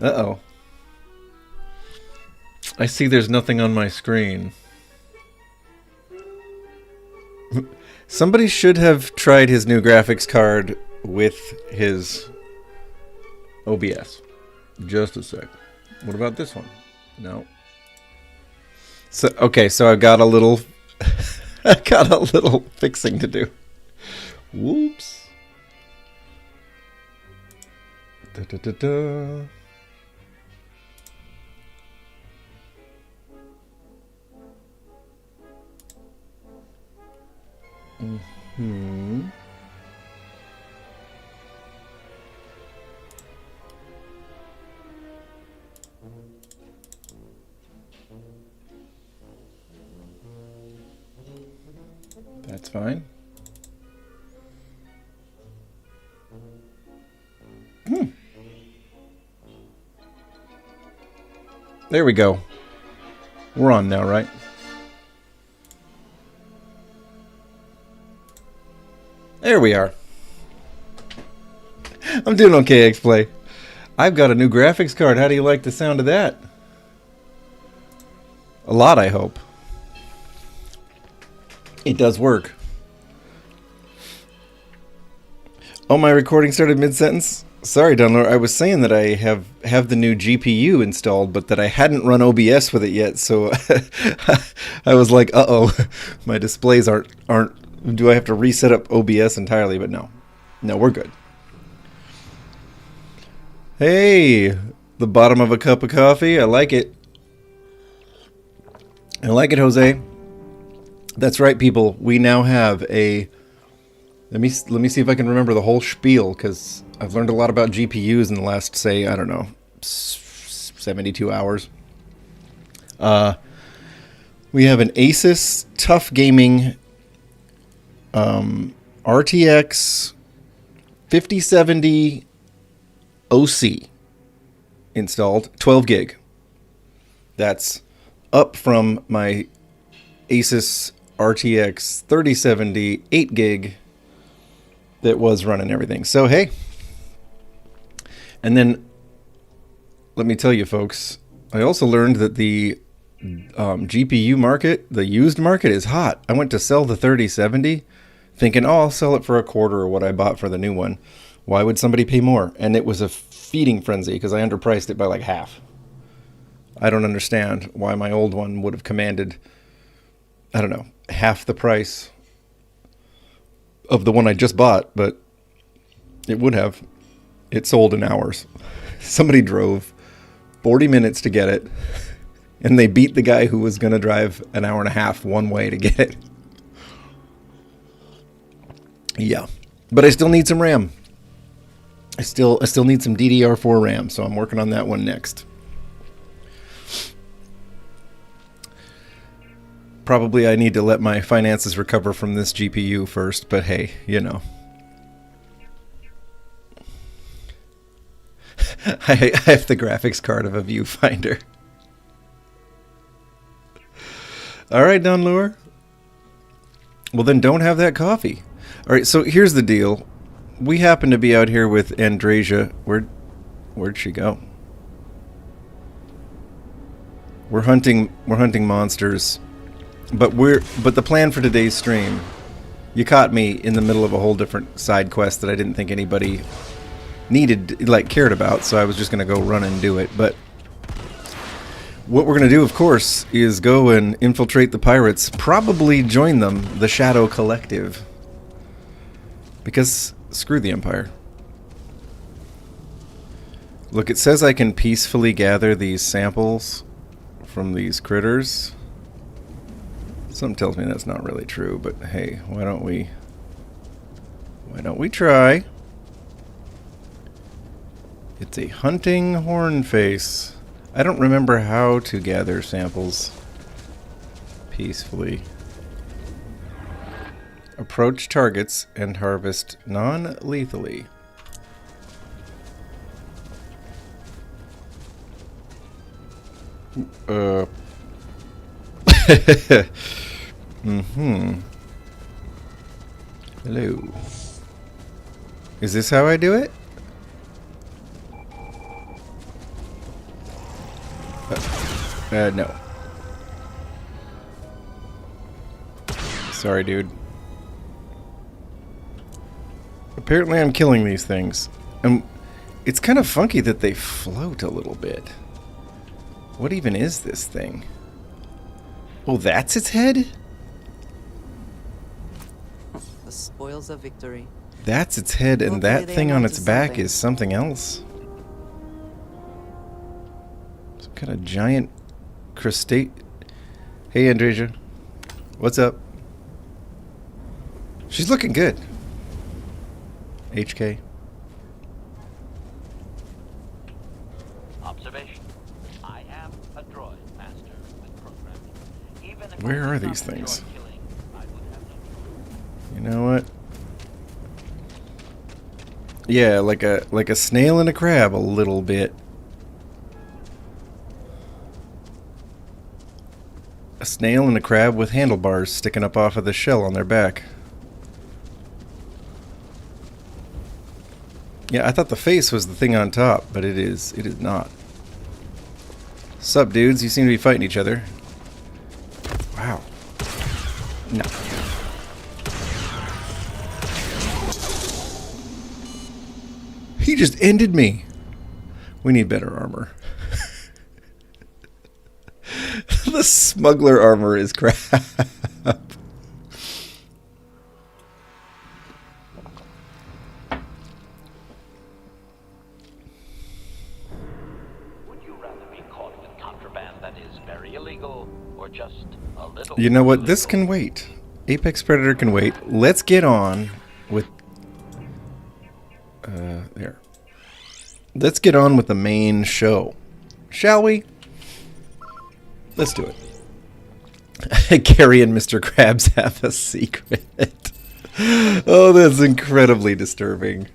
Uh-oh. I see there's nothing on my screen. Somebody should have tried his new graphics card with his OBS. Just a sec. What about this one? No. So okay, so I got a little I got a little fixing to do. Whoops. Da, da, da, da. Mm-hmm. That's fine. There we go. We're on now, right? There we are. I'm doing okay, X-Play. I've got a new graphics card. How do you like the sound of that? A lot, I hope. It does work. Oh, my recording started mid-sentence? Sorry, Dunlor. I was saying that I have the new GPU installed, but that I hadn't run OBS with it yet, so I was like, uh-oh, my displays aren't... Do I have to reset up OBS entirely? But no. No, we're good. Hey, the bottom of a cup of coffee. I like it. I like it, Jose. That's right, people. We now have a... Let me see if I can remember the whole spiel, because I've learned a lot about GPUs in the last, say, I don't know, 72 hours. We have an Asus Tough Gaming RTX 5070 OC installed, 12 gig. That's up from my Asus RTX 3070 8 gig that was running everything. So hey, and then let me tell you folks, I also learned that the GPU market, the used market, is hot. I went to sell the 3070 thinking, oh, I'll sell it for a quarter of what I bought for the new one. Why would somebody pay more? And it was a feeding frenzy because I underpriced it by like half. I don't understand why my old one would have commanded, I don't know, half the price of the one I just bought, but it would have. It sold in hours. Somebody drove 40 minutes to get it, and they beat the guy who was going to drive an hour and a half one way to get it. Yeah, but I still need some RAM. I still need some DDR4 RAM, so I'm working on that one next. Probably I need to let my finances recover from this GPU first, but hey, you know. I have the graphics card of a viewfinder. All right, Don Lure. Well, then don't have that coffee. All right, so here's the deal. We happen to be out here with Andrasia. Where'd she go? We're hunting monsters. But the plan for today's stream, you caught me in the middle of a whole different side quest that I didn't think anybody cared about, so I was just going to go run and do it. But what we're going to do, of course, is go and infiltrate the pirates, probably join them, the Shadow Collective. Because screw the Empire. Look, it says I can peacefully gather these samples from these critters. Something tells me that's not really true, but hey, why don't we try? It's a hunting hornface. I don't remember how to gather samples peacefully. Approach targets and harvest non-lethally. Hello. Is this how I do it? No. Sorry, dude. Apparently I'm killing these things. It's kind of funky that they float a little bit. What even is this thing? Oh, that's its head? The spoils of victory. That's its head, and Hopefully that they thing on amount its to back something. is something else. Some kind of giant crustacea. Hey, Andreja. What's up? She's looking good. HK. Observation. I am a droid master with programming. Even if Where I are did not these things? enjoy killing, I would have no choice. You know what? Yeah, like a snail and a crab a little bit. A snail and a crab with handlebars sticking up off of the shell on their back. Yeah, I thought the face was the thing on top, but it is not. Sup, dudes? You seem to be fighting each other. Wow. No. He just ended me. We need better armor. The smuggler armor is crap. Would you rather be caught with contraband that is very illegal, or just a little? You know what? This illegal? can wait. Apex Predator can wait. Let's get on with... there. Let's get on with the main show. Shall we? Let's do it. Gary and Mr. Krabs have a secret. Oh, that's incredibly disturbing.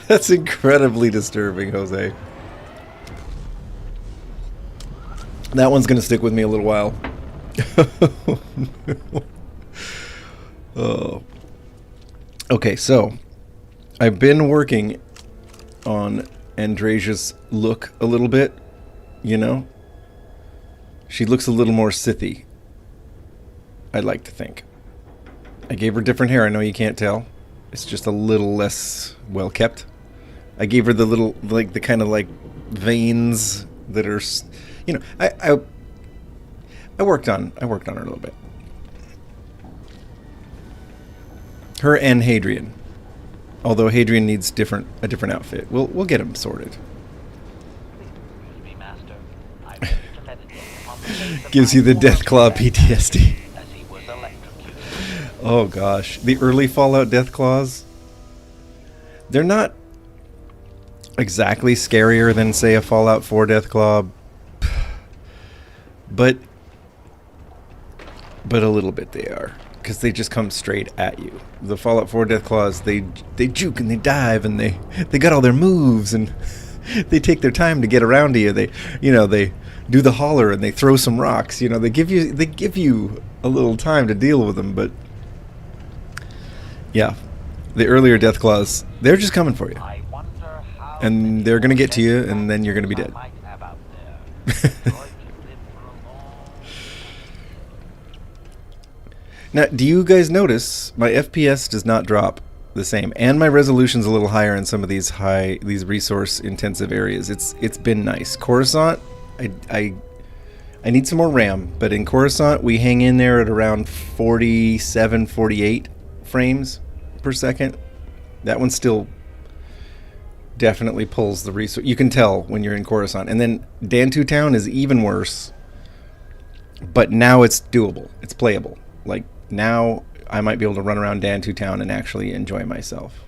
That's incredibly disturbing, Jose. That one's going to stick with me a little while. Oh. Okay, so I've been working on Andresia's look a little bit, you know? She looks a little more Sithy, I'd like to think. I gave her different hair. I know you can't tell. It's just a little less well kept. I gave her the little, like, the kind of like veins that are, you know, I worked on her a little bit. Her and Hadrian. Although Hadrian needs a different outfit. We'll get him sorted. Excuse me, master. I wish to meditate upon the face of Gives my you the former Deathclaw commander, PTSD. as he was electrocuted. Oh gosh, the early Fallout Deathclaws. They're not exactly scarier than, say, a Fallout 4 Deathclaw, but a little bit they are, because they just come straight at you. The Fallout 4 Deathclaws, they juke and they dive and they got all their moves and they take their time to get around to you. They do the holler and they throw some rocks. You know, they give you a little time to deal with them, but yeah, the earlier Deathclaws, they're just coming for you. I wonder how And many they're gonna more get to you, dead and then you're gonna be passengers dead. I might have out there. Droid can live for a long Now, do you guys notice my FPS does not drop the same, and my resolution's a little higher in some of these resource intensive areas. It's been nice. Coruscant, I need some more RAM, but in Coruscant we hang in there at around 47, 48 frames per second. That one still definitely pulls the resource. You can tell when you're in Coruscant. And then Dantu Town is even worse, but now it's doable. It's playable. Like, now I might be able to run around Dantu Town and actually enjoy myself.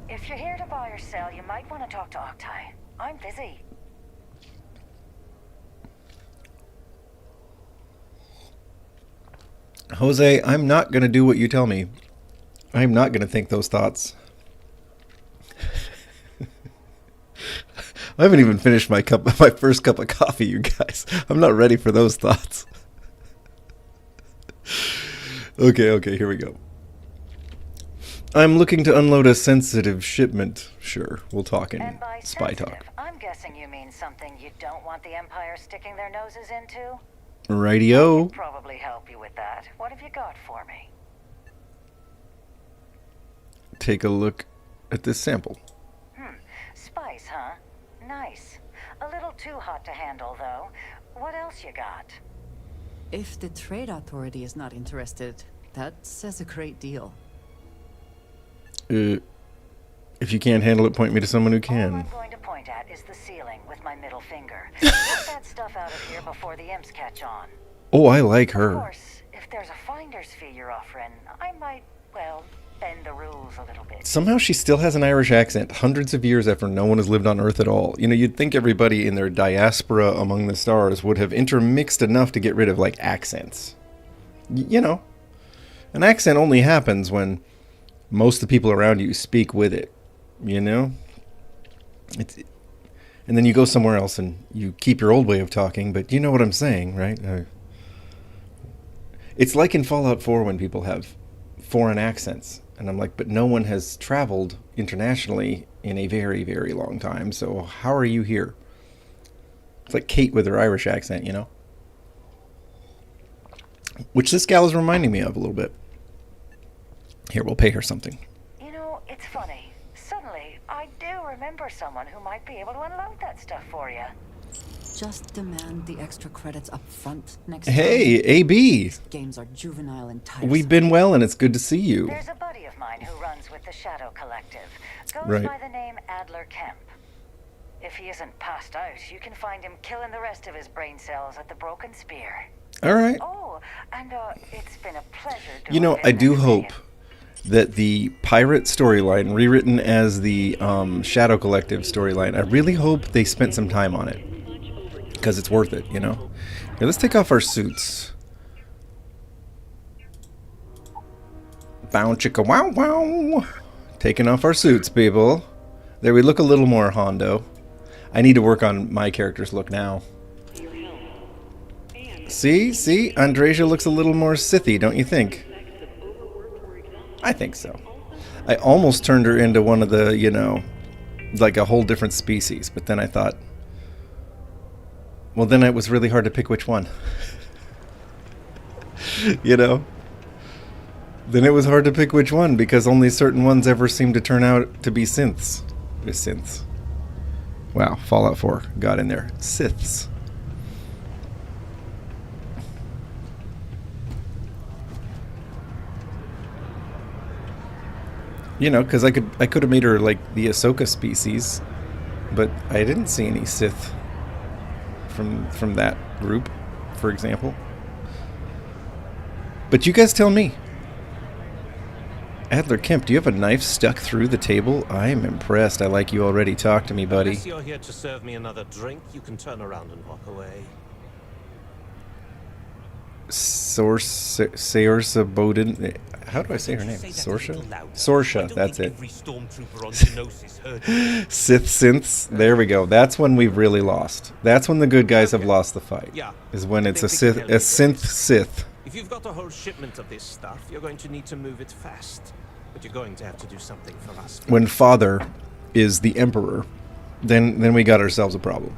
If you're here to buy or sell, you might want to talk to Octai. I'm busy. Jose, I'm not going to do what you tell me. I'm not going to think those thoughts. I haven't even finished my first cup of coffee, you guys. I'm not ready for those thoughts. Okay, here we go. I'm looking to unload a sensitive shipment. Sure, we'll talk in And by spy sensitive, talk. I'm guessing you mean something you don't want the Empire sticking their noses into? Radio. Probably help you with that. What have you got for me? Take a look at this sample. Spice, huh? Nice. A little too hot to handle, though. What else you got? If the Trade Authority is not interested, that says a great deal. If you can't handle it, point me to someone who All can. I'm going to point at is the ceiling with my middle finger. Get that stuff out of here before the imps catch on. Oh, I like Of her. course, if there's a finder's fee you're offering, I might, well, bend the rules a little bit. Somehow she still has an Irish accent, hundreds of years after no one has lived on Earth at all. You know, you'd think everybody in their diaspora among the stars would have intermixed enough to get rid of, like, accents. You know, an accent only happens when most of the people around you speak with it, you know? And then you go somewhere else and you keep your old way of talking, but you know what I'm saying, right? It's like in Fallout 4 when people have foreign accents. And I'm like, but no one has traveled internationally in a very, very long time, so how are you here? It's like Kate with her Irish accent, you know? Which this gal is reminding me of a little bit. Here, we'll pay her something. You know, it's funny. Suddenly, I do remember someone who might be able to unload that stuff for you. Just demand the extra credits up front next Hey, time. AB! Games are juvenile and tiresome. We've been well, and it's good to see you. There's a buddy of mine who runs with the Shadow Collective. Goes Right. by the name Adler Kemp. If he isn't passed out, you can find him killing the rest of his brain cells at the Broken Spear. All right. Oh, and it's been a pleasure doing You know, I do business with hope that the pirate storyline, rewritten as the Shadow Collective storyline, I really hope they spent some time on it. Because it's worth it, you know? Here, let's take off our suits. Bow chicka wow wow. Taking off our suits, people. There, we look a little more Hondo. I need to work on my character's look now. See? Andresia looks a little more Sithy, don't you think? I think so. I almost turned her into one of the, you know, like a whole different species, but then I thought, well, then it was really hard to pick which one. You know? Then it was hard to pick which one, because only certain ones ever seem to turn out to be synths. Synths. Wow, Fallout 4 got in there. Siths. You know, because I could have made her like the Ahsoka species, but I didn't see any Sith from that group, for example. But you guys tell me. Adler Kemp, do you have a knife stuck through the table? I'm impressed. I like you already. Talk to me, buddy. Unless you're here to serve me another drink, you can turn around and walk away. Saorsa Bowden. How do I say her name? Sorsha? Sorsha, that's it. Sith synths. There we go. That's when we've really lost. That's when the good guys have lost the fight. Yeah. Is when it's a synth Sith. If you've got a whole shipment of this stuff, you're going to need to move it fast. But you're going to have to do something for us. When Father is the Emperor, then we got ourselves a problem.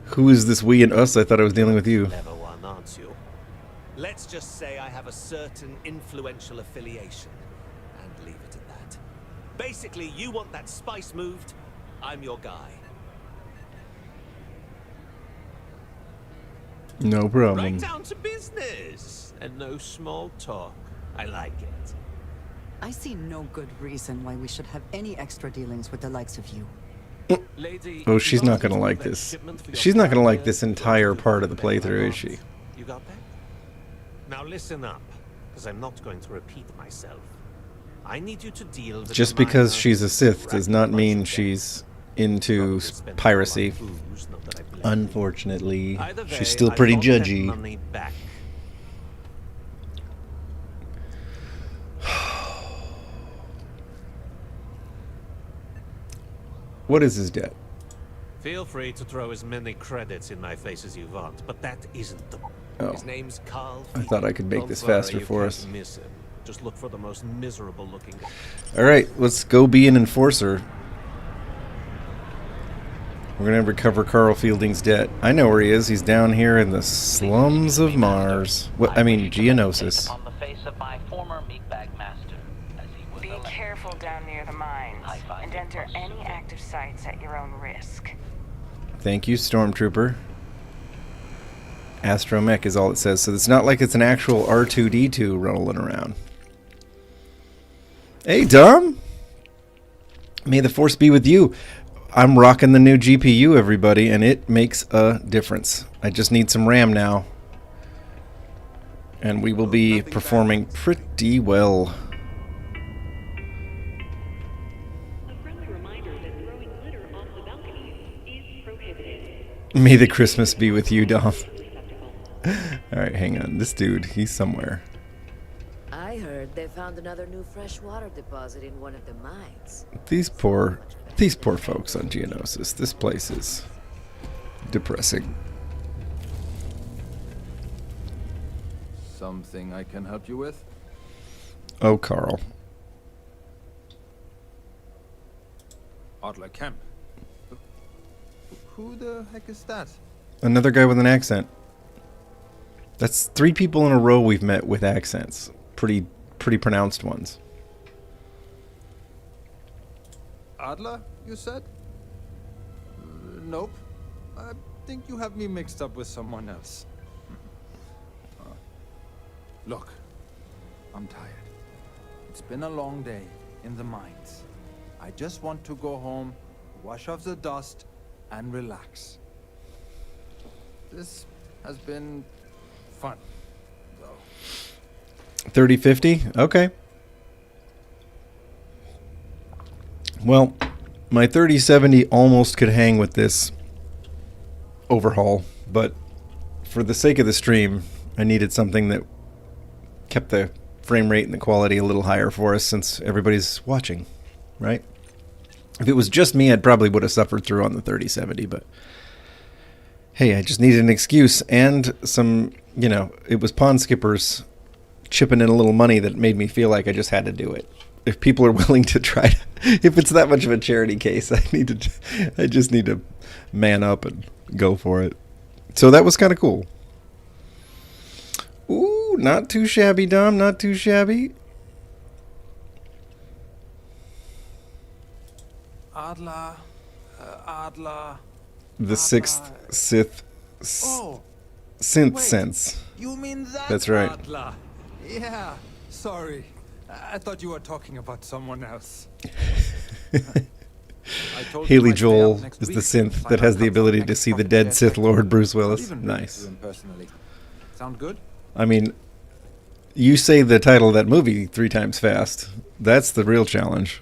Who is this we and us? I thought I was dealing with you. Clever one, aren't you? Let's just say I have a certain influential affiliation. And leave it at that. Basically, you want that spice moved, I'm your guy. No problem. Right down to business. And no small talk. I like it. I see no good reason why we should have any extra dealings with the likes of you. Lady, Oh, she's not going to to like that this. shipment for your She's not going to like carrier, this you're entire going to part of the do whatever playthrough, I is she? want. You got that? Now listen up, because I'm not going to repeat myself. I need you to deal with Just the because minor she's a Sith does not mean rationalization. she's into piracy. Unfortunately, Either way, she's still I pretty want that judgy. money back. What is his debt? Feel free to throw as many credits in my face as you want, but that isn't the Oh. His name's Carl. I thought I could make this faster for us. Miss him. Just look for the most miserable looking. Alright, let's go be an enforcer. We're gonna recover Carl Fielding's debt. I know where he is. He's down here in the slums of Mars. Well, I mean, Geonosis. On the face of my former meatbag master, as he was Be elected. careful down near the mines, I find and it enter most any active sites at your own risk. Thank you, Stormtrooper. Astromech is all it says, so it's not like it's an actual R2-D2 rolling around. Hey, Dom! May the Force be with you. I'm rocking the new GPU, everybody, and it makes a difference. I just need some RAM now. And we will be performing pretty well. A friendly reminder that throwing litter off the balcony is prohibited. May the Christmas be with you, Dom. Alright, hang on. This dude, he's somewhere. I heard they found another new freshwater deposit in one of the mines. These poor folks on Geonosis. This place is depressing. Something I can help you with? Oh, Carl. Adler Kemp. Who the heck is that? Another guy with an accent. That's 3 people in a row we've met with accents. Pretty pronounced ones. Adler, you said? Nope. I think you have me mixed up with someone else. Look, I'm tired. It's been a long day in the mines. I just want to go home, wash off the dust, and relax. This has been fun, though. 3050? Okay. Well, my 3070 almost could hang with this overhaul, but for the sake of the stream, I needed something that kept the frame rate and the quality a little higher for us since everybody's watching, right? If it was just me, I'd probably would have suffered through on the 3070, but hey, I just needed an excuse and some, you know, it was Pawn Skippers chipping in a little money that made me feel like I just had to do it. If people are willing to try to, if it's that much of a charity case, I just need to man up and go for it. So that was kind of cool. Ooh, not too shabby, Dom, not too shabby. Adler. The 6th Sith Oh, synth wait. sense. You mean that? That's right. Adler. Yeah, sorry. I thought you were talking about someone else. I told you Haley I'd stay up Joel next is the week synth and that find has out the how ability to to make see the proper dead care Sith check. Lord Bruce I'll Willis. even read it to Nice. him personally. Sound good? I mean, you say the title of that movie 3 times fast. That's the real challenge.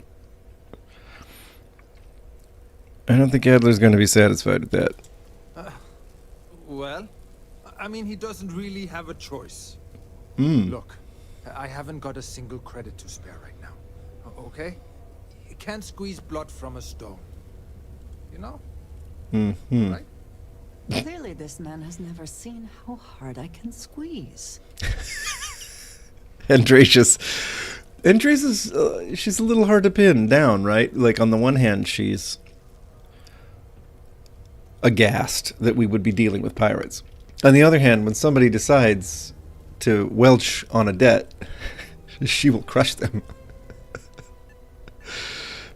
I don't think Adler's going to be satisfied with that. Well, I mean, he doesn't really have a choice. Hmm. Look, I haven't got a single credit to spare right now. Okay? You can't squeeze blood from a stone. You know? Mm-hmm. Right? Clearly, this man has never seen how hard I can squeeze. Andracious, she's a little hard to pin down, right? Like, on the one hand, she's aghast that we would be dealing with pirates. On the other hand, when somebody decides to welch on a debt, she will crush them.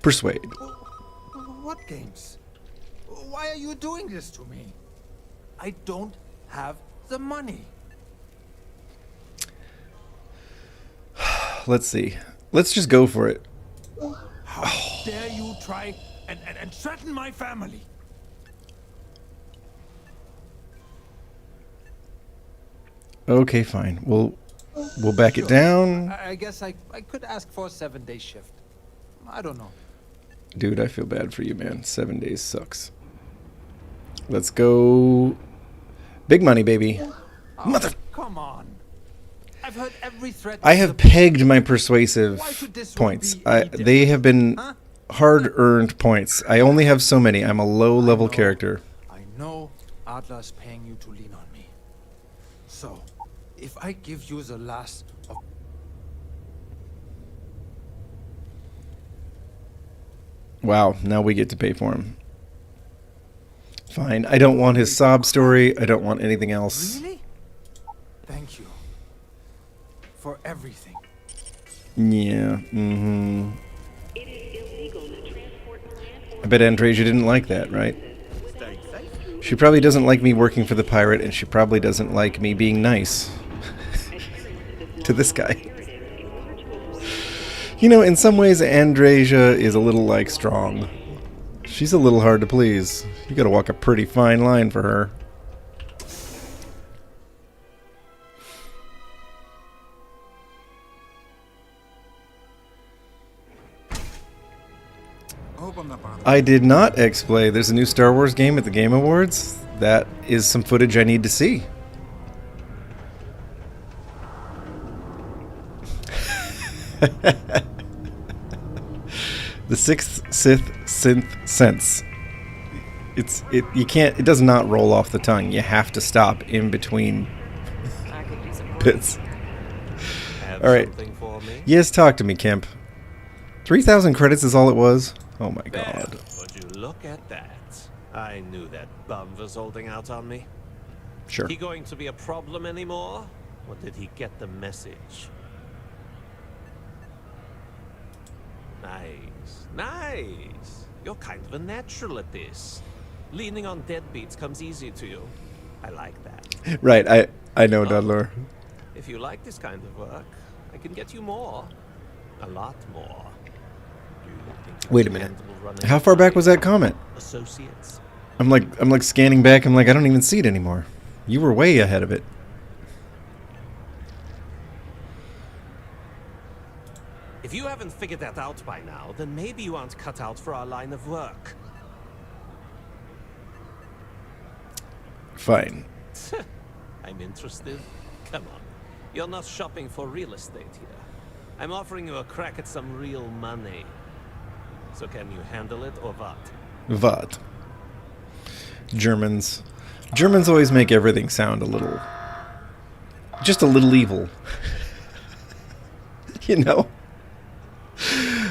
Persuade. What games? Why are you doing this to me? I don't have the money. Let's see. Let's just go for it. How dare you try and threaten my family? Okay, fine. We'll back it down. I guess I could ask for a 7-day shift. I don't know. Dude, I feel bad for you, man. 7 days sucks. Let's go. Big money, baby. Oh, Mother. come on. I've heard every threat. I have pegged my persuasive Why should this one points. be any different? They have been Huh? hard-earned points. I only have so many. I'm a low-level character. I know Adler's paying you to lean on me. So, if I give you the last of... Wow, now we get to pay for him. Fine. I don't want his sob story. I don't want anything else. Really? Thank you. For everything. Yeah. Mm-hmm. It is illegal to transport land I bet Andreja didn't like that, right? She probably doesn't like me working for the pirate, and she probably doesn't like me being nice to this guy. You know, in some ways, Andreja is a little like Strong. She's a little hard to please. You gotta walk a pretty fine line for her. I did not X-Play. There's a new Star Wars game at the Game Awards. That is some footage I need to see. The Sixth Sith Synth Sense. It does not roll off the tongue. You have to stop in between bits. Have All right. something for me? Yes, talk to me, Kemp. 3,000 credits is all it was? Oh my Well, god. would you look at that? I knew that bum was holding out on me. Sure. He going to be a problem anymore? Or did he get the message? Nice. Nice. You're kind of a natural at this. Leaning on deadbeats comes easy to you. I like that. Right, I know, Dudler. If you like this kind of work, I can get you more. A lot more. Do you think you Wait a can minute. handle running How far back was that comment? associates? I'm like scanning back. I'm like, I don't even see it anymore. You were way ahead of it. If you haven't figured that out by now, then maybe you aren't cut out for our line of work. Fine. I'm interested. Come on. You're not shopping for real estate here. I'm offering you a crack at some real money. So can you handle it or what? What? Germans. Germans always make everything sound a little... just a little evil. You know?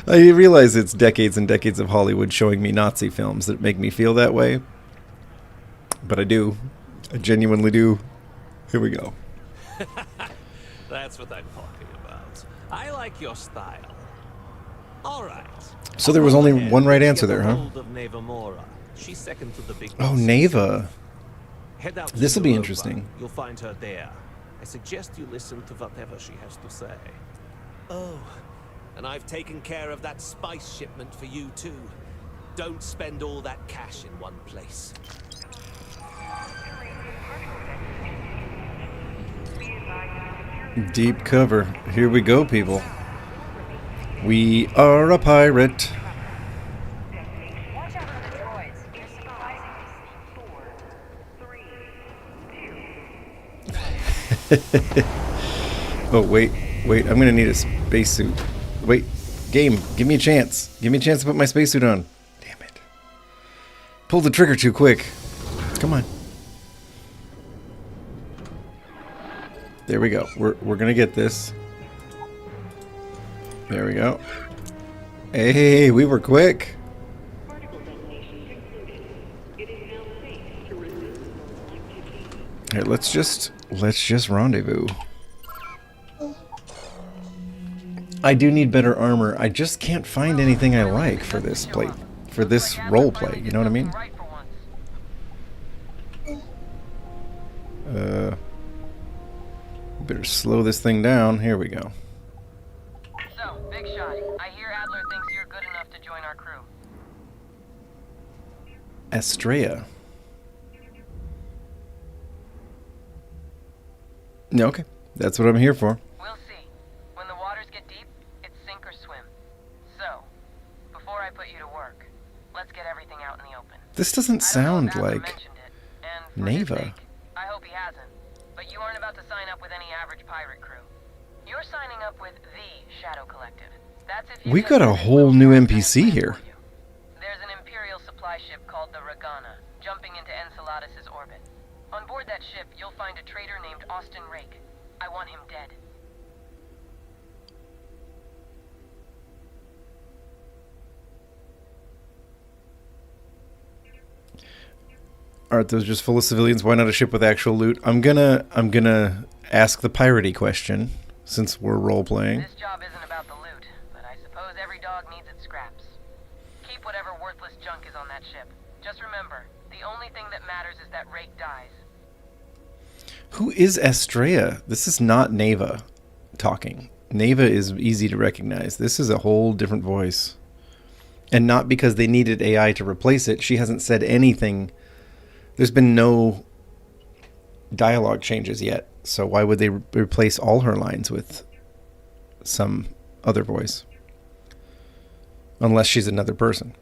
I realize it's decades and decades of Hollywood showing me Nazi films that make me feel that way. But I do. I genuinely do. Here we go. That's what I'm talking about. I like your style. All right. So there was only Go ahead. one right Let's answer get there, a huh? hold of Neva Mora. She's second to the big Oh, boss. Neva. Head out to This'll be Europa. interesting. You'll find her there. I suggest you listen to whatever she has to say. Oh, and I've taken care of that spice shipment for you too. Don't spend all that cash in one place. Deep cover. Here we go, people. We are a pirate. Watch out for the droids. You're surprisingly sneaky. Oh, wait. I'm gonna need a spacesuit. Wait. Game, give me a chance. Give me a chance to put my spacesuit on. Damn it. Pulled the trigger too quick. Come on. There we go. We're gonna get this. There we go. Hey, we were quick. Particle detonation concluded. It is now safe to resume normal activity. Here, let's just rendezvous. I do need better armor. I just can't find anything I like for this play, for this role play. You know what I mean? Better slow this thing down. Here we go. So, Big Shotty, I hear Adler thinks you're good enough to join our crew. Estrella. No, okay. That's what I'm here for. We'll see. When the waters get deep, it's sink or swim. So, before I put you to work, let's get everything out in the open. This doesn't I don't know sound if Adler like mentioned it, and for his Neva. sake, I hope he hasn't. But you aren't about to sign up with any average pirate crew. You're signing up with the Shadow Collective. That's if you We've can got a get whole Will's new plan NPC for here. you. There's an Imperial supply ship called the Regana, jumping into Enceladus' orbit. On On board that ship, you'll find a traitor named Austin Rake. I want him dead. Aren't those just full of civilians? Why not a ship with actual loot? I'm gonna ask the piratey question since we're role playing. This job isn't about the loot, but I suppose every dog needs its scraps. Keep whatever worthless junk is on that ship. Just remember, the only thing that matters is that Rake dies. Who is Estrella? This is not Neva talking. Neva is easy to recognize. This is a whole different voice. And not because they needed AI to replace it. She hasn't said anything. There's been no dialogue changes yet. So why would they replace all her lines with some other voice? Unless she's another person.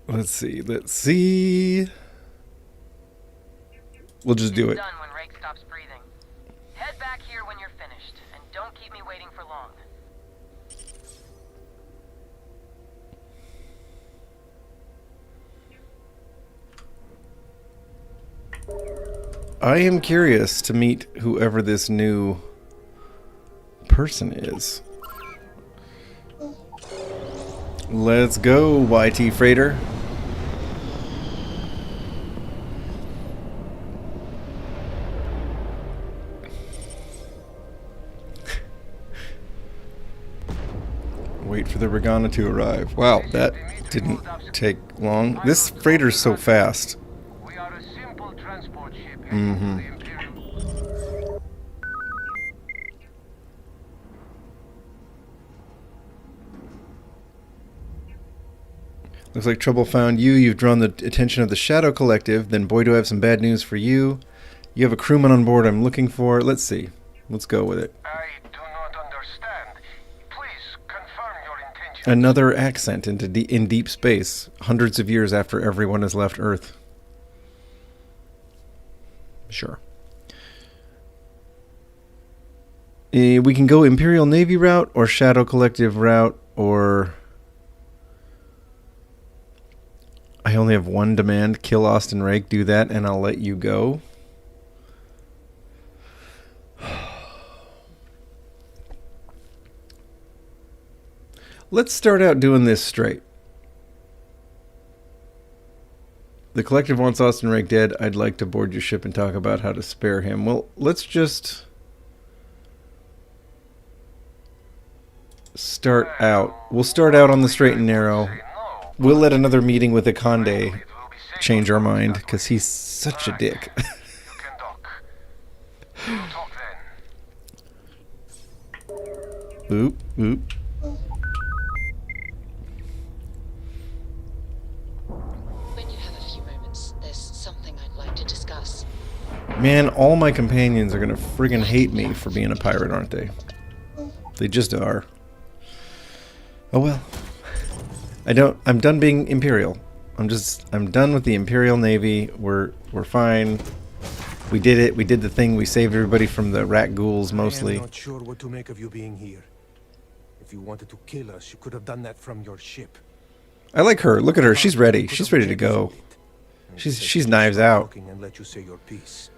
Let's see. We'll just do it. Done when Rake stops breathing. Head back here when you're finished, and don't keep me waiting for long. I am curious to meet whoever this new person is. Let's go, YT Freighter. Wait for the Regana to arrive. Wow, that didn't take long. This freighter's so fast. We are a simple transport ship. Looks like trouble found you. You've drawn the attention of the Shadow Collective. Then boy, do I have some bad news for you. You have a crewman on board I'm looking for. Let's see. Let's go with it. I do not understand. Please confirm your intention. Another accent in deep space, hundreds of years after everyone has left Earth. Sure. We can go Imperial Navy route or Shadow Collective route, or I only have one demand. Kill Austin Rake. Do that and I'll let you go. Let's start out doing this straight. The Collective wants Austin Rake dead. I'd like to board your ship and talk about how to spare him. Well, let's just start out. We'll start out on the straight and narrow. We'll let another meeting with Akande change our mind, because he's such a dick. You can dock. We'll talk then. Oop, oop. When you have a few moments, there's something I'd like to discuss. Man, all my companions are gonna friggin' hate me for being a pirate, aren't they? They just are. Oh well. I'm done being Imperial. I'm done with the Imperial Navy. We're fine. We did it. We did the thing. We saved everybody from the rat ghouls mostly. I'm not sure what to make of you being here. If you wanted to kill us, you could have done that from your ship. I like her. Look at her. She's ready. She's ready to go. She's knives out. And let you say your piece.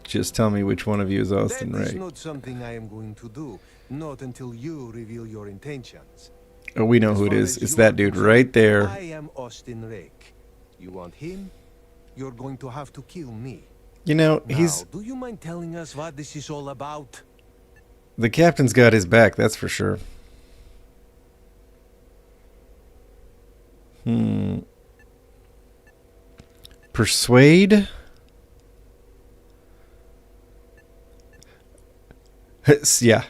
Just tell me which one of you is Austin That is Rake. not something I am going to do. Not until you reveal your intentions. Oh, we know As who it far is. as It's you that are dude concerned, right there. I am Austin Rake. You want him? You're going to have to kill me. You know, Now, do you mind telling us what this is all about? the captain's got his back, that's for sure. Persuade? Yeah.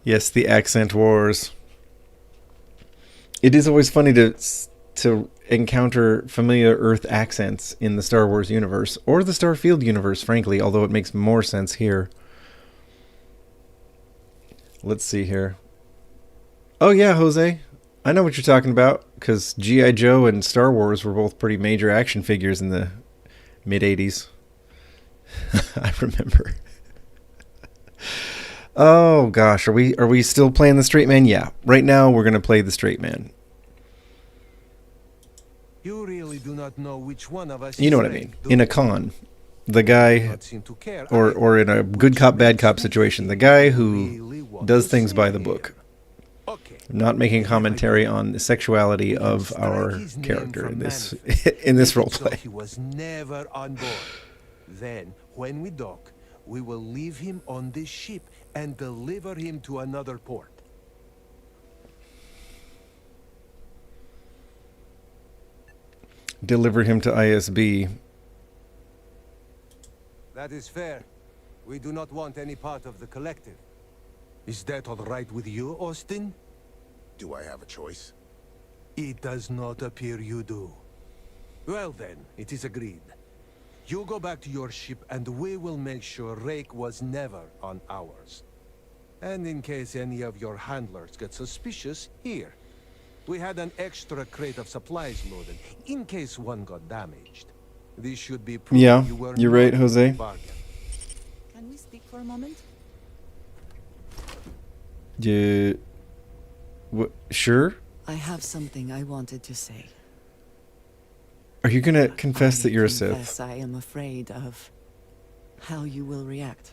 Yes, the accent wars. It is always funny to encounter familiar Earth accents in the Star Wars universe, or the Starfield universe, frankly, although it makes more sense here. Let's see here. Oh yeah, Jose. I know what you're talking about, because G.I. Joe and Star Wars were both pretty major action figures in the mid-'80s. I remember. Oh gosh, are we still playing the straight man? Yeah. Right now we're gonna play the straight man. You really do not know which one of us. You know what I mean. In a con, the guy, or in a good cop, bad cop situation, the guy who does things by the book. I'm not making commentary on the sexuality of our character in this role play. He was never on board. Then, when we dock, we will leave him on this ship and deliver him to another port. Deliver him to ISB. That is fair. We do not want any part of the collective. Is that all right with you, Austin? Do I have a choice? It does not appear you do. Well then, it is agreed. You go back to your ship and we will make sure Rake was never on ours. And in case any of your handlers get suspicious, here. We had an extra crate of supplies loaded, in case one got damaged. This should be proof Yeah, you were you're right, not Jose. bargain. Can we speak for a moment? Sure? I have something I wanted to say. Are you gonna confess that you're a Sith? Yes, I am afraid of how you will react.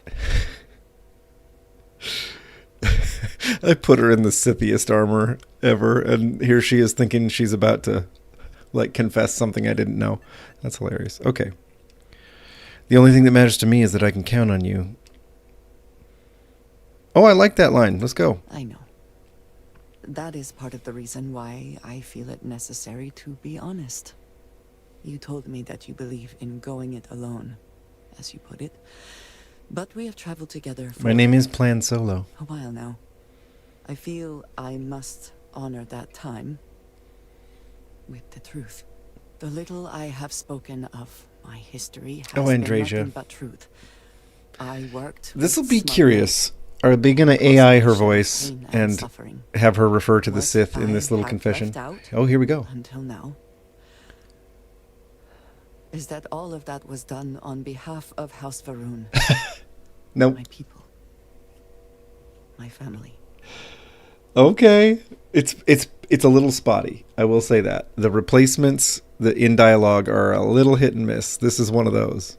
I put her in the Sithiest armor ever, and here she is thinking she's about to, like, confess something I didn't know. That's hilarious. Okay. The only thing that matters to me is that I can count on you. Oh, I like that line. Let's go. I know. That is part of the reason why I feel it necessary to be honest. You told me that you believe in going it alone, as you put it. But we have traveled together for My name is Plan Solo. a while now. I feel I must honor that time with the truth. The little I have spoken of my history has been nothing but truth. I worked. This will be curious. Are they going to AI her voice and have her refer to the Sith in this little confession? Oh, here we go. Until now. Is that all of that was done on behalf of House Varun? Nope. My people. My family. Okay. It's a little spotty. I will say that. The replacements in dialogue are a little hit and miss. This is one of those.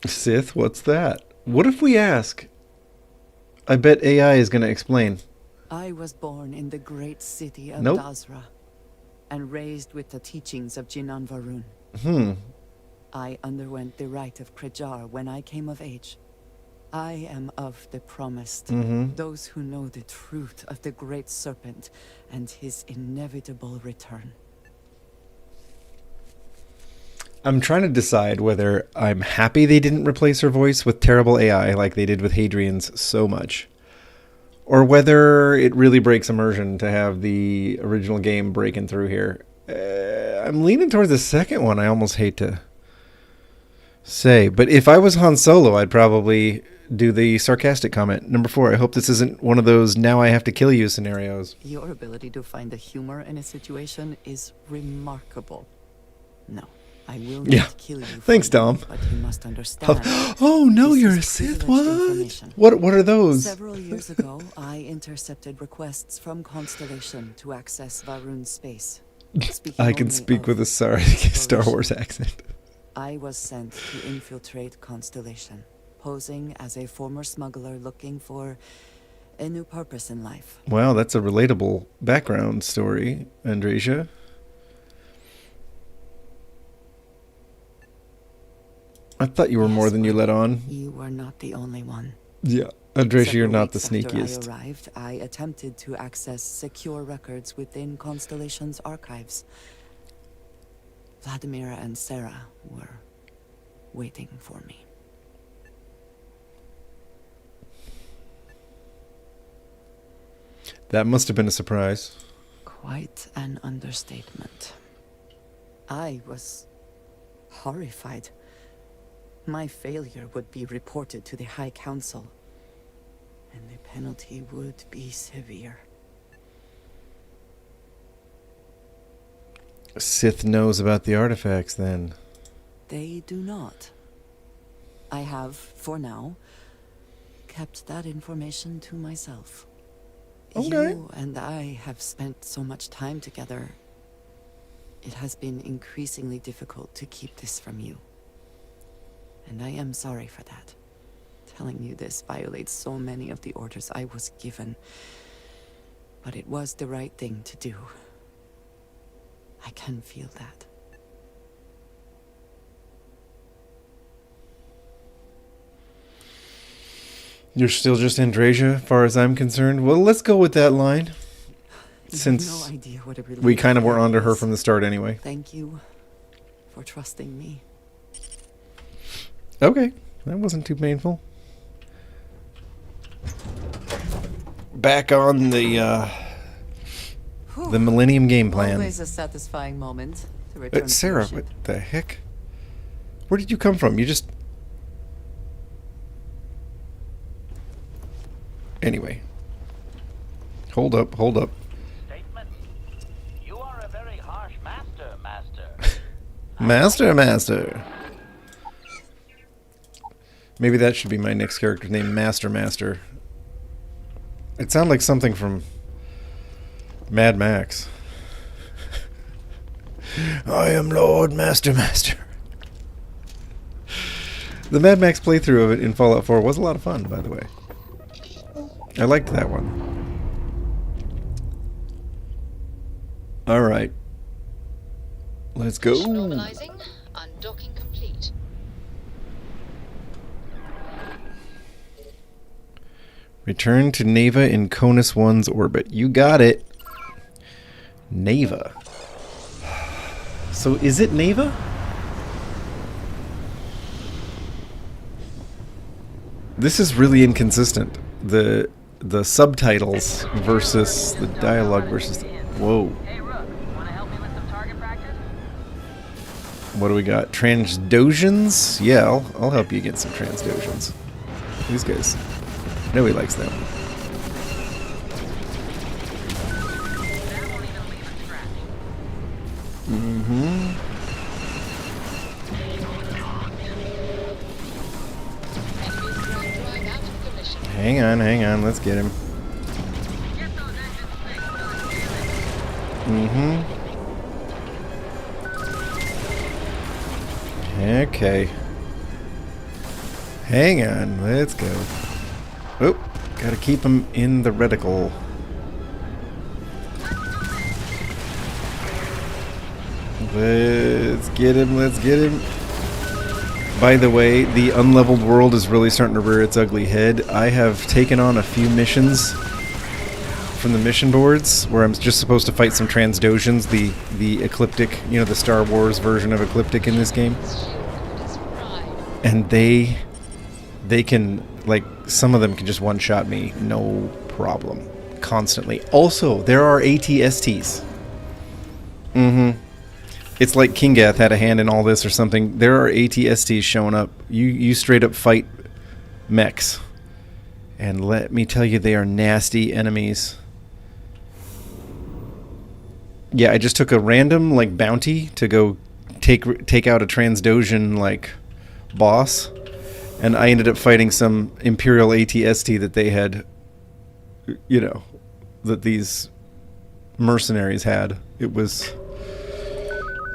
Sith, what's that? What if we ask? I bet AI is going to explain. I was born in the great city of Nope. Dazra and raised with the teachings of Jinan Varun. I underwent the rite of Krejar when I came of age. I am of the promised, those who know the truth of the great serpent and his inevitable return. I'm trying to decide whether I'm happy they didn't replace her voice with terrible AI like they did with Hadrian's so much, or whether it really breaks immersion to have the original game breaking through here. I'm leaning towards the second one. I almost hate to say, but if I was Han Solo, I'd probably do the sarcastic comment. Number 4, I hope this isn't one of those now I have to kill you scenarios. Your ability to find the humor in a situation is remarkable. No, I will not kill you. Thanks, Dom. But you must understand. Oh no, you're a Sith. What are those? Several years ago, I intercepted requests from Constellation to access Varun's space. I can speak with a Star Wars accent. I was sent to infiltrate Constellation, posing as a former smuggler looking for a new purpose in life. Wow, that's a relatable background story, Andresia. I thought you were more than you let on. You were not the only one. Yeah, Andresia, you're not the After sneakiest. I arrived, I attempted to access secure records within Constellation's archives. Vladimir and Sarah were waiting for me. That must have been a surprise. Quite an understatement. I was horrified. My failure would be reported to the High Council, and the penalty would be severe. Sith knows about the artifacts, then. They do not. I have, for now, kept that information to myself. Okay. You and I have spent so much time together. It has been increasingly difficult to keep this from you. And I am sorry for that. Telling you this violates so many of the orders I was given. But it was the right thing to do. I can feel that. You're still just Andrasia, as far as I'm concerned. Well, let's go with that line. Since no idea what a relief we kind of were that onto her is. from the start anyway. Thank you for trusting me. Okay, that wasn't too painful. Back on the Millennium game plan. Always a satisfying moment to return to Sarah, your ship. what the heck? Where did you come from? You just... Anyway. Hold up. Statement. You are a very harsh master, Master. Maybe that should be my next character's name, Master. It sounds like something from Mad Max. I am Lord Master. The Mad Max playthrough of it in Fallout 4 was a lot of fun, by the way. I liked that one. Alright. Let's go. Normalizing. Undocking complete. Return to Neva in Conus 1's orbit. You got it. Neva. So is it Neva? This is really inconsistent. The subtitles versus the dialogue versus... Whoa. Hey, Rook, wanna help me with some target practice? What do we got? Transdosions? Yeah, I'll help you get some transdosions. These guys. I know he likes them. That won't even leave a scratch. Mm-hmm. Enemy threat drive out of commission. Hang on. Let's get him. Get those engines fixed, goddammit. Mm-hmm. Okay. Hang on. Let's go. Oh, gotta keep him in the reticle. Let's get him. By the way, the unleveled world is really starting to rear its ugly head. I have taken on a few missions from the mission boards where I'm just supposed to fight some Transdosions, the Ecliptic, you know, the Star Wars version of Ecliptic in this game. And they can, like, some of them can just one-shot me, no problem, constantly. Also, there are ATSTs. Mm-hmm. It's like Kingath had a hand in all this or something. There are ATSTs showing up. You straight up fight mechs. And let me tell you, they are nasty enemies. Yeah, I just took a random, like, bounty to go take out a Transdosion, like, boss. And I ended up fighting some Imperial ATST that they had, you know, that these mercenaries had. It was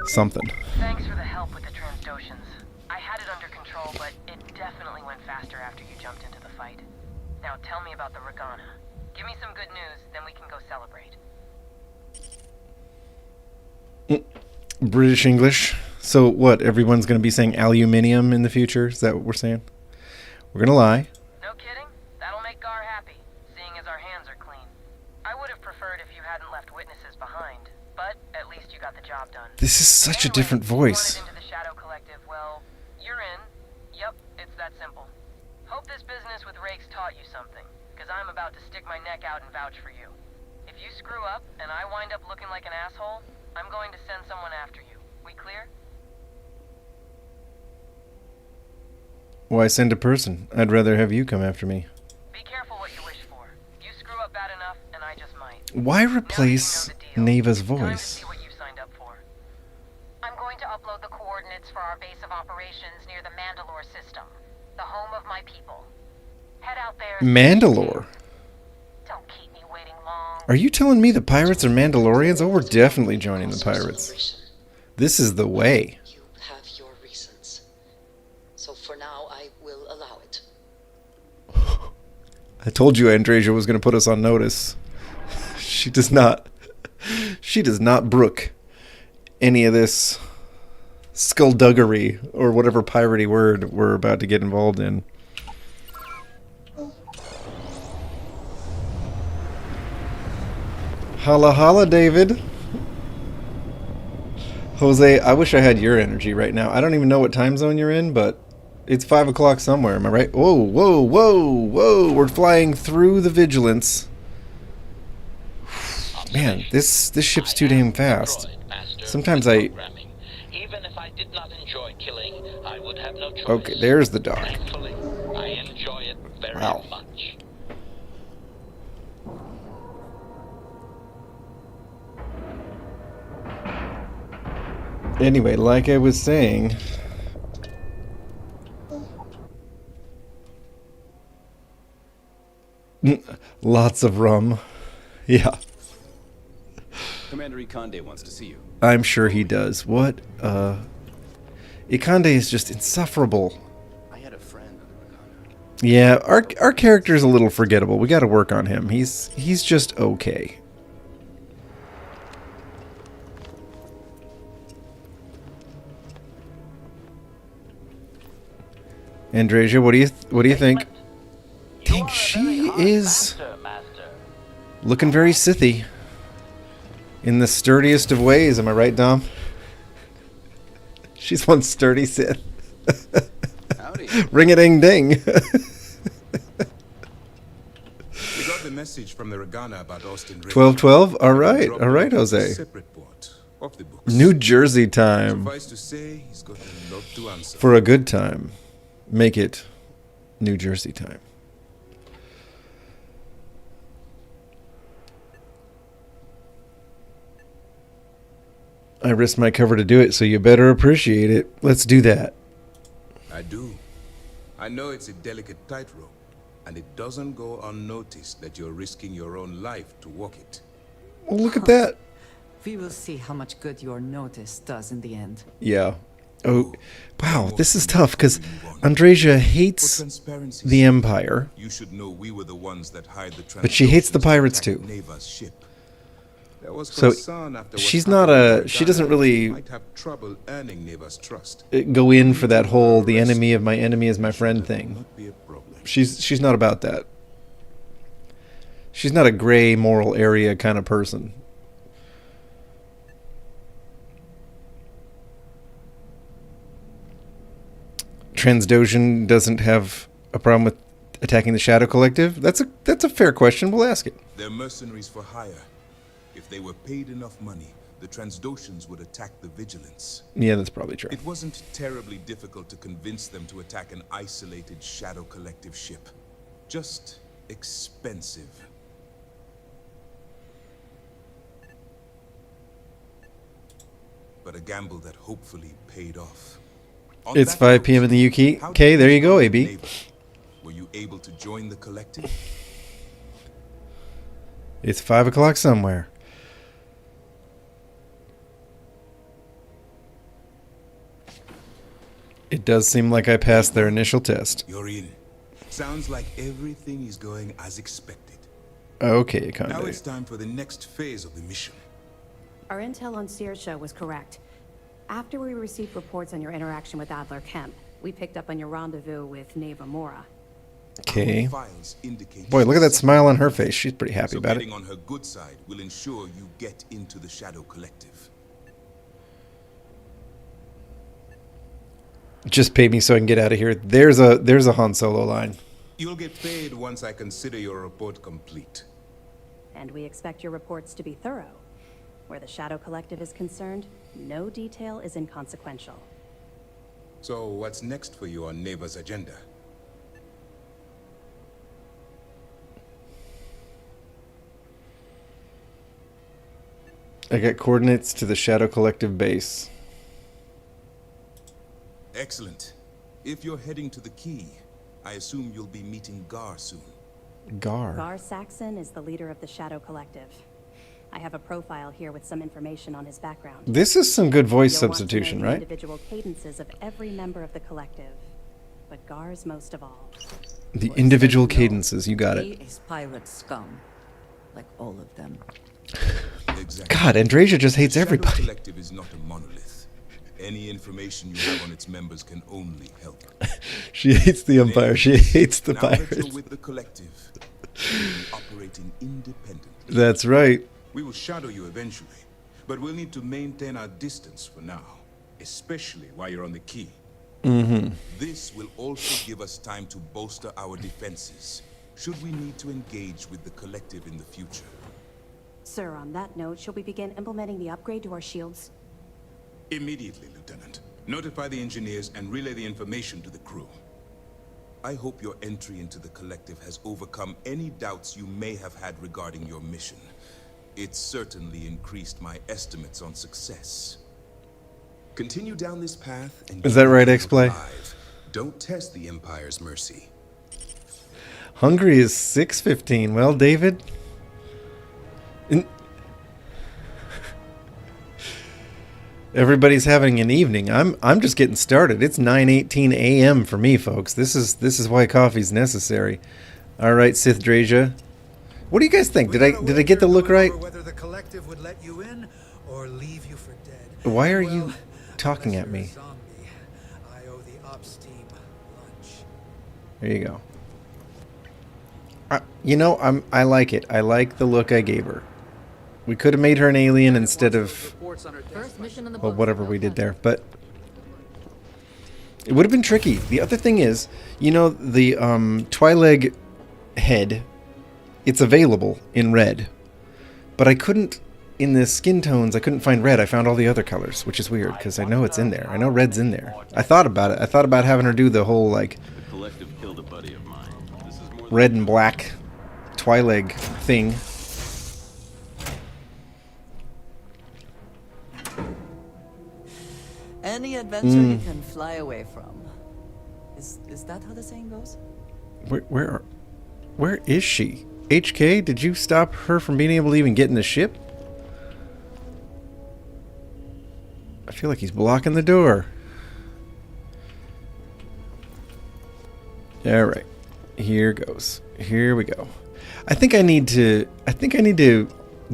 something. Thanks for the help with the Transdotions. I had it under control, but it definitely went faster after you jumped into the fight. Now tell me about the Regana. Give me some good news, then we can go celebrate. British English. So what, everyone's going to be saying aluminium in the future? Is that what we're saying? We're going to lie. No kidding? That'll make Gar happy, seeing as our hands are clean. I would have preferred if you hadn't left witnesses behind, but at least you got the job done. This is such a Anyway, different voice. You wanted into the Shadow Collective, well, you're in. Yep, it's that simple. Hope this business with Rakes taught you something, because I'm about to stick my neck out and vouch for you. If you screw up and I wind up looking like an asshole, I'm going to send someone after you. We clear? Why send a person? I'd rather have you come after me. Be careful what you wish for. You screw up bad enough, and I just might. Why replace Neva's Time to voice? see what you signed up for. I'm going to upload the coordinates for our base of operations near the Mandalore system, the home of my people. Head out there. Mandalore? Don't keep me waiting long. Are you telling me the pirates are Mandalorians? Oh, we're definitely joining the pirates. This is the way. You have your reasons. So for now, I will allow it. I told you Andresia was going to put us on notice. She does not. She does not brook any of this skullduggery or whatever piratey word we're about to get involved in. Holla holla, David. Jose, I wish I had your energy right now. I don't even know what time zone you're in, but it's 5 o'clock somewhere. Am I right? Whoa, whoa, whoa, whoa. We're flying through the Vigilance. Man, this ship's too damn fast. Sometimes I... Even if I did not enjoy killing, I would have no choice. Okay, there's the dock. Thankfully, I enjoy it very Wow. much. Anyway, like I was saying... Lots of rum. Yeah. Commander Ikande wants to see you. I'm sure he does. What? Ikande is just insufferable. I had a friend on the Rakana. Yeah, our character's a little forgettable. We got to work on him. He's just okay. Andresia, what do you think? Dang, she is looking very Sithy. In the sturdiest of ways, am I right, Dom? She's one sturdy Sith. Howdy. Ring-a-ding-ding. We got the message from the Regana about Austin. 1212? All right, Jose. Separate board off the books. New Jersey time. Suffice to say, he's got a lot to answer. For a good time, make it New Jersey time. I risked my cover to do it, so you better appreciate it. Let's do that. I do. I know it's a delicate tightrope, and it doesn't go unnoticed that you're risking your own life to walk it. Well, look at that. We will see how much good your notice does in the end. Yeah. Oh, wow, this is tough, because Andresia hates the Empire, You should know we were the ones that hired the but she hates the pirates too. Neva's ship. There was So concern after what she's happened not to she Regana doesn't that really might have trouble earning Neva's trust. go in for that whole the enemy of my enemy is my friend thing. Not be a problem. She's not about that. She's not a gray moral area kind of person. Transdosion doesn't have a problem with attacking the Shadow Collective? That's a fair question. We'll ask it. They're mercenaries for hire. If they were paid enough money, the Transdotians would attack the Vigilance. Yeah, that's probably true. It wasn't terribly difficult to convince them to attack an isolated Shadow Collective ship. Just expensive. But a gamble that hopefully paid off. On It's that 5 note, p.m. in the UK. how Okay, did there you go, find AB. Neva? Were you able to join the collective? It's 5 o'clock somewhere. It does seem like I passed their initial test. You're in. Sounds like everything is going as expected. Okay, Now Conde. it's time for the next phase of the mission. Our intel on Searsha was correct. After we received reports on your interaction with Adler Kemp, we picked up on your rendezvous with Neva Mora. Okay. Files indicate Boy, look at that she's smile on her face. She's pretty happy so about getting it. on her good side will ensure you get into the Shadow Collective. Just pay me so I can get out of here. There's a Han Solo line. You'll get paid once I consider your report complete. and we expect your reports to be thorough. Where the Shadow Collective is concerned, no detail is inconsequential. So what's next for you on Neva's agenda? I got coordinates to the Shadow Collective base. Excellent. If you're heading to the key, I assume you'll be meeting Gar soon. Gar Saxon is the leader of the Shadow Collective. I have a profile here with some information on his background. This is some good voice You'll want to substitution, know the right? individual cadences of every member of the collective, but Gar's most of all. The individual cadences, you got He it. is pirate scum, like all of them. Exactly. God, Andrasia just hates The Shadow everybody. Collective is not a monolith. Any information you have on its members can only help. She hates the Empire. She hates the Now that pirates. you're with the collective, you'll be operating independently. That's right. We will shadow you eventually, but we'll need to maintain our distance for now, especially while you're on the key. Mm-hmm. This will also give us time to bolster our defenses, should we need to engage with the collective in the future. Sir, on that note, shall we begin implementing the upgrade to our shields? Immediately, Lieutenant. Notify the engineers and relay the information to the crew. I hope your entry into the collective has overcome any doubts you may have had regarding your mission. It certainly increased my estimates on success. Continue down this path and Is that right, X-Play? Don't test the Empire's mercy. Hungary is 6:15. Well, David. Everybody's having an evening. I'm just getting started. It's 9:18 a.m. for me, folks. This is why coffee's necessary. All right, Sith Drasia. What do you guys think? Did I get the look right? Whether the collective would let you in or leave you for dead. Why are you talking at me? I owe the ops team lunch. There you go. You know, I like it. I like the look I gave her. We could have made her an alien instead of, well, whatever we did there, but it would have been tricky. The other thing is, you know, the Twi'lek head, it's available in red, but I couldn't, in the skin tones, I couldn't find red. I found all the other colors, which is weird, because I know it's in there. I know red's in there. I thought about it. I thought about having her do the whole, like, red and black Twi'lek thing. Any adventure you can fly away from. Is that how the saying goes? Where is she? HK, did you stop her from being able to even get in the ship? I feel like he's blocking the door. All right. Here goes. Here we go. I think I need to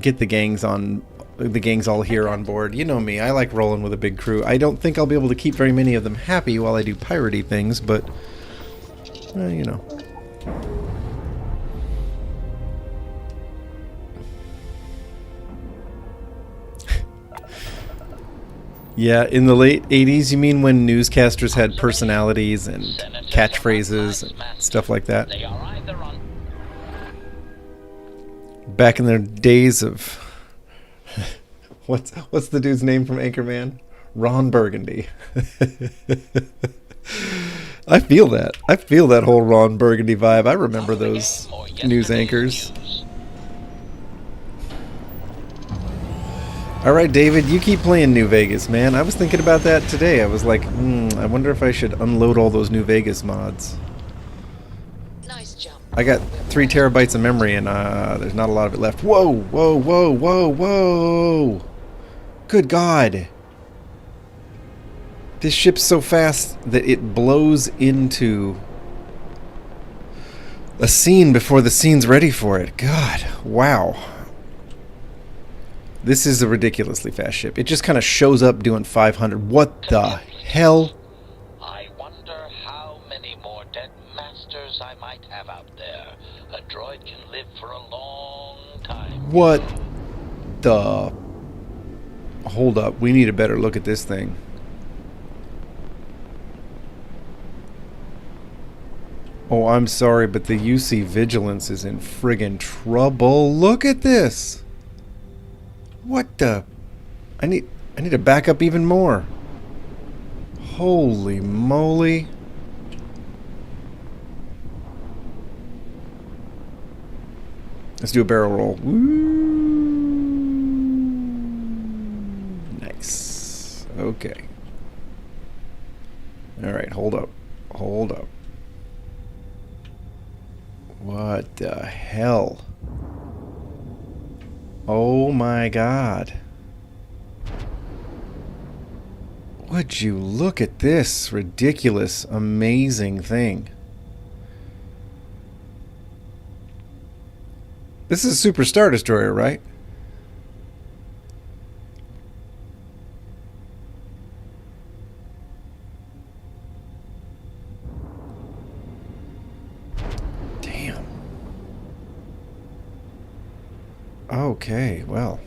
get the gangs all here on board. You know me, I like rolling with a big crew. I don't think I'll be able to keep very many of them happy while I do piratey things, but you know. Yeah, in the late 80s, you mean when newscasters had personalities and catchphrases and stuff like that? Back in their days of... What's the dude's name from Anchorman? Ron Burgundy. I feel that. I feel that whole Ron Burgundy vibe. I remember those news anchors. All right, David, you keep playing New Vegas, man. I was thinking about that today. I was like, I wonder if I should unload all those New Vegas mods. Nice jump. I got 3 terabytes of memory, and there's not a lot of it left. Whoa, whoa, whoa, whoa, whoa! Good God! This ship's so fast that it blows into a scene before the scene's ready for it. God, wow. This is a ridiculously fast ship. It just kind of shows up doing 500. What the hell? I wonder how many more dead masters I might have out there. A droid can live for a long time. What the... Hold up. We need a better look at this thing. Oh, I'm sorry, but the UC Vigilance is in friggin' trouble. Look at this. What the? I need to back up even more. Holy moly. Let's do a barrel roll. Woo. Nice. Okay. All right, hold up. Hold up. What the hell? Oh my God. Would you look at this ridiculous, amazing thing? This is a Super Star Destroyer, right? Damn. Okay, well.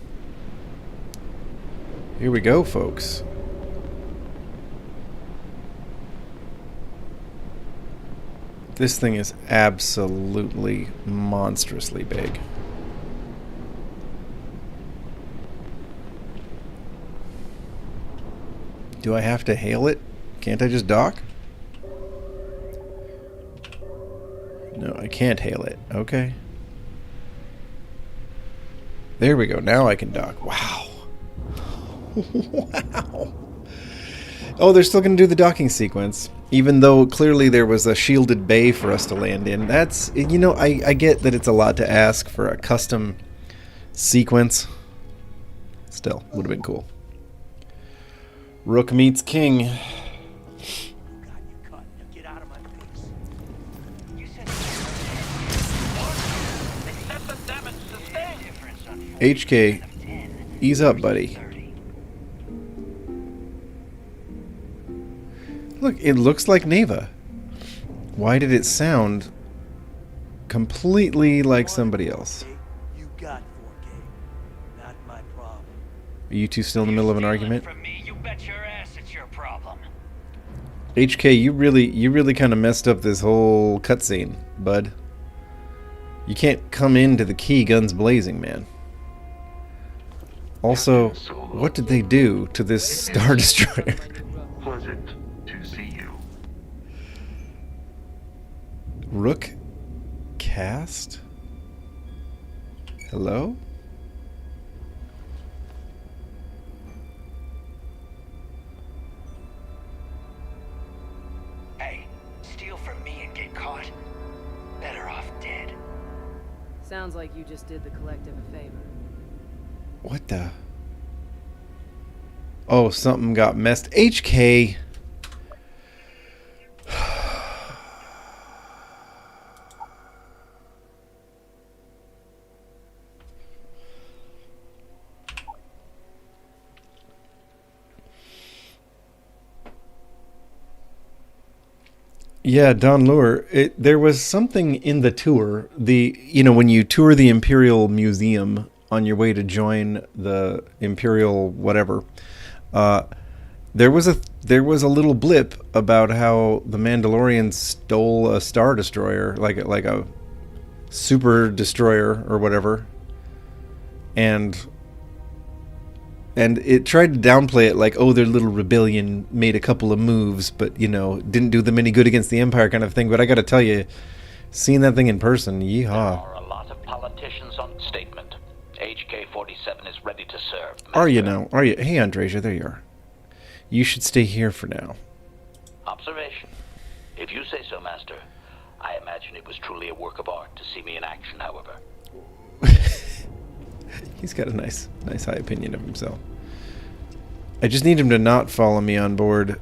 Here we go, folks. This thing is absolutely monstrously big. Do I have to hail it? Can't I just dock? No, I can't hail it. Okay. There we go. Now I can dock. Wow. Wow. Oh, they're still going to do the docking sequence. Even though clearly there was a shielded bay for us to land in. That's, you know, I get that it's a lot to ask for a custom sequence. Still, would have been cool. Rook meets king. HK, ease up, buddy. Look, it looks like Neva. Why did it sound completely like somebody else? You got 4K. Not my problem. Are you two still in the middle of an argument? From me, you bet your ass it's your problem. HK, you really kind of messed up this whole cutscene, bud. You can't come into the key guns blazing, man. Also, what did they do to this Star Destroyer? Pleasant to see you. Rook cast? Hello? Hey, steal from me and get caught. Better off dead. Sounds like you just did the collective a favor. What the? Oh, something got messed. HK. Yeah, Don Lure. There was something in the tour. When you tour the Imperial Museum on your way to join the Imperial whatever, there was a little blip about how the Mandalorians stole a Star Destroyer, like a super destroyer or whatever, and it tried to downplay it like, oh, their little rebellion made a couple of moves, but didn't do them any good against the Empire kind of thing. But I got to tell you, seeing that thing in person, yeehaw. There are a lot of politicians on statement. HK-47 is ready to serve. Master. Are you now? Are you? Hey, Andresia, there you are. You should stay here for now. Observation. If you say so, Master. I imagine it was truly a work of art to see me in action, however. He's got a nice high opinion of himself. I just need him to not follow me on board.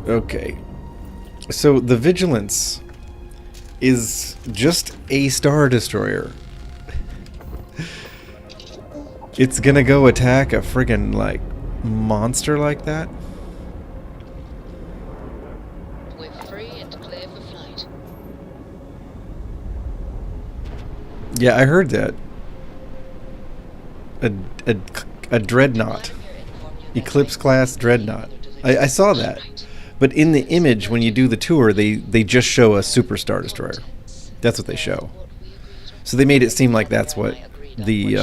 Okay. So the Vigilance is just a Star Destroyer. It's gonna go attack a friggin' monster like that? We're free and clear for flight. Yeah, I heard that. A dreadnought. Eclipse class dreadnought. I saw that. But in the image, when you do the tour, they just show a Super Star Destroyer. That's what they show. So they made it seem like that's what the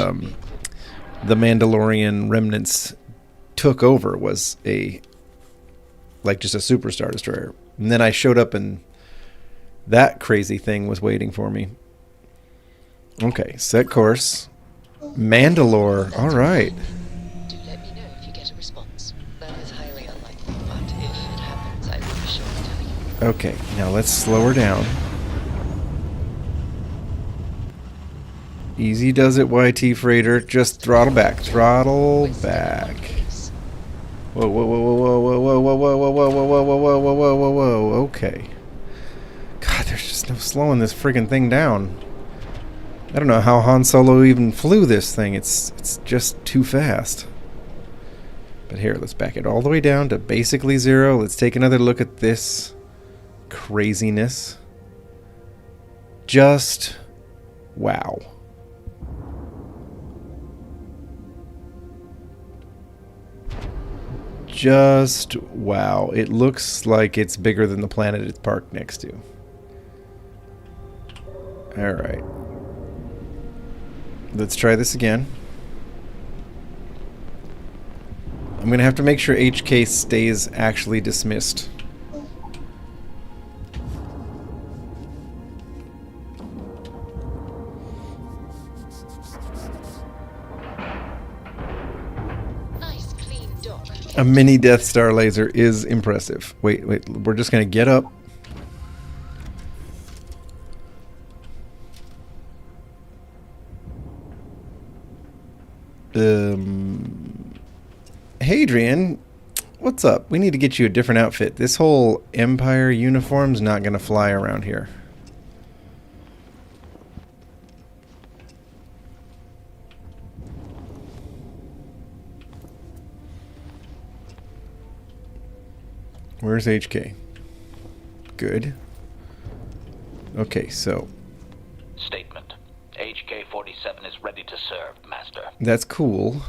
Mandalorian remnants took over, was just a Super Star Destroyer. And then I showed up and that crazy thing was waiting for me. Okay, set course. Mandalore. All right. Do let me know if you get a response. That is highly unlikely, but if it happens, I will be sure to tell you. Okay, now let's slow her down. Easy does it, YT Freighter. Just throttle back. Throttle back. Whoa, whoa, whoa, whoa, whoa, whoa, whoa, whoa, whoa, whoa, whoa, whoa, whoa, whoa, whoa, whoa, whoa, whoa. Okay. God, there's just no slowing this friggin' thing down. I don't know how Han Solo even flew this thing. It's just too fast. But here, let's back it all the way down to basically 0. Let's take another look at this craziness. Just wow. Just wow. It looks like it's bigger than the planet it's parked next to. Alright. Let's try this again. I'm going to have to make sure HK stays actually dismissed. Nice, clean dock. A mini Death Star laser is impressive. Wait, we're just going to get up. Hey Adrian, what's up? We need to get you a different outfit. This whole Empire uniform's not going to fly around here. Where's HK? Good. Okay, so Statement. HK-47 is ready to serve, Master. that's cool.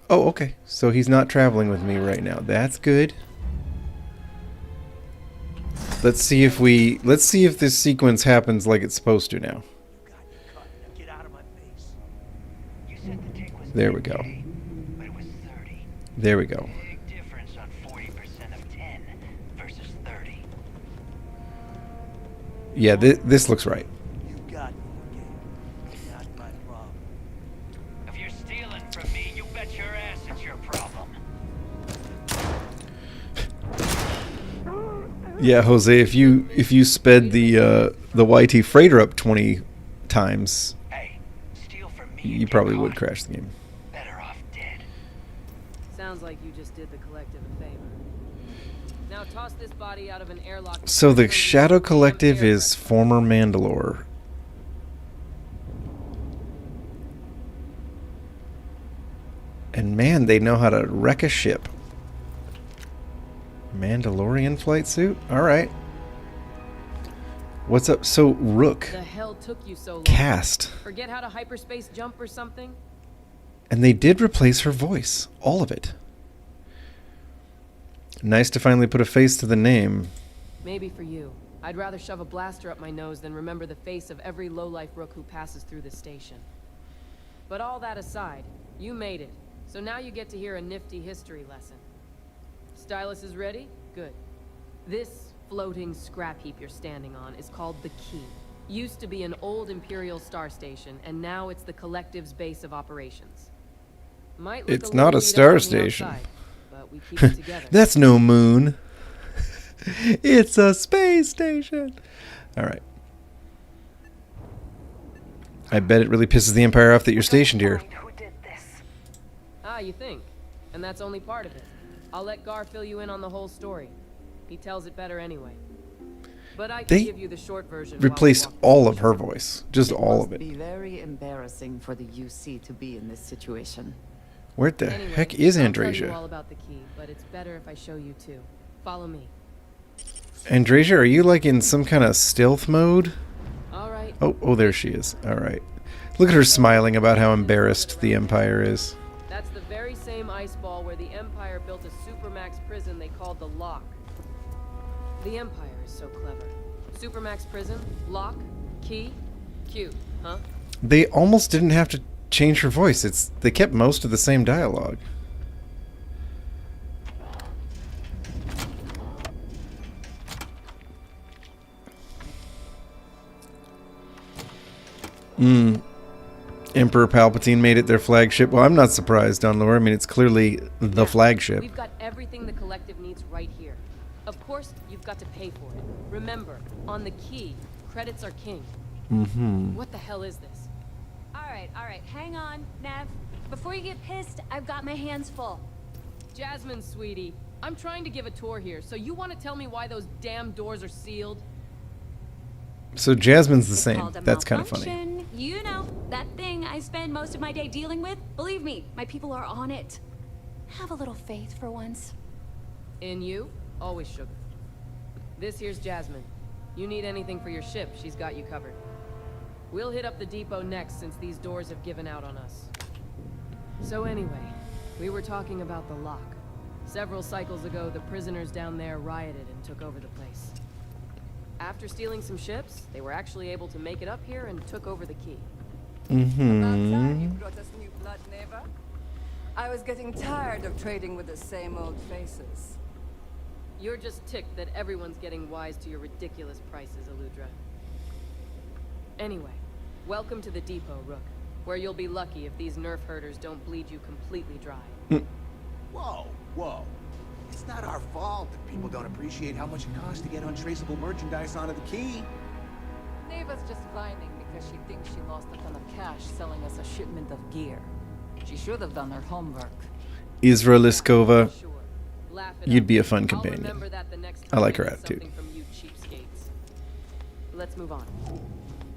Oh, okay. So he's not traveling with me right now. That's good. Let's see if this sequence happens like it's supposed to now. There we go. There we go. Yeah, this looks right. If you're stealing from me, you bet your ass it's your problem. Yeah, Jose, if you sped the YT freighter up 20 times, you probably would crash the game. Sounds like you just did the collective a favor. Now toss this body out of an airlock. So the Shadow Collective is former Mandalore. And man, they know how to wreck a ship. Mandalorian flight suit? Alright. What's up? So, Rook. The hell took you so long? Cast. Forget how to hyperspace jump or something? And they did replace her voice. All of it. Nice to finally put a face to the name. Maybe for you. I'd rather shove a blaster up my nose than remember the face of every lowlife rook who passes through this station. But all that aside, you made it. So now you get to hear a nifty history lesson. Stylus is ready? Good. This floating scrap heap you're standing on is called the Key. Used to be an old Imperial star station, and now it's the Collective's base of operations. Might look It's not a star station. Outside, but we keep it together. That's no moon. It's a space station. Alright. I bet it really pisses the Empire off that you're stationed here. Ah, you think? And that's only part of it. I'll let Gar fill you in on the whole story. He tells it better anyway. But I can give you the short version. Replaced all of her voice. Just all of it. It must be very embarrassing for the UC to be in this situation. Where the heck is I'll tell you Andrasia? all about the key, but it's better if I show you too. Follow me. Andrasia, are you like in some kind of stealth mode? All right. Oh, there she is. All right. Look at her smiling about how embarrassed the Empire is. That's the very same same ice ball where the Empire built a supermax prison they called the Lock. The Empire is so clever. Supermax prison, lock, key, cute, huh? They almost didn't have to change her voice. They kept most of the same dialogue. Emperor Palpatine made it their flagship. Well, I'm not surprised, Don Lore. I mean, it's clearly the flagship. We've got everything the collective needs right here. Of course, you've got to pay for it. Remember, on the key, credits are king. What the hell is this? All right, hang on, Nev. Before you get pissed, I've got my hands full. Jasmine, sweetie, I'm trying to give a tour here, so you want to tell me why those damn doors are sealed? So Jasmine's the It's same. called a That's kind of funny. malfunction. You know, that thing I spend most of my day dealing with. Believe me, my people are on it. Have a little faith for once. In you, always sugar. This here's Jasmine. You need anything for your ship, she's got you covered. We'll hit up the depot next since these doors have given out on us. So anyway, we were talking about the Lock. Several cycles ago, the prisoners down there rioted and took over the place. After stealing some ships, they were actually able to make it up here and took over the key. About time you brought us new blood, Neva. I was getting tired of trading with the same old faces. You're just ticked that everyone's getting wise to your ridiculous prices, Aludra. Anyway, welcome to the depot, Rook, where you'll be lucky if these nerf herders don't bleed you completely dry. Whoa. It's not our fault that people don't appreciate how much it costs to get untraceable merchandise onto the key. Neva's just whining because she thinks she lost a ton of cash selling us a shipment of gear. She should have done her homework. Isra Liskova, Laugh it you'd up. be a fun I'll companion. remember that the next I time like her get attitude. something from you cheapskates. Let's move on.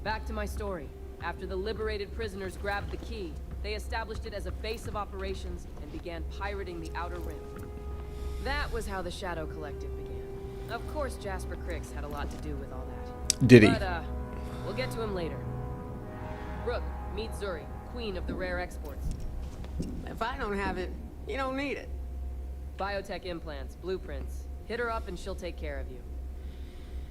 Back to my story. After the liberated prisoners grabbed the key, they established it as a base of operations and began pirating the Outer Rim. That was how the Shadow Collective began. Of course, Jasper Crix had a lot to do with all that. Did he? But, we'll get to him later. Rook, meet Zuri, queen of the rare exports. If I don't have it, you don't need it. Biotech implants, blueprints. Hit her up and she'll take care of you.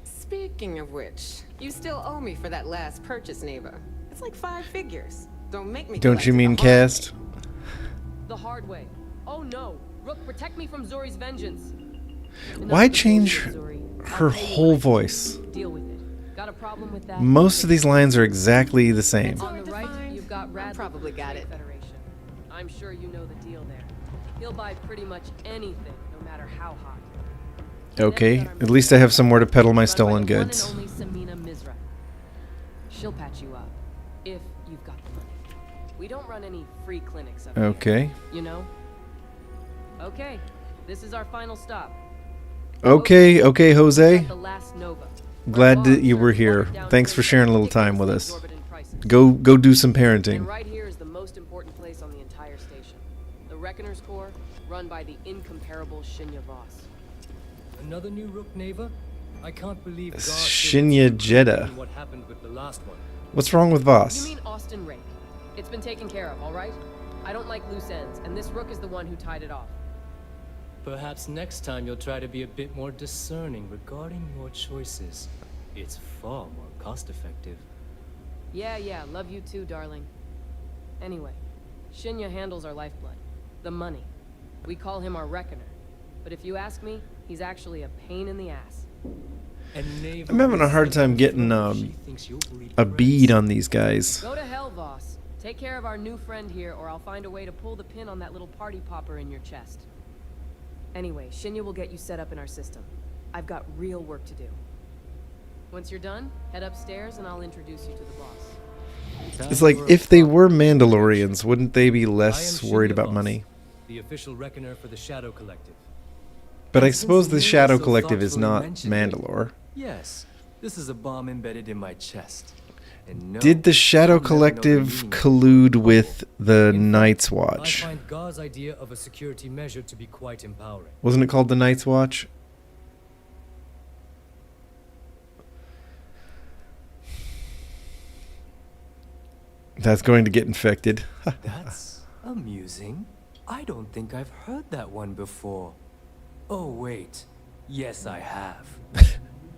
Speaking of which, you still owe me for that last purchase, Neva. It's like 5 figures. Don't make me. Don't you mean cast? The hard way. Oh no! Rook, protect me from Zori's vengeance. Why change her whole voice? Deal with it. Got a problem with that? Most of these lines are exactly the same. On the right, you've got Radley. Probably got it. Federation. I'm sure you know the deal there. He'll buy pretty much anything, no matter how hot. Okay, at least I have somewhere to peddle my stolen goods. One and only Samina Mizra. She'll patch you up if you've got the money. We don't run any free clinics up Okay. here, you know? Okay, this is our final stop. Okay, Jose. The last Nova. Glad that you were here. Thanks for sharing a little time with us. Go do some And parenting. right here is the most important place on the entire station. The Reckoner's Corps, run by the incomparable Shinya Voss. Another new Rook, Neva? I can't believe God Shinya Jeddah. what happened with the last one. What's wrong with You Voss? mean Austin Rake? It's been taken care of, all right? I don't like loose ends, and this Rook is the one who tied it off. Perhaps next time you'll try to be a bit more discerning regarding your choices. It's far more cost-effective. Yeah, love you too, darling. Anyway, Shinya handles our lifeblood. The money. We call him our Reckoner. But if you ask me, he's actually a pain in the ass. I'm having a hard time getting a bead on these guys. Go to hell, Voss. Take care of our new friend here, or I'll find a way to pull the pin on that little party popper in your chest. Anyway, Shinya will get you set up in our system. I've got real work to do. Once you're done, head upstairs and I'll introduce you to the boss. It's like, if they were Mandalorians, wouldn't they be less worried about money? The official reckoner for the Shadow Collective. But I suppose the Shadow Collective is not Mandalore. Yes, this is a bomb embedded in my chest. And no, Did the Shadow I'll never know Collective the meaning. collude with the Night's I Watch? find Gar's idea of a security measure to be quite empowering. Wasn't it called the Night's Watch? That's going to get infected. That's amusing. I don't think I've heard that one before. Oh, wait. Yes, I have.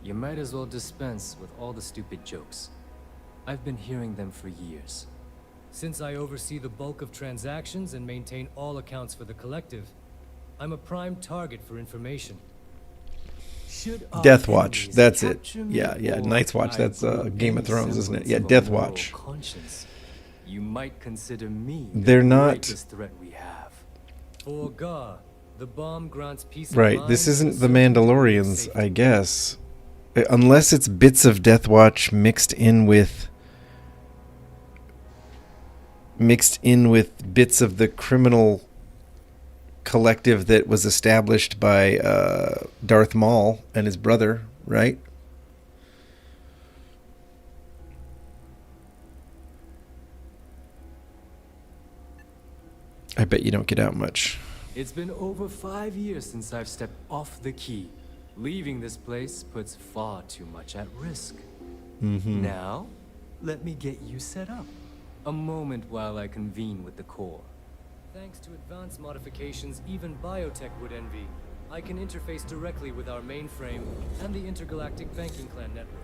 You might as well dispense with all the stupid jokes. I've been hearing them for years. Since I oversee the bulk of transactions and maintain all accounts for the collective, I'm a prime target for information. Should our Death Watch. enemies That's it. capture me Yeah, yeah. or Night's Watch. I That's grow Game of any Thrones, isn't it? semblance Yeah, of a Death moral Watch. conscience, you might consider me They're the not- greatest threat we have. For Gar, the bomb grants peace of Right. mind This and isn't the certainty of Mandalorians, safety. I guess. Unless it's bits of Death Watch mixed in with bits of the criminal collective that was established by Darth Maul and his brother, right? I bet you don't get out much. It's been over 5 years since I've stepped off the key. Leaving this place puts far too much at risk. Now, let me get you set up. A moment while I convene with the core. Thanks to advanced modifications even biotech would envy, I can interface directly with our mainframe and the intergalactic banking clan network.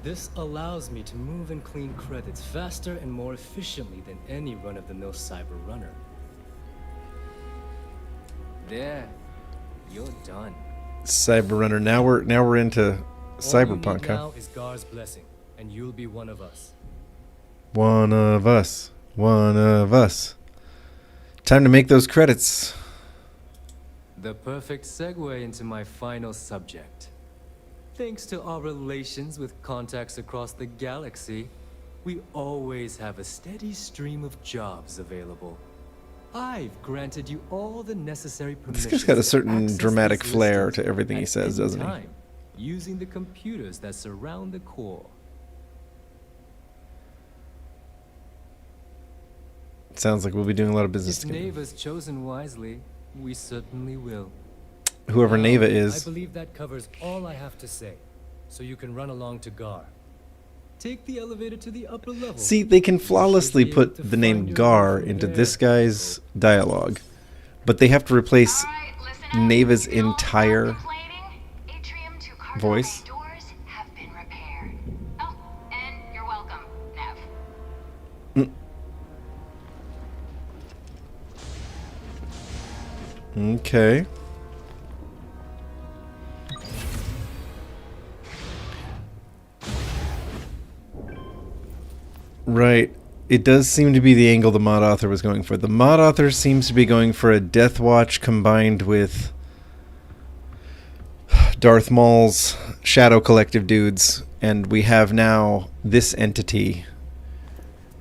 This allows me to move and clean credits faster and more efficiently than any run-of-the-mill cyber runner. There, you're done. Cyber Runner. Now we're into Cyberpunk, All you need huh? now is Gar's blessing, and you'll be one of us. One of us. One of us. Time to make those credits. The perfect segue into my final subject. Thanks to our relations with contacts across the galaxy, we always have a steady stream of jobs available. I've granted you all the necessary This permissions. guy's got a to certain access dramatic these flair listings to everything he at says, any doesn't he? time, using the computers that surround the core. Sounds like we'll be doing a lot of business If together. Neva's chosen wisely, we certainly will. Whoever Now, Neva is. I believe that covers all I have to say, so you can run along to Gar. Take the elevator to the upper level. See, they can flawlessly You should be able put to the name find your way Gar from into there. this guy's dialogue, but they have to replace Neva's entire voice. Doors have been repaired. Oh, and you're welcome, Nev. Okay. Right. It does seem to be the angle the mod author was going for. The mod author seems to be going for a Death Watch combined with Darth Maul's Shadow Collective dudes, and we have now this entity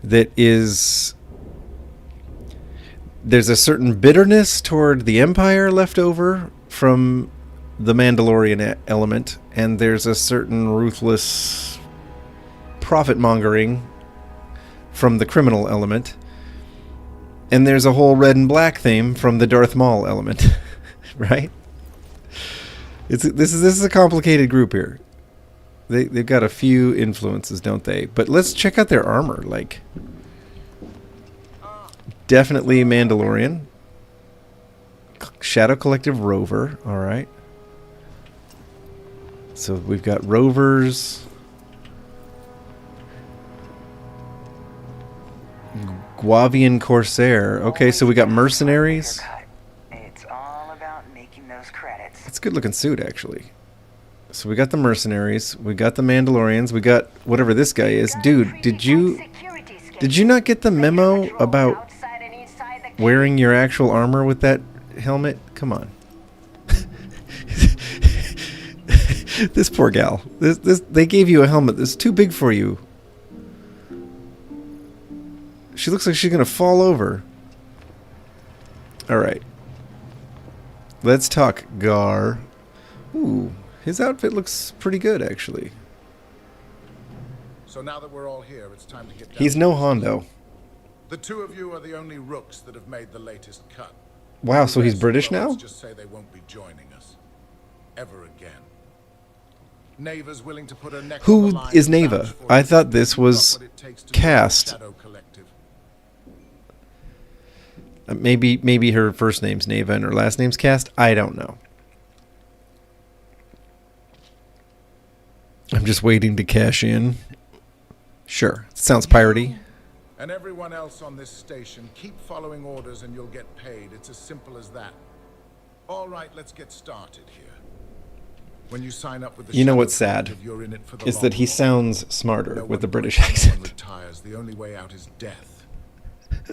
that is... There's a certain bitterness toward the Empire left over from the Mandalorian element, and there's a certain ruthless profit-mongering from the criminal element, and there's a whole red and black theme from the Darth Maul element, right? This is a complicated group here. They've got a few influences, don't they? But let's check out their armor. Like, definitely Mandalorian, Shadow Collective Rover. All right. So we've got rovers. Guavian Corsair. Okay, so we got mercenaries. It's all about making those credits. It's a good looking suit, actually. So we got the mercenaries, we got the Mandalorians, we got whatever this guy is. Dude, did you not get the memo about wearing your actual armor with that helmet? Come on. This poor gal. They gave you a helmet that's too big for you. She looks like she's gonna fall over. Alright. Let's talk Gar. Ooh, his outfit looks pretty good, actually. So now that we're all here, it's time to get down. He's no Hondo. The two of you are the only rooks that have made the latest cut. Wow, so he's The rest, British well, now? let's just say they won't be joining us. Ever again. Neva's willing to put her neck on the Who line is to Neva? vouch for I you. thought this was Got what it takes to join the cast. Shadow Collective. Maybe her first name's Neva and her last name's Cast. I don't know. I'm just waiting to cash in. Sure. Sounds piratey. And everyone else on this station, keep following orders and you'll get paid. It's as simple as that. All right, let's get started here. When you sign up with the You know what's sad you're in it for the is long that he haul. sounds smarter No with the one British quits, no one accent. retires. The only way out is death.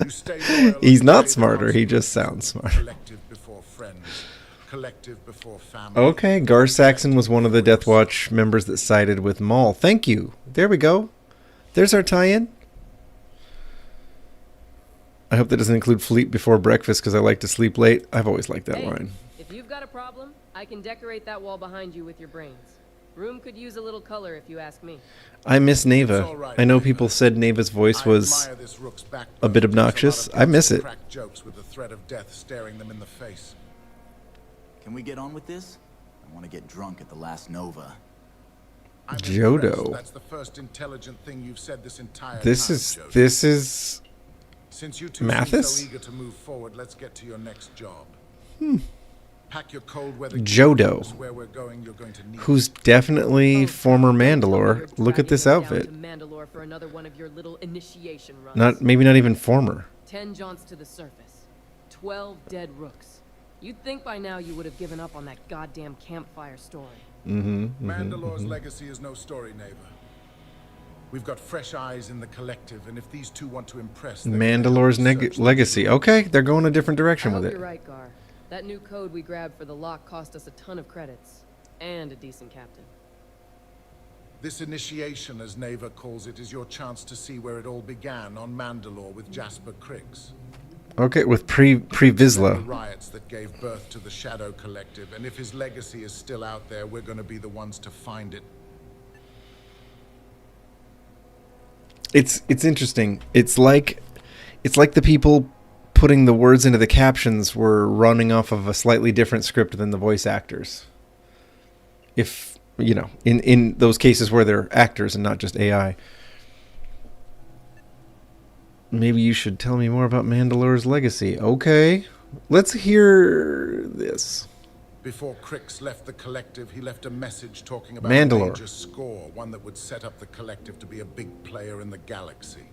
You stay loyal He's and not pay the smarter, he just sounds smarter. Collective before friends, collective before family. Okay, Gar Saxon was one of the Death Watch members that sided with Maul. Thank you. There we go. There's our tie-in. I hope that doesn't include sleep before breakfast because I like to sleep late. I've always liked that line. If you've got a problem, I can decorate that wall behind you with your brains. Room could use a little color if you ask me. I miss Neva. I know people said Neva's voice was a bit obnoxious. I miss it. Crack jokes with the threat of death staring them in the face. Can we get on with this? I want to get drunk at the last Nova. I'm Jodo. impressed. That's the first intelligent thing you've said this entire This time, is Jodo. Since you two seem Mathis? so eager to move forward, let's get to your next job. Hmm. Pack your cold weather Jodo, gear, where we're going, you're going to need who's definitely former Mandalore. Look at this outfit. Mandalore for another one of your little initiation runs. Maybe not even former. 10 jaunts to the surface. 12 dead rooks. You'd think by now you would have given up on that goddamn campfire story. Mandalore's legacy is no story, Neva. We've got fresh eyes in the collective, and if these two want to impress, Mandalore's legacy. Okay, they're going a different direction with it. You're right, Gar. That new code we grabbed for the lock cost us a ton of credits. And a decent captain. This initiation, as Neva calls it, is your chance to see where it all began on Mandalore with Jasper Criggs. Okay, with pre The Vizsla. riots that gave birth to the Shadow Collective, and if his legacy is still out there, we're going to be the ones to find it. It's interesting. It's like the people putting the words into the captions were running off of a slightly different script than the voice actors. If, you know, in those cases where they're actors and not just AI. Maybe you should tell me more about Mandalore's legacy. Okay. Let's hear this. Before Crix left the collective, he left a message talking about Mandalore. a major score, one that would set up the collective to be a big player in the galaxy.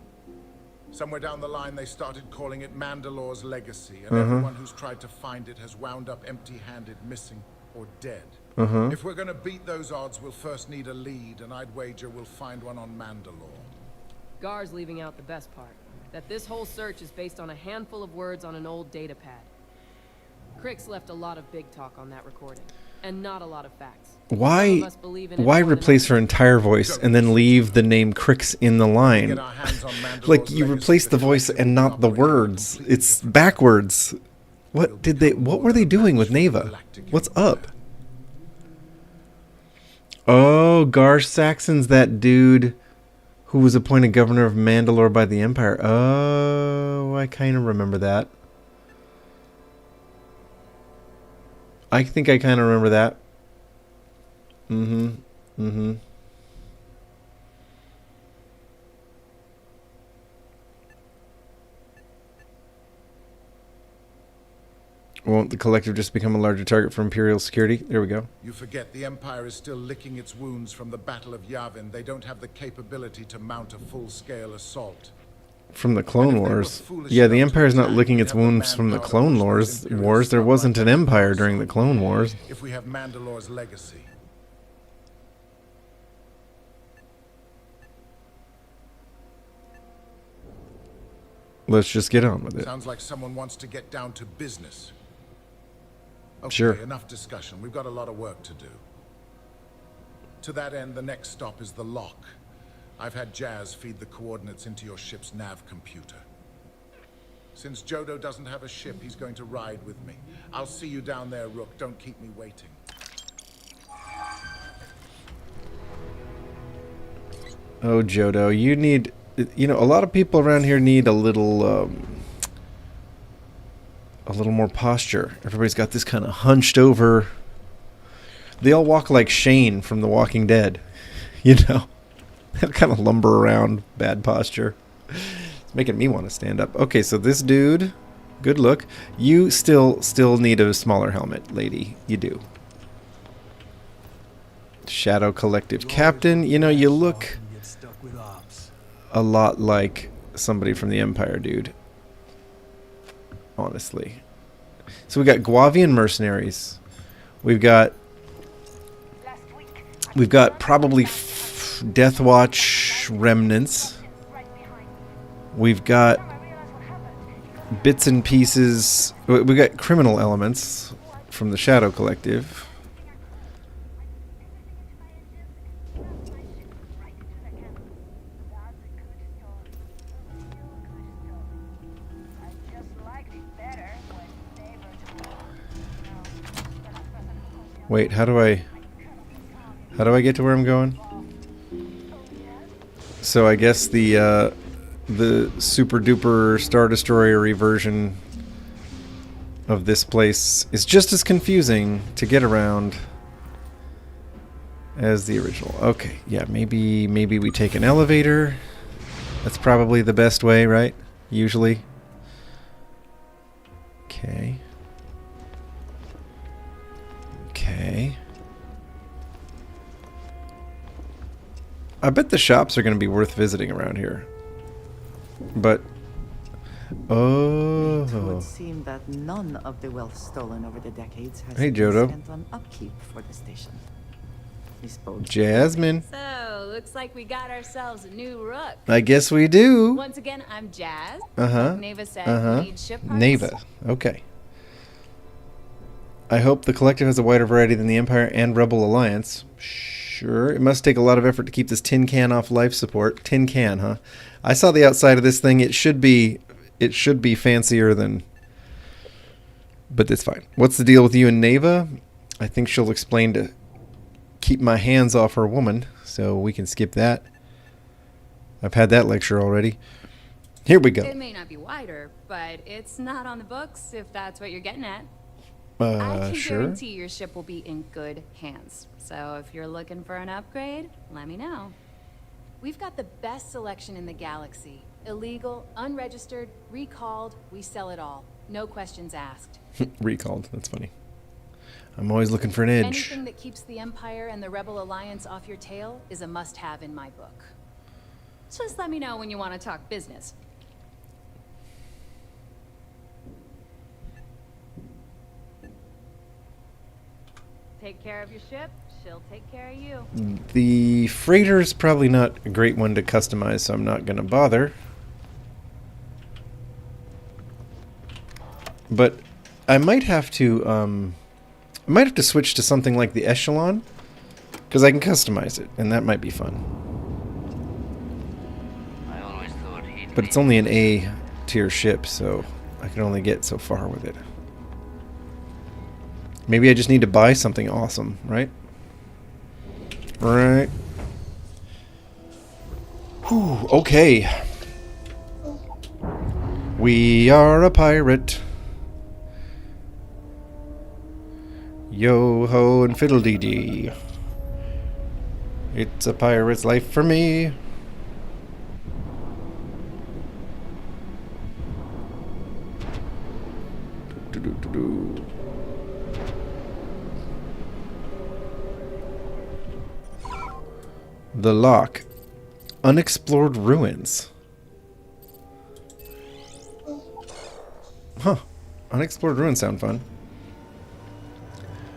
Somewhere down the line, they started calling it Mandalore's legacy, and everyone who's tried to find it has wound up empty-handed, missing, or dead. If we're going to beat those odds, we'll first need a lead, and I'd wager we'll find one on Mandalore. Gar's leaving out the best part. That this whole search is based on a handful of words on an old data pad. Crix left a lot of big talk on that recording, and not a lot of facts. Why replace her entire voice and then leave the name Crix in the line? Like, you replace the voice and not the words. It's backwards. What were they doing with Neva? What's up? Oh, Gar Saxon's that dude who was appointed governor of Mandalore by the Empire. Oh, I kind of remember that. I think I kind of remember that. Won't the collective just become a larger target for Imperial security? There we go. You forget the Empire is still licking its wounds from the Battle of Yavin. They don't have the capability to mount a full-scale assault. From the Clone Wars. Yeah, the Empire's not licking its wounds from the Clone Wars. There wasn't an Empire during the Clone Wars. If we have Mandalore's legacy. Let's just get on with it. Sounds like someone wants to get down to business. Okay, Sure. Enough discussion. We've got a lot of work to do. To that end, the next stop is the lock. I've had Jazz feed the coordinates into your ship's nav computer. Since Jodo doesn't have a ship, he's going to ride with me. I'll see you down there, Rook. Don't keep me waiting. Oh, Jodo, you need... You know, a lot of people around here need a little more posture. Everybody's got this kind of hunched over... They all walk like Shane from The Walking Dead. You know? They kind of lumber around, bad posture. It's making me want to stand up. Okay, so this dude Good look. You still need a smaller helmet, lady. You do. Shadow Collective Captain. You know, you look a lot like somebody from the Empire, dude. Honestly. So we got Guavian mercenaries. We've got probably Death Watch remnants. We've got bits and pieces. We've got criminal elements from the Shadow Collective. Wait, how do I get to where I'm going? So I guess the super duper Star Destroyer version of this place is just as confusing to get around as the original. Okay, yeah, maybe we take an elevator. That's probably the best way, right? Usually. Okay. Okay. I bet the shops are going to be worth visiting around here. But It would seem that none of the wealth stolen over the decades has Hey, been Jodo. spent on upkeep for the station. Jasmine. So, looks like we got ourselves a new rook. I guess we do. Once again, I'm Jazz. Uh-huh. Neva said we need ship parts. Neva. Okay. I hope the Collective has a wider variety than the Empire and Rebel Alliance. Sure. It must take a lot of effort to keep this tin can off life support. Tin can, huh? I saw the outside of this thing. It should be fancier than... But it's fine. What's the deal with you and Neva? I think she'll explain to keep my hands off her woman, so we can skip that. I've had that lecture already. Here we go. It may not be wider, but it's not on the books, if that's what you're getting at. I can Sure. guarantee your ship will be in good hands. So if you're looking for an upgrade, let me know. We've got the best selection in the galaxy. Illegal, unregistered, recalled, we sell it all. No questions asked. Recalled. That's funny. I'm always looking for an edge. Anything that keeps the Empire and the Rebel Alliance off your tail is a must-have in my book. Just let me know when you want to talk business. Take care of your ship, she'll take care of you. The freighter's probably not a great one to customize, so I'm not going to bother. But I might have to switch to something like the Echelon, because I can customize it, and that might be fun. But it's only an A tier ship, so I can only get so far with it. Maybe I just need to buy something awesome, right? Right. Whew, okay. We are a pirate. Yo ho and fiddle dee dee. It's a pirate's life for me. Do-do-do-do. The Lock. Unexplored ruins. Huh. Unexplored ruins sound fun.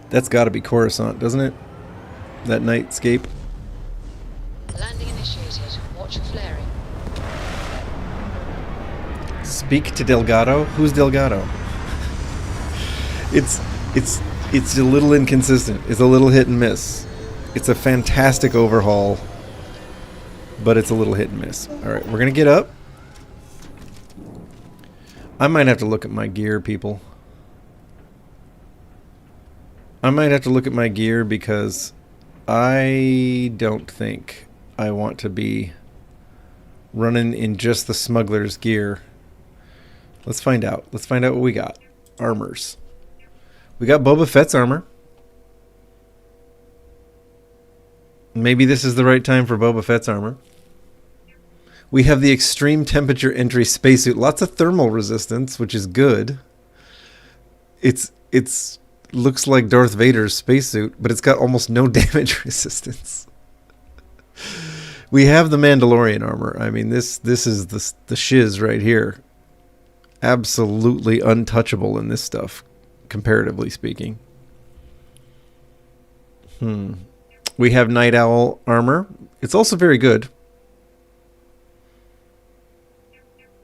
That's gotta be Coruscant, doesn't it? That nightscape. Landing initiated. Watch for flaring. Speak to Delgado? Who's Delgado? It's a little inconsistent. It's a little hit and miss. It's a fantastic overhaul, but it's a little hit and miss. Alright, we're gonna get up. I might have to look at my gear, people. I might have to look at my gear because I don't think I want to be running in just the smuggler's gear. Let's find out. Let's find out what we got. Armors. We got Boba Fett's armor. Maybe this is the right time for Boba Fett's armor. We have the extreme temperature entry spacesuit. Lots of thermal resistance, which is good. It's looks like Darth Vader's spacesuit, but it's got almost no damage resistance. We have the Mandalorian armor. I mean, this is the shiz right here. Absolutely untouchable in this stuff, comparatively speaking. We have Night Owl armor. It's also very good.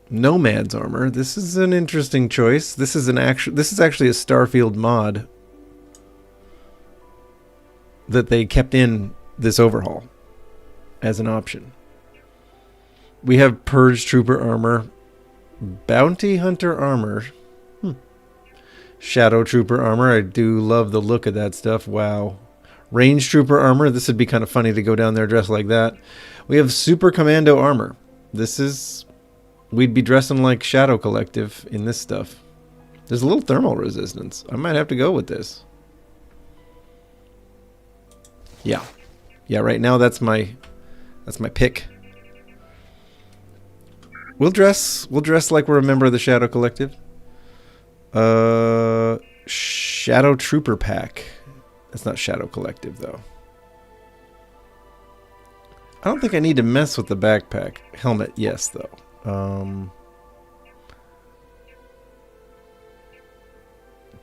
Nomad's armor. This is an interesting choice. This is actually a Starfield mod that they kept in this overhaul as an option. We have Purge Trooper armor, Bounty Hunter armor, Shadow Trooper armor. I do love the look of that stuff. Wow. Range Trooper armor. This would be kind of funny to go down there dressed like that. We have Super Commando armor. We'd be dressing like Shadow Collective in this stuff. There's a little thermal resistance. I might have to go with this. Yeah. Yeah, right now that's my pick. We'll dress like we're a member of the Shadow Collective. Shadow Trooper pack. That's not Shadow Collective though. I don't think I need to mess with the backpack. Helmet, yes though.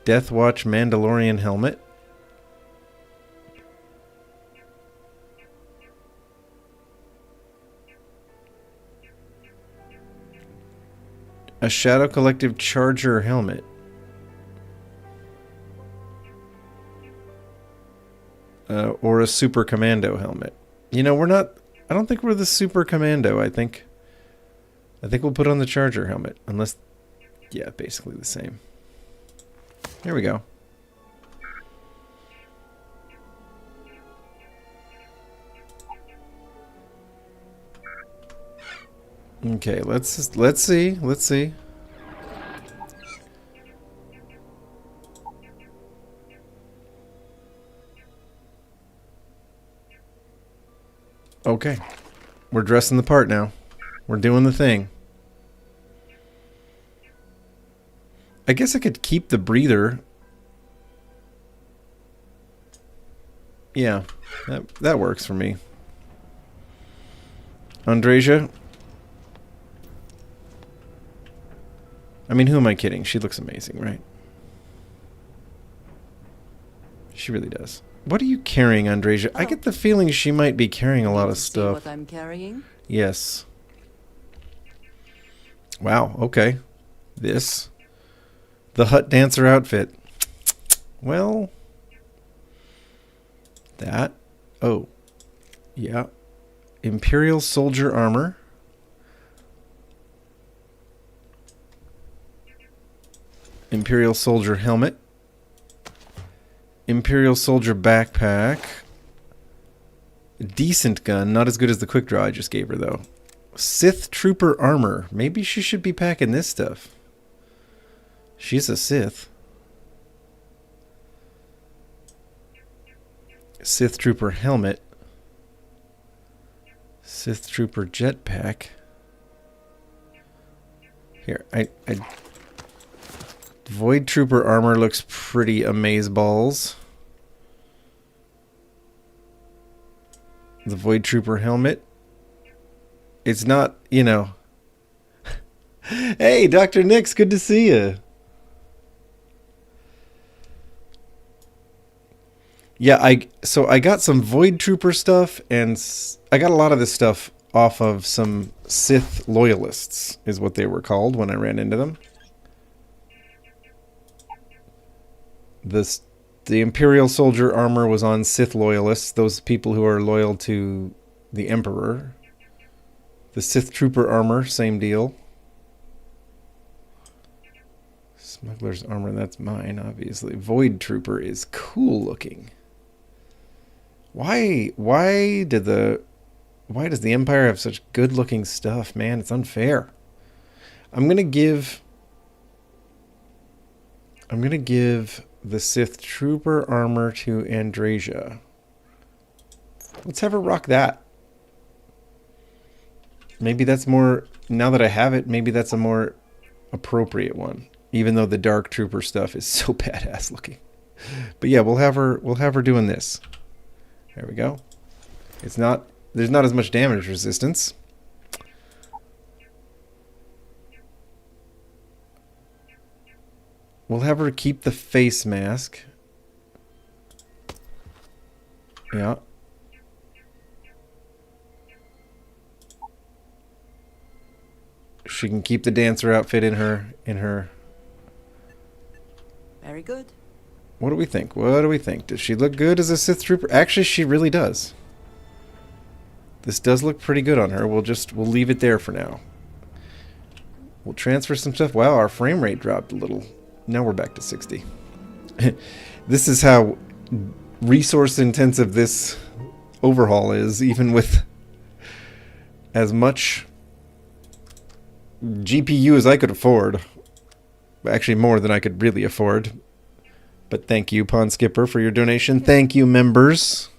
Death Watch Mandalorian helmet. A Shadow Collective Charger helmet. Or a Super Commando helmet. You know, I don't think we're the Super Commando. I think we'll put on the Charger helmet. Unless, yeah, basically the same. Here we go. Okay, let's see. Okay. We're dressing the part now. We're doing the thing. I guess I could keep the breather. Yeah, that works for me. Andreja. I mean, who am I kidding? She looks amazing, right? She really does. What are you carrying, Andreja? I get the feeling she might be carrying a lot of stuff. See what I'm carrying? Yes. Wow, okay. This. The Hut Dancer outfit. Well. That. Oh. Yeah. Imperial Soldier armor. Imperial Soldier helmet. Imperial Soldier backpack. Decent gun. Not as good as the quick draw I just gave her, though. Sith Trooper armor. Maybe she should be packing this stuff. She's a Sith. Sith Trooper helmet. Sith Trooper jetpack. Here, Void Trooper armor looks pretty amazeballs. The Void Trooper helmet. It's not, you know. Hey, Dr. Nix, good to see you. Yeah, so I got some Void Trooper stuff, and I got a lot of this stuff off of some Sith loyalists, is what they were called when I ran into them. The Imperial Soldier armor was on Sith loyalists, those people who are loyal to the Emperor. The Sith Trooper armor, same deal. Smuggler's armor, that's mine, obviously. Void Trooper is cool looking. Why does the Empire have such good looking stuff, man? It's unfair. I'm gonna give the Sith Trooper armor to Andreja. Let's have her rock that. Maybe that's more, now that I have it, maybe that's a more appropriate one. Even though the Dark Trooper stuff is so badass looking. But yeah, we'll have her doing this. There we go. There's not as much damage resistance. We'll have her keep the face mask. Yeah. She can keep the dancer outfit in her. Very good. What do we think? What do we think? Does she look good as a Sith Trooper? Actually, she really does. This does look pretty good on her. We'll leave it there for now. We'll transfer some stuff. Wow, our frame rate dropped a little. Now we're back to 60. This is how resource intensive this overhaul is, even with as much GPU as I could afford. Actually, more than I could really afford. But thank you, Pawn Skipper, for your donation. Thank you, members.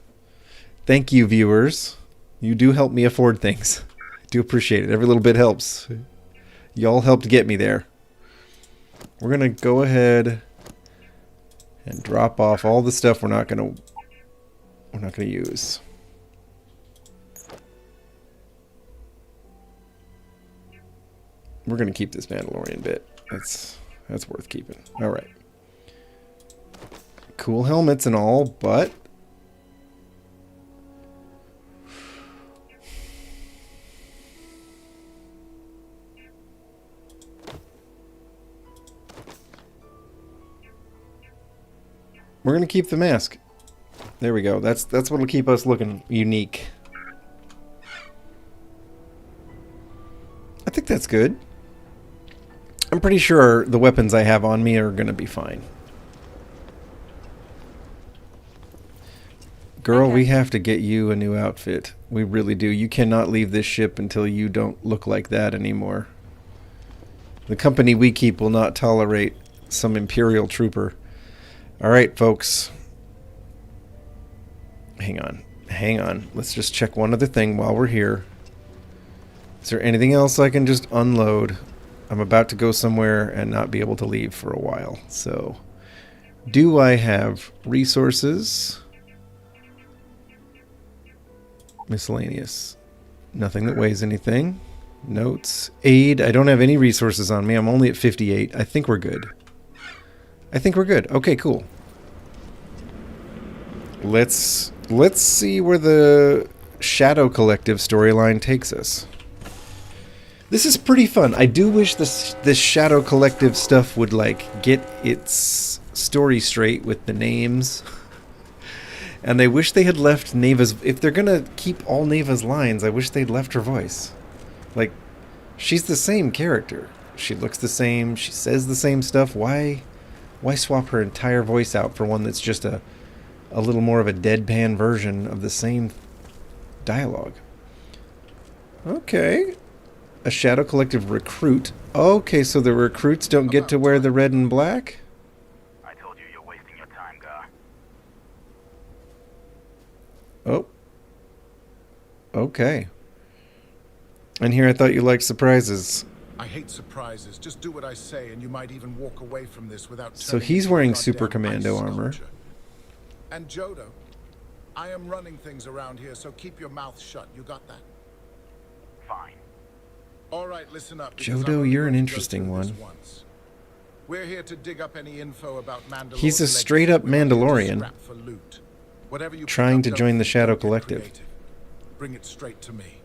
Thank you, viewers. You do help me afford things. I do appreciate it. Every little bit helps. Y'all helped get me there. We're going to go ahead and drop off all the stuff we're not going to use. We're going to keep this Mandalorian bit. That's worth keeping. All right. Cool helmets and all, but we're going to keep the mask. There we go. That's what'll keep us looking unique. I think that's good. I'm pretty sure the weapons I have on me are going to be fine. Girl, we have to get you a new outfit. We really do. You cannot leave this ship until you don't look like that anymore. The company we keep will not tolerate some Imperial trooper. Alright, folks. Hang on. Let's just check one other thing while we're here. Is there anything else I can just unload? I'm about to go somewhere and not be able to leave for a while. So, do I have resources? Miscellaneous. Nothing that weighs anything. Notes. Aid. I don't have any resources on me. I'm only at 58. I think we're good. Okay, cool. Let's see where the Shadow Collective storyline takes us. This is pretty fun. I do wish this Shadow Collective stuff would like get its story straight with the names. And I wish they had left Neva's... If they're gonna keep all Neva's lines, I wish they'd left her voice. Like, she's the same character. She looks the same. She says the same stuff. Why swap her entire voice out for one that's just a little more of a deadpan version of the same dialogue? Okay. A Shadow Collective recruit. Okay, so the recruits don't get to wear the red and black? Oh. Okay. And here I thought you liked surprises. I hate surprises. Just do what I say and you might even walk away from this without... So he's wearing Super Commando armor. And Jodo, I am running things around here, so keep your mouth shut. You got that? Fine. All right, listen up. Jodo, you're an interesting one. We're here to dig up any info about Mandalore. He's a straight-up Mandalorian. Trying to join the Shadow Collective. Bring it straight to me.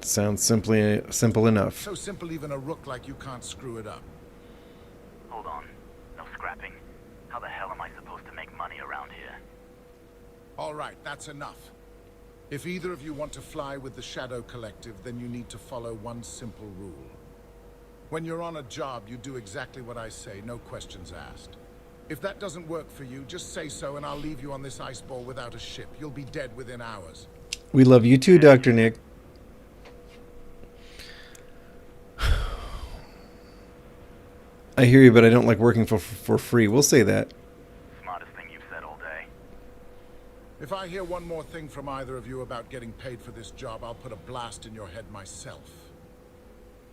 Sounds simple enough. So simple even a rook like you can't screw it up. Hold on. No scrapping. How the hell am I supposed to make money around here? All right, that's enough. If either of you want to fly with the Shadow Collective, then you need to follow one simple rule. When you're on a job, you do exactly what I say, no questions asked. If that doesn't work for you, just say so and I'll leave you on this ice ball without a ship. You'll be dead within hours. We love you too, Dr. Nick. I hear you, but I don't like working for free. We'll say that. Smartest thing you've said all day. If I hear one more thing from either of you about getting paid for this job, I'll put a blast in your head myself.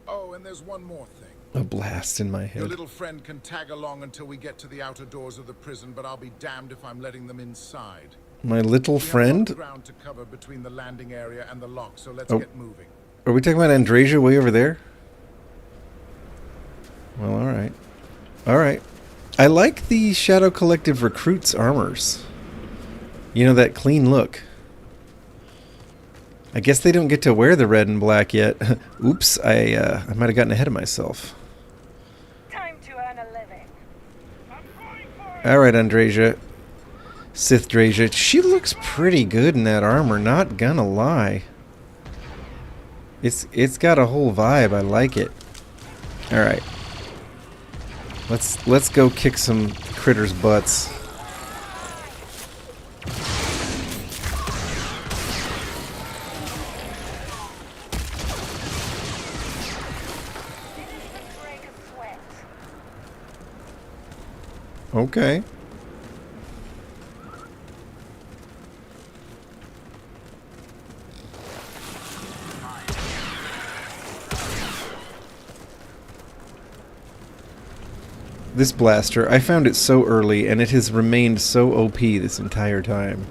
Oh, and there's one more thing. A blast in my Your head. little friend can tag along until we get to the outer doors of the prison, but I'll be damned if I'm letting them inside. My little friend? We have ground to cover between the landing area and the lock, so let's Oh. get moving. Are we talking about Andrasia way over there? Well, alright. Alright. I like the Shadow Collective recruits' armors. You know, that clean look. I guess they don't get to wear the red and black yet. Oops, I might have gotten ahead of myself. Time to earn a living. Alright, Andrasia. Sith Drasia. She looks pretty good in that armor, not gonna lie. It's got a whole vibe, I like it. Alright. Let's go kick some critters' butts. Okay. This blaster, I found it so early, and it has remained so OP this entire time.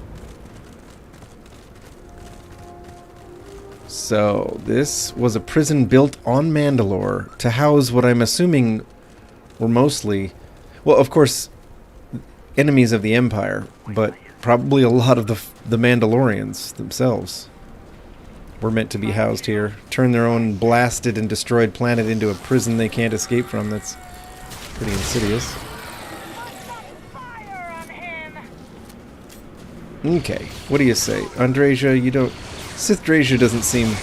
So, this was a prison built on Mandalore to house what I'm assuming were mostly, well, of course, enemies of the Empire, but probably a lot of the Mandalorians themselves were meant to be housed here. Turn their own blasted and destroyed planet into a prison they can't escape from. That's pretty insidious. Okay, what do you say? Andrasia, you don't... Sith Drasia doesn't seem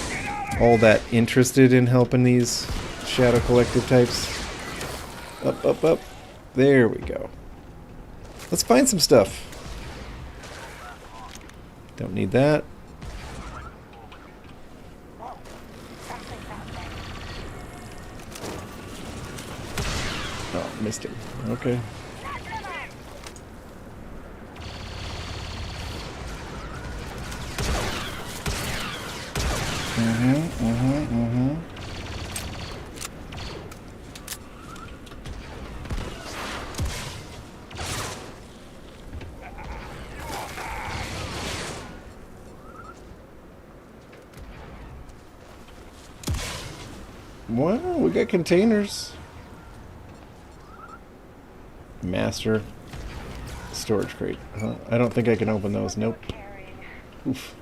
all that interested in helping these Shadow Collective types. Up, up, up. There we go. Let's find some stuff. Don't need that. Oh, missed him. Okay. Well, we got containers. Master. Storage crate. I don't think I can open those. Nope. Oof.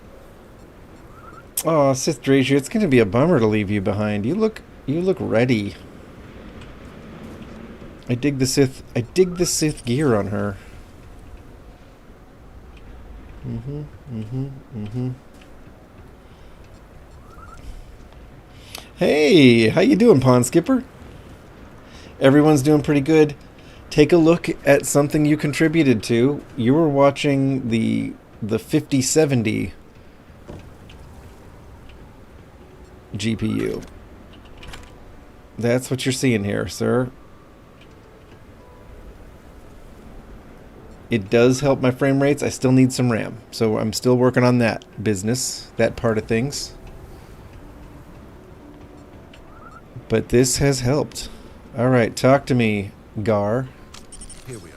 Oh, Sith Drasia, it's gonna be a bummer to leave you behind. You look ready. I dig the Sith gear on her. Hey, how you doing, Pond Skipper? Everyone's doing pretty good. Take a look at something you contributed to. You were watching the 5070 GPU. That's what you're seeing here, sir. It does help my frame rates. I still need some RAM, so I'm still working on that business, that part of things. But this has helped. All right, talk to me, Gar. Here we are.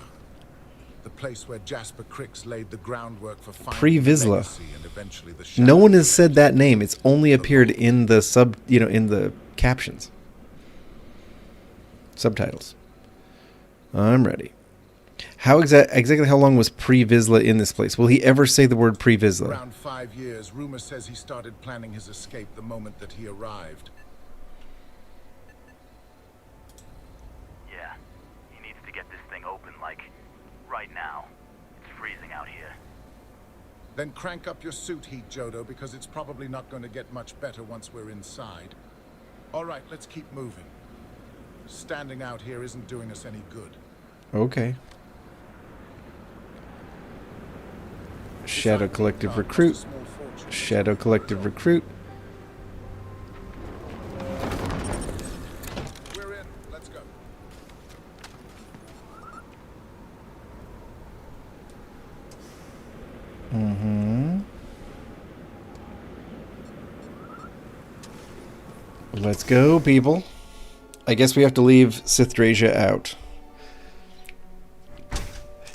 The place where Jasper Cricks laid the groundwork for Pre Vizsla. and eventually the No one has said that name. It's only appeared in the in the captions. Subtitles. I'm ready. How exactly how long was Pre Vizsla in this place? Will he ever say the word Pre Vizsla? Around 5 years, rumor says he started planning his escape the moment that he arrived. Yeah, he needs to get this thing open, like, right now. It's freezing out here. Then crank up your suit heat, Jodo, because it's probably not going to get much better once we're inside. All right, let's keep moving. Standing out here isn't doing us any good. Okay. Shadow Collective Recruit. Shadow Collective Recruit. We're in. Let's go. Let's go, people. I guess we have to leave Sithdrasia out.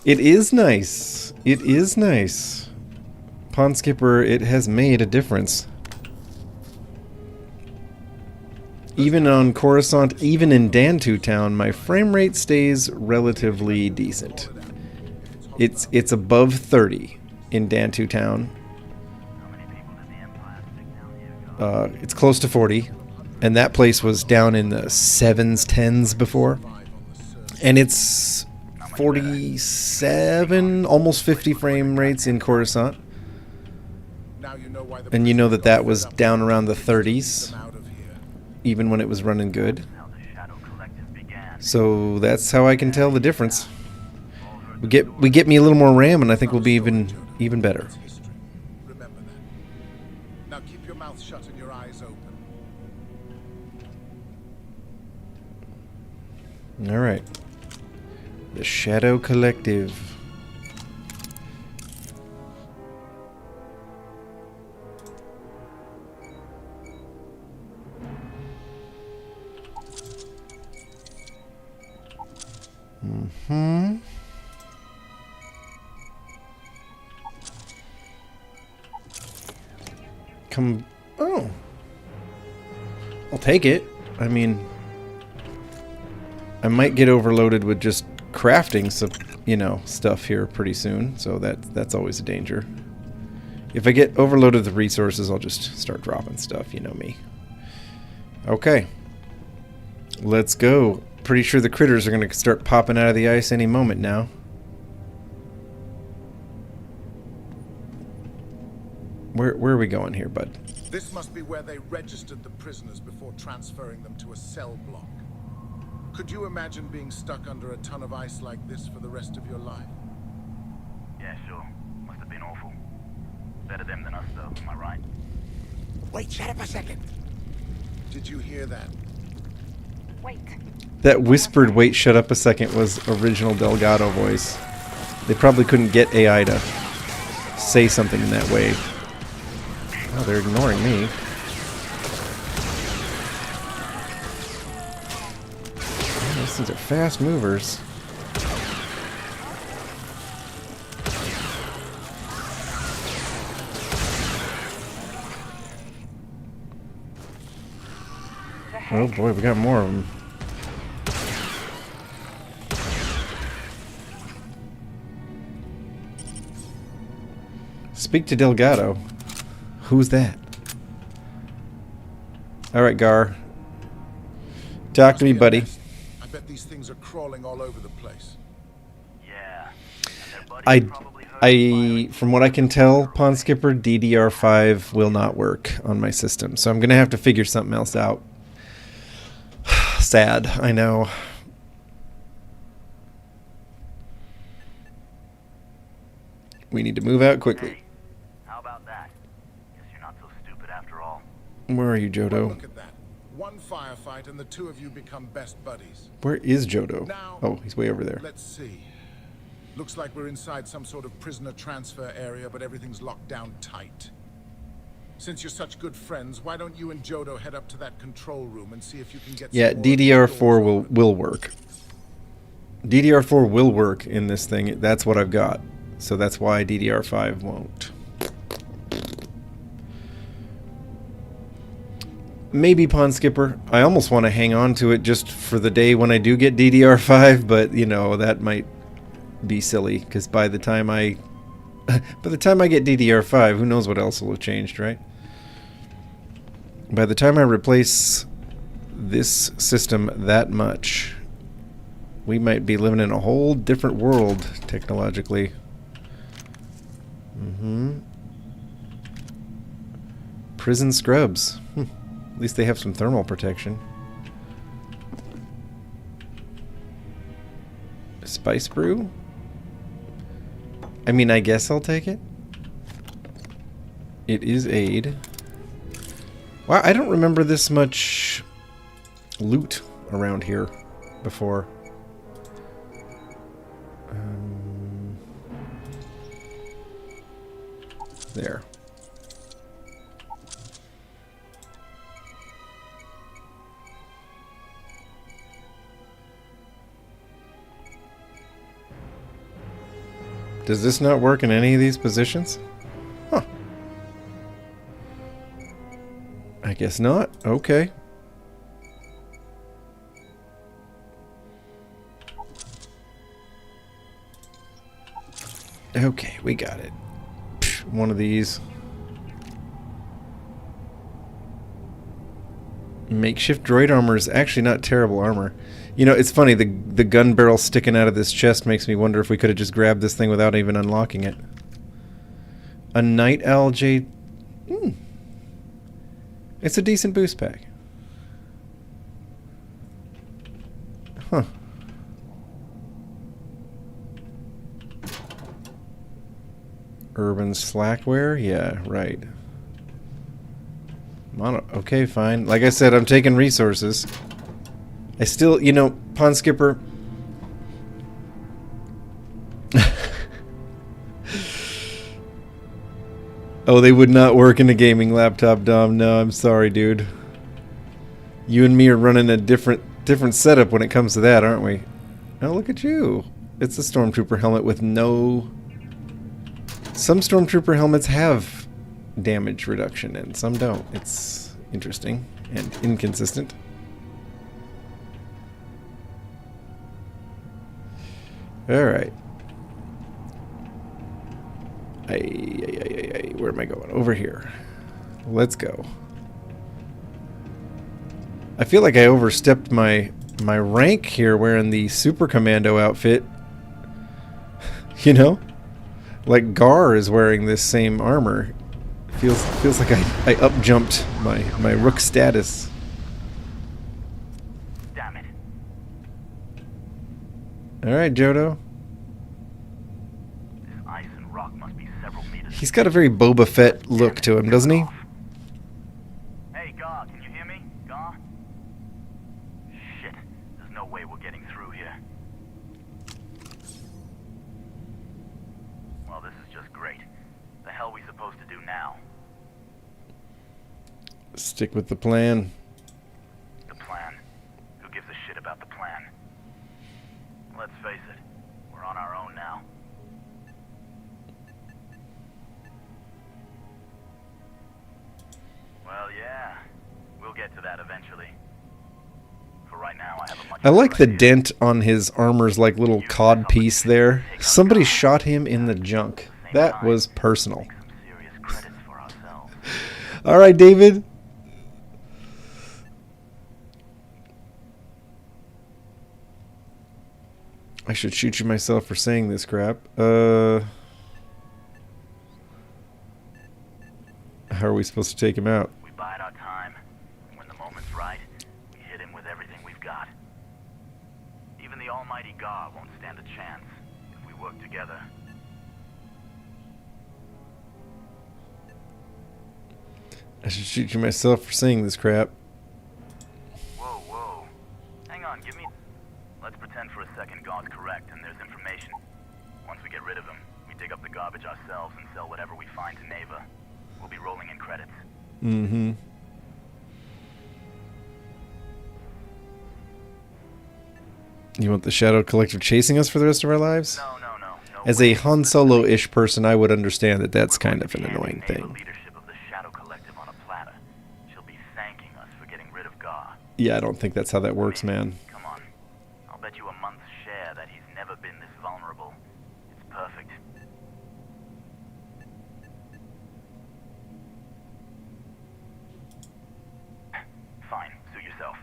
It is nice. It is nice. Pond Skipper, it has made a difference. Even on Coruscant, even in Dantu Town, my frame rate stays relatively decent. It's above 30 in Dantu Town. It's close to 40. And that place was down in the 7s, 10s before. And it's 47, almost 50 frame rates in Coruscant. And you know that that was down around the 30s, even when it was running good. So that's how I can tell the difference. We get me a little more RAM, and I think we'll be even better. Remember that. Now keep your mouth shut and your eyes open. All right. The Shadow Collective. Oh. I'll take it. I mean, I might get overloaded with just crafting some, stuff here pretty soon, so that's always a danger. If I get overloaded with resources, I'll just start dropping stuff, you know me. Okay. Let's go. Pretty sure the critters are going to start popping out of the ice any moment now. Where are we going here, bud? This must be where they registered the prisoners before transferring them to a cell block. Could you imagine being stuck under a ton of ice like this for the rest of your life? Yeah, sure. Must have been awful. Better them than us, though, am I right? Wait, shut up a second. Did you hear that? Wait. That whispered "wait, shut up a second" was original Delgado voice. They probably couldn't get AI to say something in that way. Oh, they're ignoring me. Oh, these things are fast movers. Oh boy, we got more of them. Speak to Delgado. Who's that? Alright, Gar. Talk to me, buddy. I bet these things are crawling all over the place. Yeah. I from what I can tell, Pond Skipper, DDR5 will not work on my system. So I'm going to have to figure something else out. Sad, I know. We need to move out quickly. Hey, how about that? Guess you're not so stupid after all. Where are you, Jodo? Look at that. One firefight and the two of you become best buddies. Where is Jodo? Now, oh, he's way over there. Let's see. Looks like we're inside some sort of prisoner transfer area, but everything's locked down tight. Since you're such good friends, why don't you and Jodo head up to that control room and see if you can get Yeah, some more DDR4 will work. DDR4 will work in this thing. That's what I've got. So that's why DDR5 won't. Maybe Pond Skipper. I almost want to hang on to it just for the day when I do get DDR5, but that might be silly because by the time I get DDR5, who knows what else will have changed, right? By the time I replace this system that much, we might be living in a whole different world technologically. Prison scrubs. At least they have some thermal protection. Spice brew? I mean, I guess I'll take it. It is aid. Wow, I don't remember this much loot around here before. There. Does this not work in any of these positions? Huh. I guess not. Okay. Okay, we got it. One of these. Makeshift droid armor is actually not terrible armor. You know, it's funny, the gun barrel sticking out of this chest makes me wonder if we could have just grabbed this thing without even unlocking it. A Night Owl J... It's a decent boost pack. Huh. Urban Slackware? Yeah, right. Okay, fine. Like I said, I'm taking resources. I still, you know, Pond Skipper... Oh, they would not work in a gaming laptop, Dom. No, I'm sorry, dude. You and me are running a different setup when it comes to that, aren't we? Oh, look at you. It's a Stormtrooper helmet with no... Some Stormtrooper helmets have damage reduction and some don't. It's interesting and inconsistent. Alright. Where am I going? Over here. Let's go. I feel like I overstepped my rank here wearing the Super Commando outfit. You know? Like Gar is wearing this same armor. Feels like I up-jumped my Rook status. Damn it. Alright, Jodo. This ice and rock must be several meters. He's got a very Boba Fett look to him, doesn't he? Hey, Gar, can you hear me? Gar? Shit, there's no way we're getting through here. Well, this is just great. The hell we supposed to do now? Stick with the plan. The plan? Who gives a shit about the plan? Let's face it, we're on our own now. Well, yeah, we'll get to that eventually. For right now, I have a much I like the dent on his armor's like little cod piece there. Somebody shot him in the junk. That was personal. All right, David. I should shoot you myself for saying this crap. How are we supposed to take him out? We bide our time. When the moment's right, we hit him with everything we've got. Even the almighty Gar won't stand a chance if we work together. I should shoot you myself for saying this crap. Whoa, whoa. Hang on, give me... Let's pretend for a second Gar's correct and there's information. Once we get rid of him, we dig up the garbage ourselves and sell whatever we find to Neva. We'll be rolling in credits. Mm-hmm. You want the Shadow Collective chasing us for the rest of our lives? No. As a Han Solo-ish person, I would understand that that's kind of an annoying thing. Leadership of the Shadow Collective on a platter. She'll be thanking us for getting rid of Gar. Yeah, I don't think that's how that works, man. Come on. I'll bet you a month's share that he's never been this vulnerable. It's perfect. Fine, suit yourself.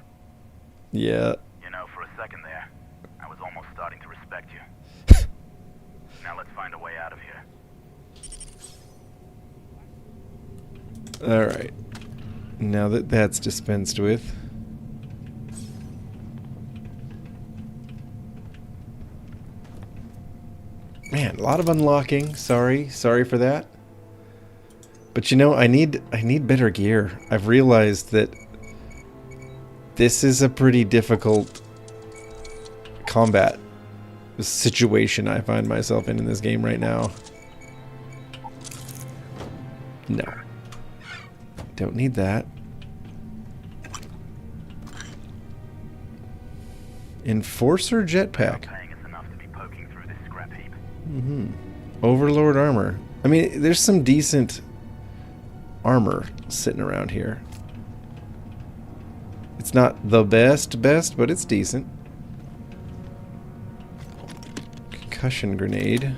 Yeah. You know, for a second there, I was almost starting to respect you. Now let's find a way out of here. Alright. Now that that's dispensed with. Man, a lot of unlocking. Sorry for that. But you know, I need better gear. I've realized that this is a pretty difficult combat situation I find myself in this game right now. No. Don't need that. Enforcer jetpack. Overlord armor. I mean, there's some decent armor sitting around here. It's not the best, but it's decent. Concussion grenade.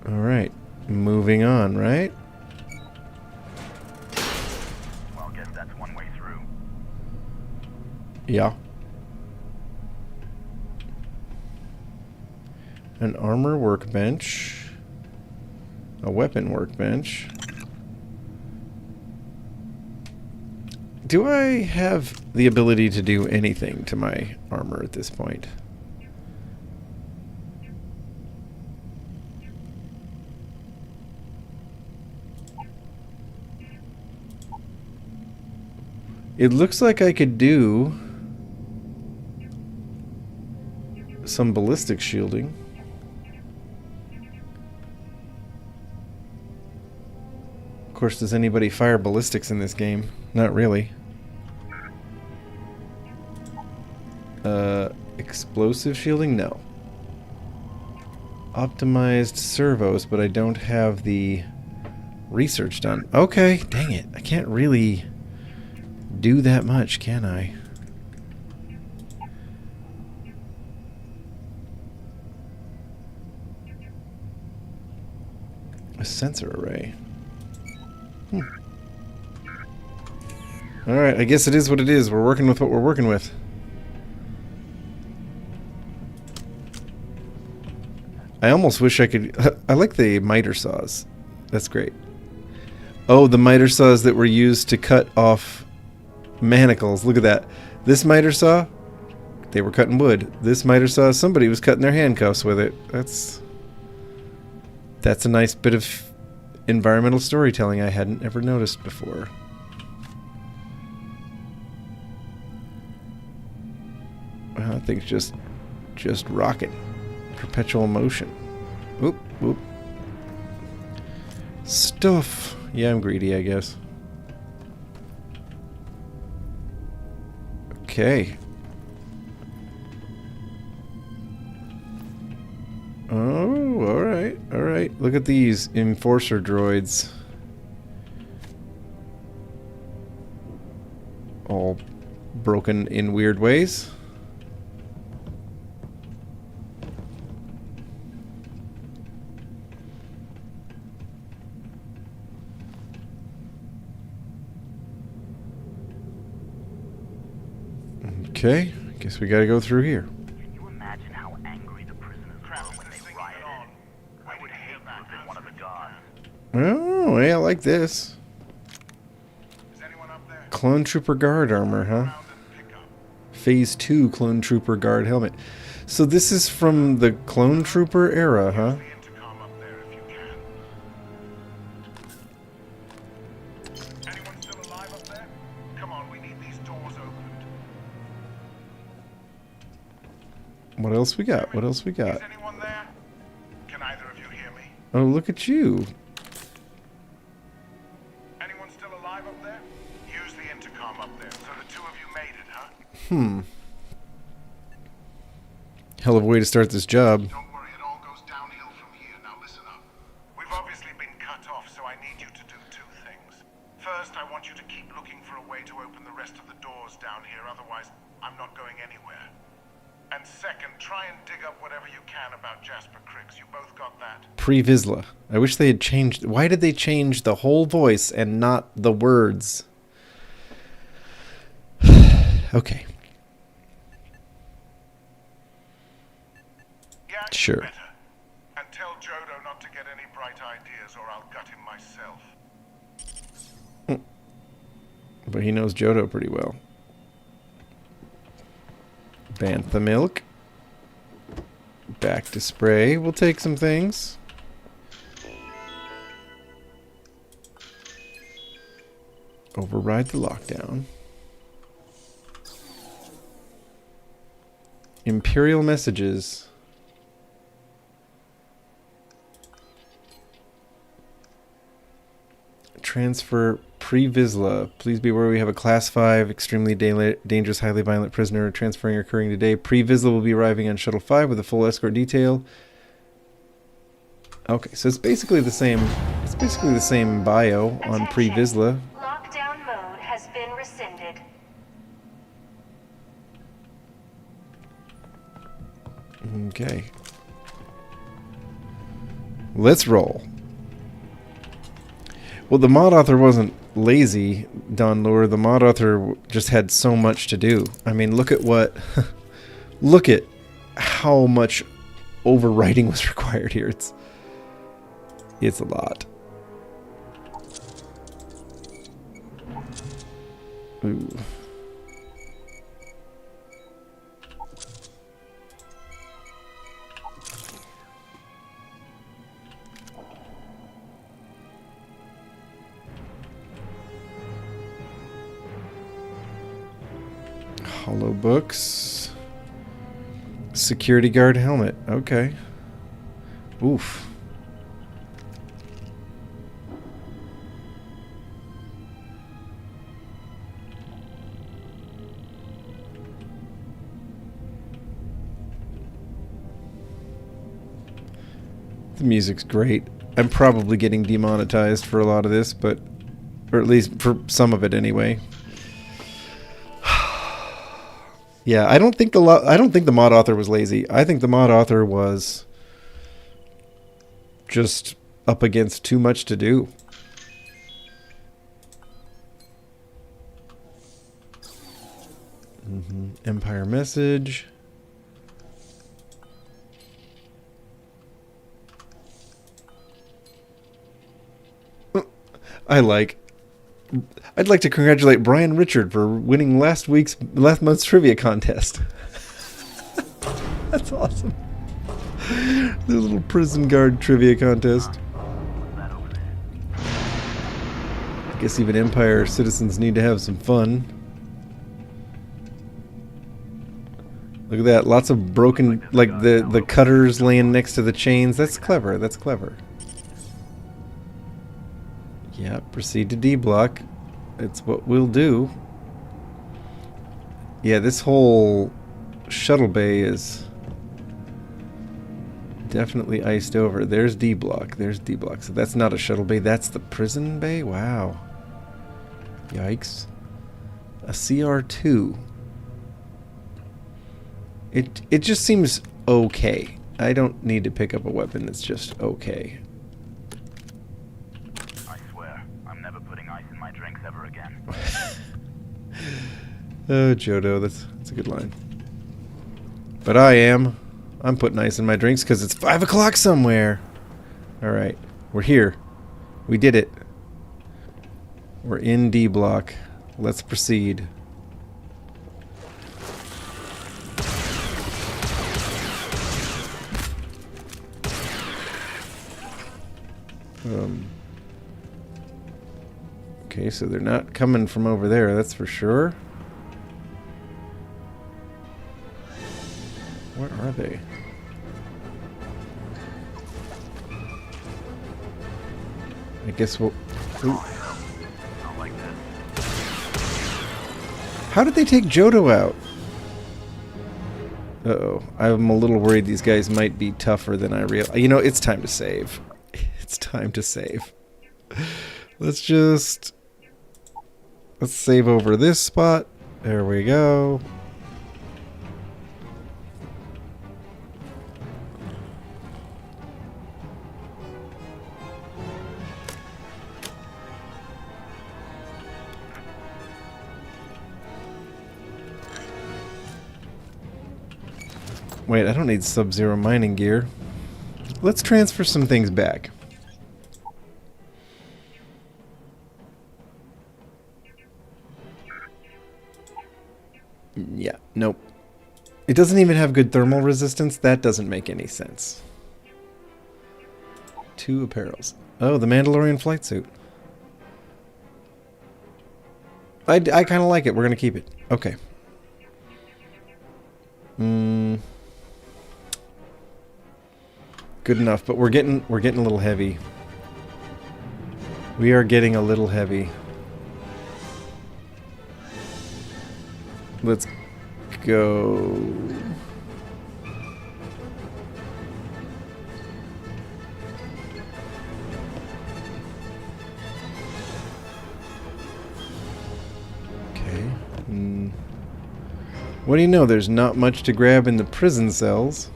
Alright. Moving on, right? Well, guess that's one way through. Yeah. An armor workbench. A weapon workbench. Do I have the ability to do anything to my armor at this point? It looks like I could do some ballistic shielding. Of course, does anybody fire ballistics in this game? Not really. Explosive shielding? No. Optimized servos, but I don't have the research done. Okay, dang it. I can't really do that much, can I? A sensor array. Alright, I guess it is what it is. We're working with what we're working with. I almost wish I could... I like the miter saws. That's great. Oh, the miter saws that were used to cut off manacles. Look at that. This miter saw, they were cutting wood. This miter saw, somebody was cutting their handcuffs with it. That's a nice bit of environmental storytelling I hadn't ever noticed before. Well, that thing's just rocking. Perpetual motion. Oop, oop. Stuff. Yeah, I'm greedy, I guess. Okay. Oh, alright, alright. Look at these enforcer droids. All broken in weird ways. Okay, guess we gotta go through here. Can you imagine how angry the prisoners were when they rioted? I would hate to have been one of the guards. Oh, yeah, I like this. Clone Trooper Guard armor, huh? Phase 2 Clone Trooper Guard helmet. So this is from the Clone Trooper era, huh? What else we got? What else we got? Can either of you hear me? Oh, look at you. Anyone still alive up there? Use the intercom up there. So the two of you made it, huh? Hell of a way to start this job. Don't worry, it all goes downhill from here. Now listen up. We've obviously been cut off, so I need you to do two things. First, I want you to keep looking for a way to open the rest of the doors down here, otherwise I'm not going anywhere. And second, try and dig up whatever you can about Jasper Criggs. You both got that? Pre-Vizsla. I wish they had changed... Why did they change the whole voice and not the words? Okay. Yeah, sure. Better. And tell Jodo not to get any bright ideas or I'll gut him myself. But he knows Jodo pretty well. Bantha milk. Back to spray. We'll take some things. Override the lockdown. Imperial messages. Transfer Pre-Vizsla. Please be aware we have a Class 5, extremely dangerous, highly violent prisoner transferring occurring today. Pre-Vizsla will be arriving on Shuttle 5 with a full escort detail. Okay, so it's basically the same. It's basically the same bio on Pre-Vizsla. Lockdown mode has been rescinded. Okay. Let's roll. Well, the mod author wasn't lazy, Don Lure. The mod author just had so much to do. I mean, look at what... look at how much overwriting was required here. It's a lot. Ooh. Hollow books. Security guard helmet. Okay. Oof. The music's great. I'm probably getting demonetized for a lot of this, but... or at least for some of it anyway. Yeah, I don't think the mod author was lazy. I think the mod author was just up against too much to do. Empire message. I'd like to congratulate Brian Richard for winning last month's trivia contest. That's awesome. The little prison guard trivia contest. I guess even Empire citizens need to have some fun. Look at that. Lots of broken, like the cutters laying next to the chains. That's clever. That's clever. Yeah, proceed to D block. It's what we'll do. Yeah, this whole shuttle bay is definitely iced over. There's D block. There's D block. So that's not a shuttle bay. That's the prison bay? Wow. Yikes. A CR2. It just seems okay. I don't need to pick up a weapon that's just okay. Oh, Jodo, that's a good line. But I'm putting ice in my drinks because it's 5 o'clock somewhere. Alright, we're here. We did it. We're in D block. Let's proceed. Okay, so they're not coming from over there, that's for sure. Where are they? I guess we'll... Ooh. How did they take Jodo out? Uh-oh. I'm a little worried these guys might be tougher than I realize. You know, it's time to save. It's time to save. Let's save over this spot. There we go. Wait, I don't need Sub-Zero mining gear. Let's transfer some things back. Yeah, nope. It doesn't even have good thermal resistance. That doesn't make any sense. 2 apparels. Oh, the Mandalorian flight suit. I kind of like it. We're going to keep it. Okay. Good enough, but we're getting a little heavy. We are getting a little heavy. Let's go. Okay. What do you know? There's not much to grab in the prison cells.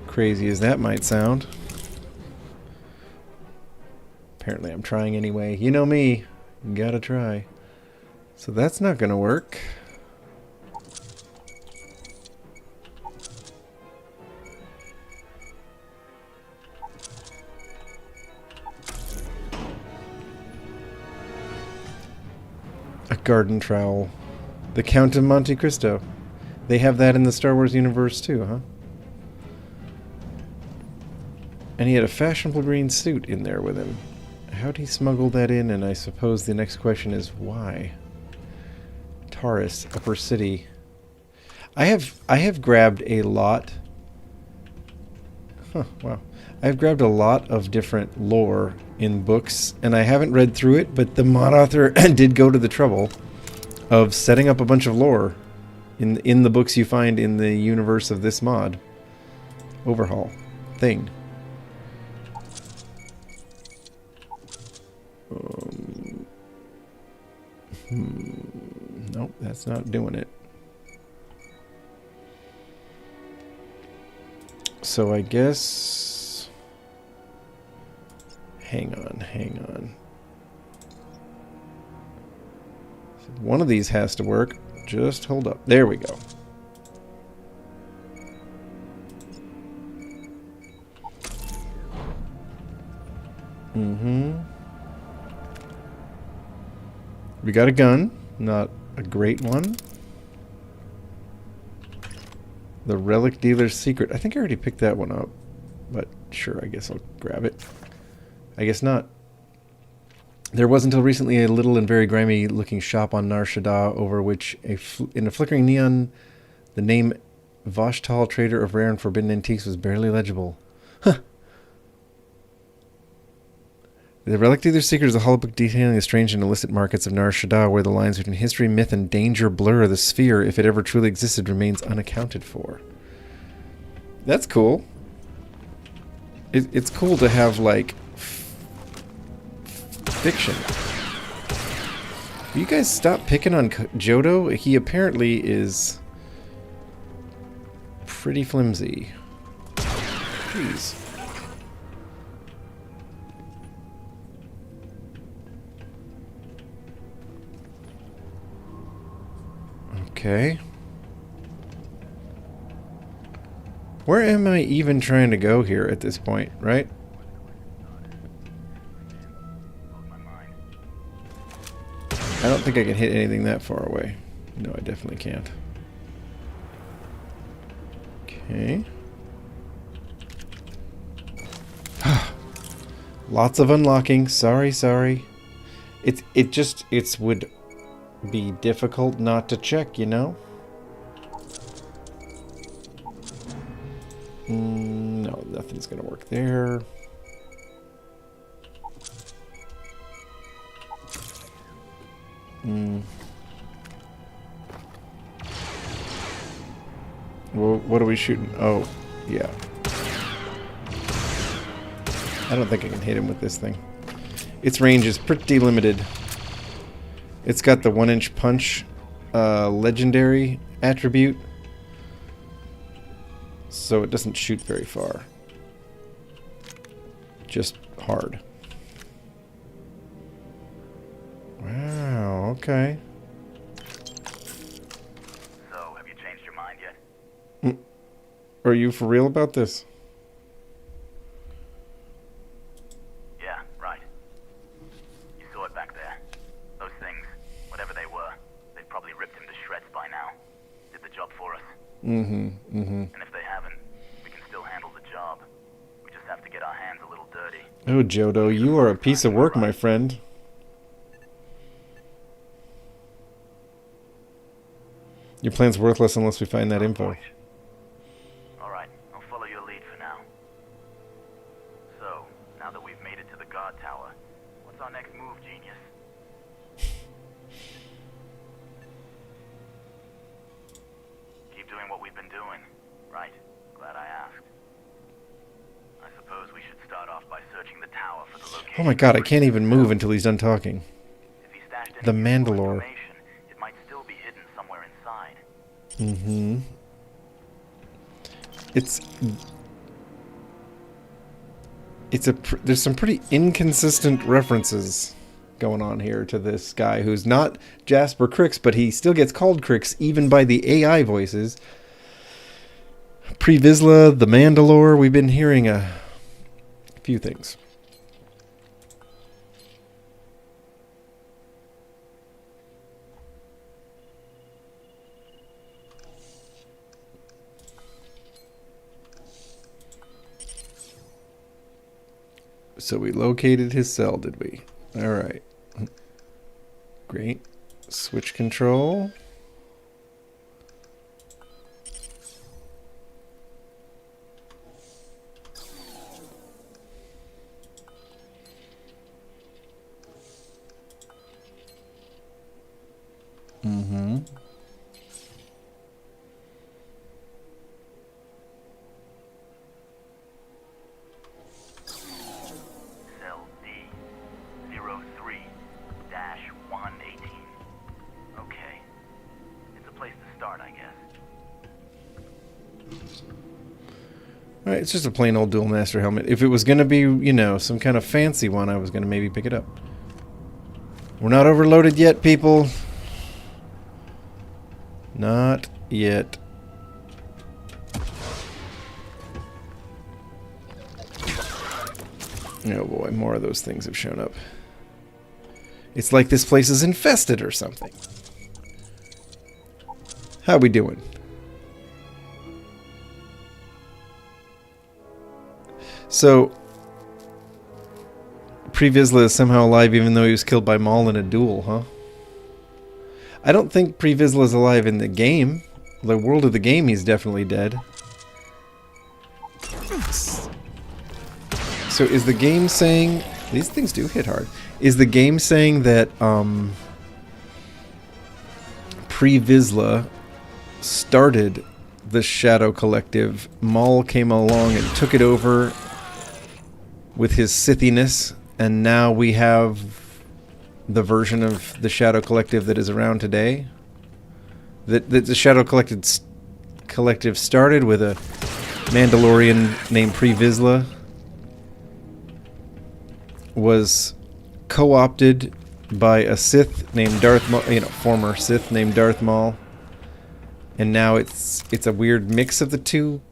Crazy as that might sound. Apparently I'm trying anyway. You know me. Gotta try. So that's not gonna work. A garden trowel. The Count of Monte Cristo. They have that in the Star Wars universe too, huh? And he had a fashionable green suit in there with him. How'd he smuggle that in? And I suppose the next question is why? Taurus, Upper City. I have grabbed a lot. Huh, wow. I've grabbed a lot of different lore in books, and I haven't read through it, but the mod author did go to the trouble of setting up a bunch of lore in the books you find in the universe of this mod overhaul thing. Nope, that's not doing it. So I guess... Hang on. One of these has to work. Just hold up. There we go. We got a gun. Not a great one. The Relic Dealer's Secret. I think I already picked that one up. But sure, I guess I'll grab it. I guess not. There was until recently a little and very grimy looking shop on Nar Shaddaa over which, in a flickering neon, the name Vashtal, trader of rare and forbidden antiques, was barely legible. Huh. The Relic Dealer's Secret is a holobook detailing the strange and illicit markets of Nar Shaddaa, where the lines between history, myth, and danger blur. The sphere, if it ever truly existed, remains unaccounted for. That's cool. It's cool to have, like, fiction. Will you guys stop picking on Jodo? He apparently is pretty flimsy. Please. Okay. Where am I even trying to go here at this point, right? I don't think I can hit anything that far away. No, I definitely can't. Okay. Lots of unlocking. Sorry. It would be difficult not to check, you know? No, nothing's gonna work there. Well, what are we shooting? Oh, yeah. I don't think I can hit him with this thing. Its range is pretty limited. It's got the 1-inch punch legendary attribute, so it doesn't shoot very far. Just hard. Wow, okay. So, have you changed your mind yet? Are you for real about this? Yeah, right. You saw it back there. Those things, whatever they were, they've probably ripped him to shreds by now. Did the job for us. And if they haven't, we can still handle the job. We just have to get our hands a little dirty. Oh, Jodo, you are a piece of work, my friend. Your plan's worthless unless we find that info. Alright, I'll follow your lead for now. So, now that we've made it to the guard tower, you've been doing, right? Glad I asked. I suppose we should start off by searching the tower for the location. Oh my god, I can't even move until he's done talking. The Mandalore. It might still be hidden somewhere inside. Mm-hmm. There's some pretty inconsistent references going on here to this guy who's not Jasper Crix, but he still gets called Crix even by the AI voices. Pre Vizsla, the Mandalore, we've been hearing a few things. So we located his cell, did we? All right. Great. Switch control. Mm-hmm. Cell D-03-118. Okay. It's a place to start, I guess. Alright, it's just a plain old Dual Master helmet. If it was going to be, you know, some kind of fancy one, I was going to maybe pick it up. We're not overloaded yet, people. Not yet. Oh boy, more of those things have shown up. It's like this place is infested or something. How we doing? So, Pre Vizsla is somehow alive even though he was killed by Maul in a duel, huh? I don't think Pre Vizsla is alive in the game. The world of the game, he's definitely dead. So is the game saying... These things do hit hard. Is the game saying that Pre Vizsla started the Shadow Collective, Maul came along and took it over with his Sithiness, and now we have the version of the Shadow Collective that is around today? That the Shadow Collective started with a Mandalorian named Pre Vizsla, was co-opted by a Sith named Darth Maul, you know, former Sith named Darth Maul, and now it's a weird mix of the two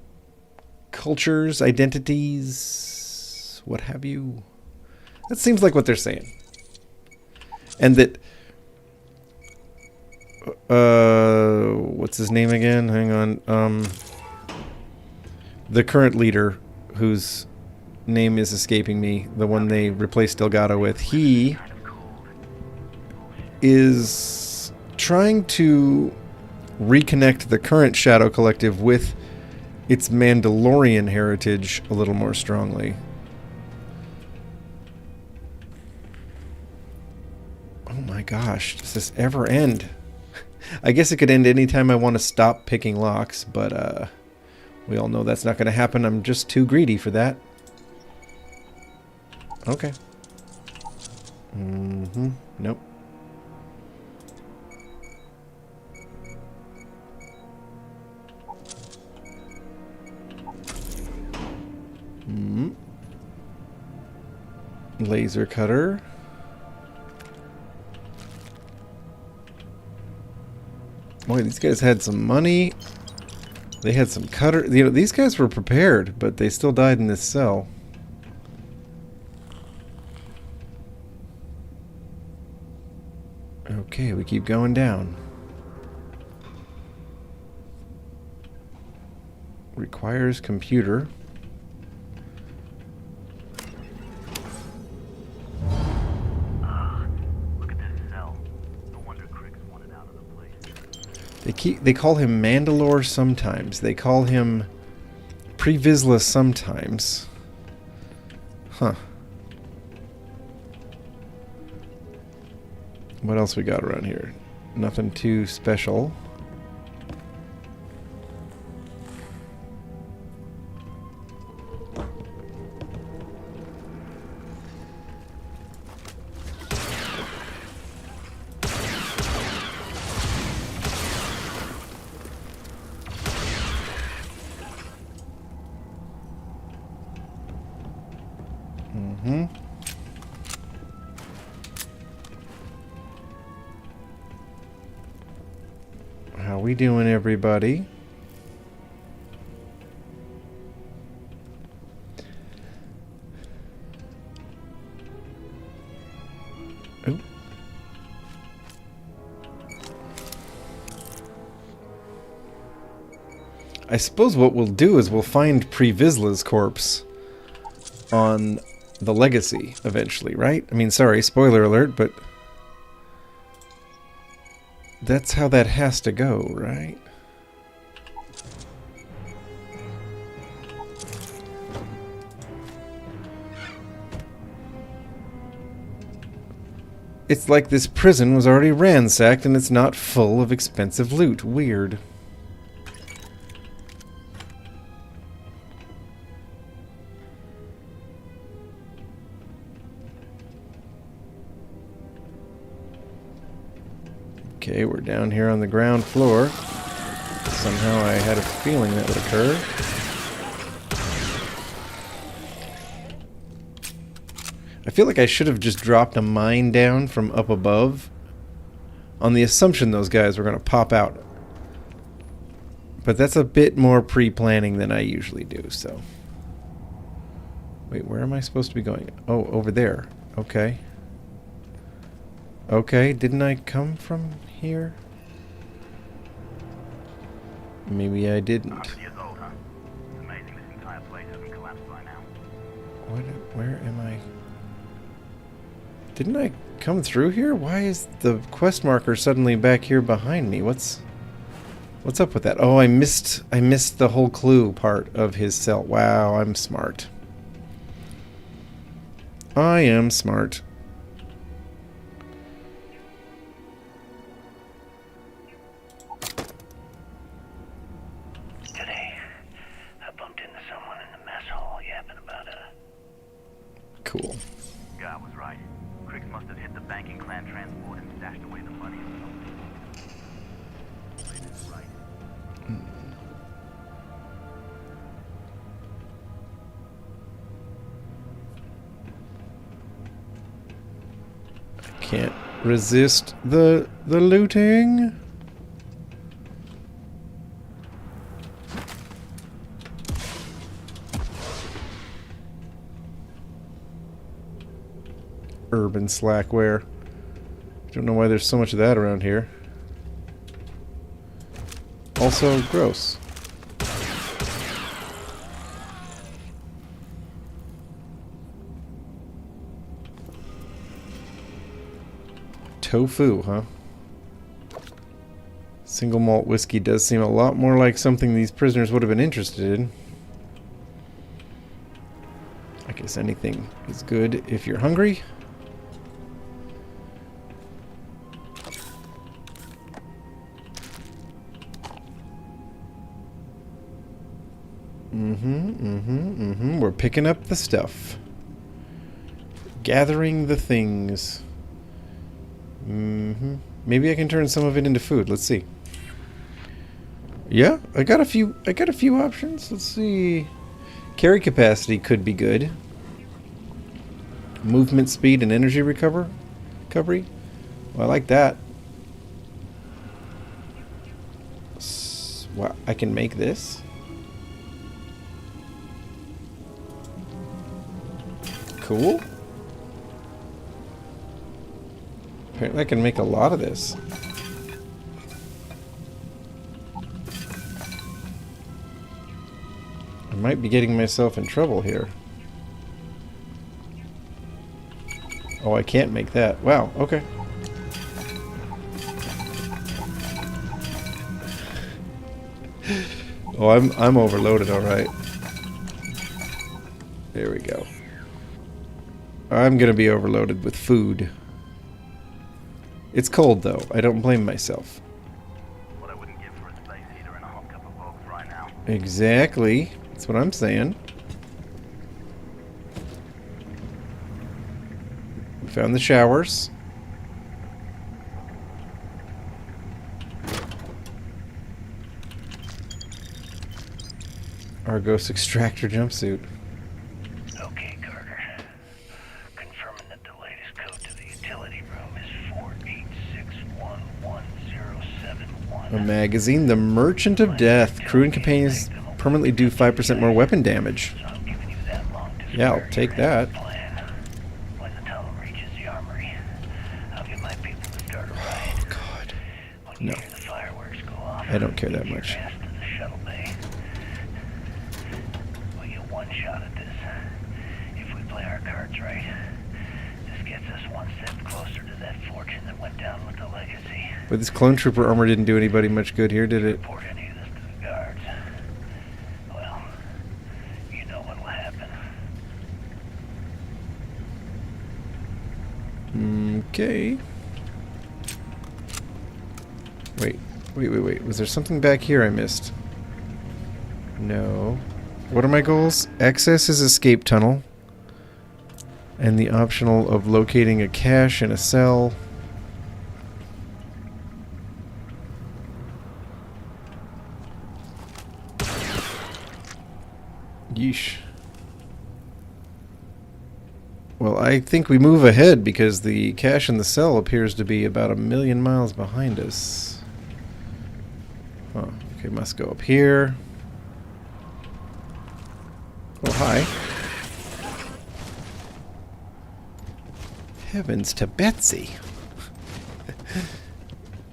cultures, identities, what have you. That seems like what they're saying. And that what's his name again? Hang on. The current leader, whose name is escaping me, the one they replaced Delgado with, he is trying to reconnect the current Shadow Collective with its Mandalorian heritage a little more strongly. Oh my gosh, does this ever end? I guess it could end anytime I want to stop picking locks, but we all know that's not going to happen. I'm just too greedy for that. Okay. Mm-hmm. Nope. Mm-hmm. Laser cutter. Boy, these guys had some money. They had some cutter. You know, these guys were prepared, but they still died in this cell. Okay, we keep going down. Requires computer. Look at this cell. No wonder Crix wanted out of the place. They call him Mandalore sometimes. They call him Pre Vizsla sometimes. Huh. What else we got around here? Nothing too special. we doing, everybody? Oh. I suppose what we'll do is we'll find Pre-Vizsla's corpse on the Legacy eventually, right? I mean, sorry, spoiler alert, but that's how that has to go, right? It's like this prison was already ransacked and it's not full of expensive loot. Weird. Okay, we're down here on the ground floor. Somehow I had a feeling that would occur. I feel like I should have just dropped a mine down from up above on the assumption those guys were going to pop out. But that's a bit more pre-planning than I usually do, so. Wait, where am I supposed to be going? Oh, over there. Okay. Okay, didn't I come from here? Maybe I didn't. 100 years old, huh? It's amazing this entire place hasn't collapsed by now. Where am I? Didn't I come through here? Why is the quest marker suddenly back here behind me? What's up with that? Oh, I missed the whole clue part of his cell. Wow, I'm smart. I am smart. Today, I bumped into someone in the mess hall yapping about Cool. Guy was right. Cricks must have hit the banking clan transport and stashed away the money or something. Right. Can't resist the looting. Urban slackware. Don't know why there's so much of that around here. Also gross. Tofu, huh? Single malt whiskey does seem a lot more like something these prisoners would have been interested in. I guess anything is good if you're hungry. We're picking up the stuff. Gathering the things. Maybe I can turn some of it into food. Let's see. Yeah, I got a few options. Let's see. Carry capacity could be good. Movement speed and energy recovery. Well, I like that. Well, I can make this. Cool. Apparently I can make a lot of this. I might be getting myself in trouble here. Oh, I can't make that. Wow, okay. Oh, I'm overloaded, all right. There we go. I'm gonna be overloaded with food. It's cold though. I don't blame myself. What I wouldn't give for a space heater and a hot cup of both right now. Exactly. That's what I'm saying. We found the showers. Argos extractor jumpsuit. Okay, Carter. Confirming that the latest code to the utility room is 4861107. magazine. The Merchant of Death. Crew and companions permanently do 5% more weapon damage. Yeah, I'll take that. Oh, God. No. I don't care that much. We get one shot at this. If we play our cards right, this gets us one step closer to that fortune that went down with the legacy. But this clone trooper armor didn't do anybody much good here, did it? Report any of this to the guards. Well, you know what will happen. Okay. Wait. Was there something back here I missed? No. What are my goals? Access is escape tunnel. And the optional of locating a cache in a cell. Yeesh. Well, I think we move ahead because the cache in the cell appears to be about 1,000,000 miles behind us. Oh, okay, must go up here. Oh, hi. Heavens to Betsy.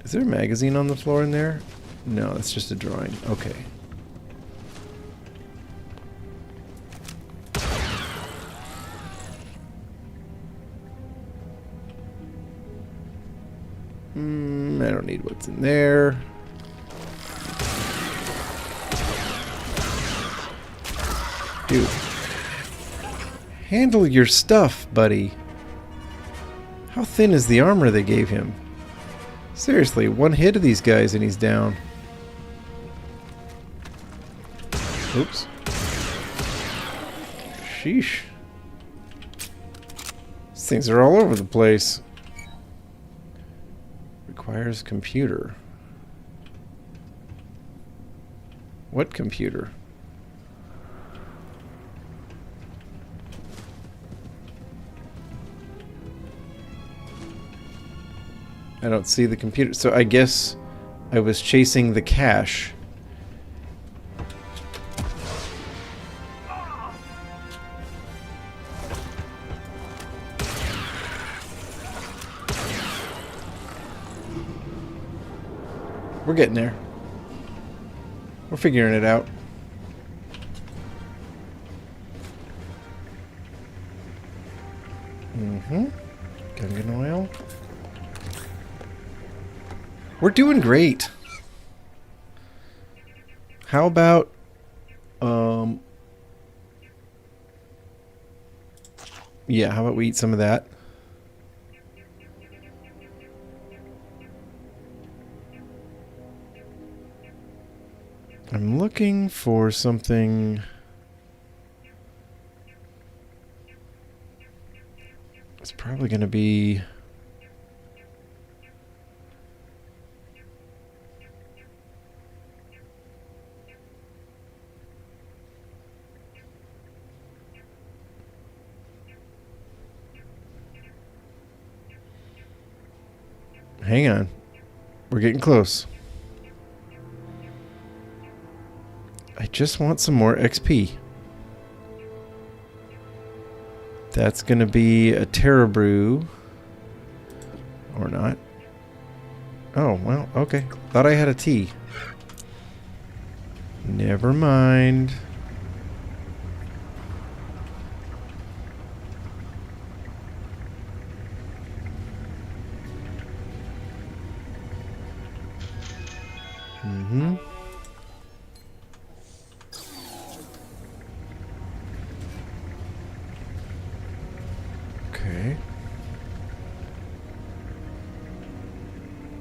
Is there a magazine on the floor in there? No, it's just a drawing. Okay. I don't need what's in there. Dude. Handle your stuff, buddy. How thin is the armor they gave him? Seriously, one hit of these guys and he's down. Oops. Sheesh. These things are all over the place. Requires computer. What computer? I don't see the computer. So I guess I was chasing the cache. We're getting there. We're figuring it out. Gungan oil. We're doing great. How about yeah, how about we eat some of that? I'm looking for something. It's probably going to be hang on. We're getting close. I just want some more XP. That's going to be a Terra Brew. Or not. Oh, well, okay. Thought I had a tea. Never mind. Okay.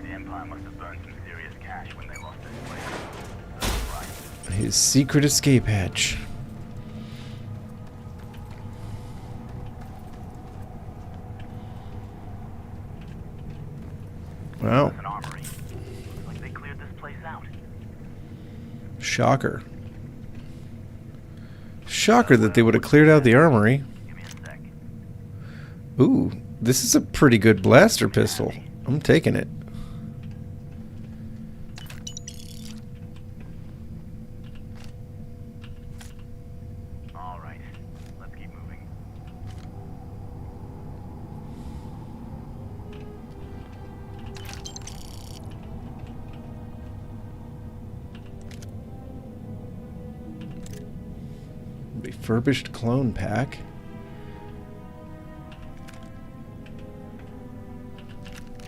The Empire must have burned some serious cash when they lost this place. Right. His secret escape hatch. Wow. An armory. Looks like they cleared this place out. Shocker. Shocker that they would have cleared out the armory. Ooh, this is a pretty good blaster pistol. I'm taking it. Refurbished clone pack.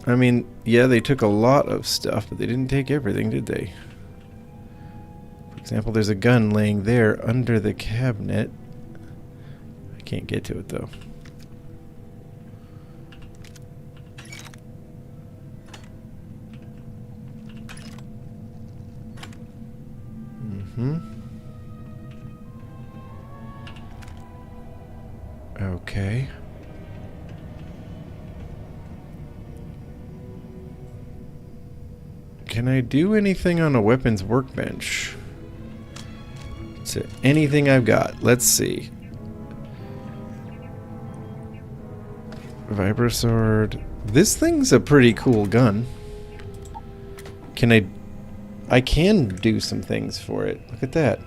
I mean, yeah, they took a lot of stuff, but they didn't take everything, did they? For example, there's a gun laying there under the cabinet. I can't get to it, though. Okay. Can I do anything on a weapons workbench? To anything I've got. Let's see. Vibrosword. This thing's a pretty cool gun. Can I can do some things for it. Look at that.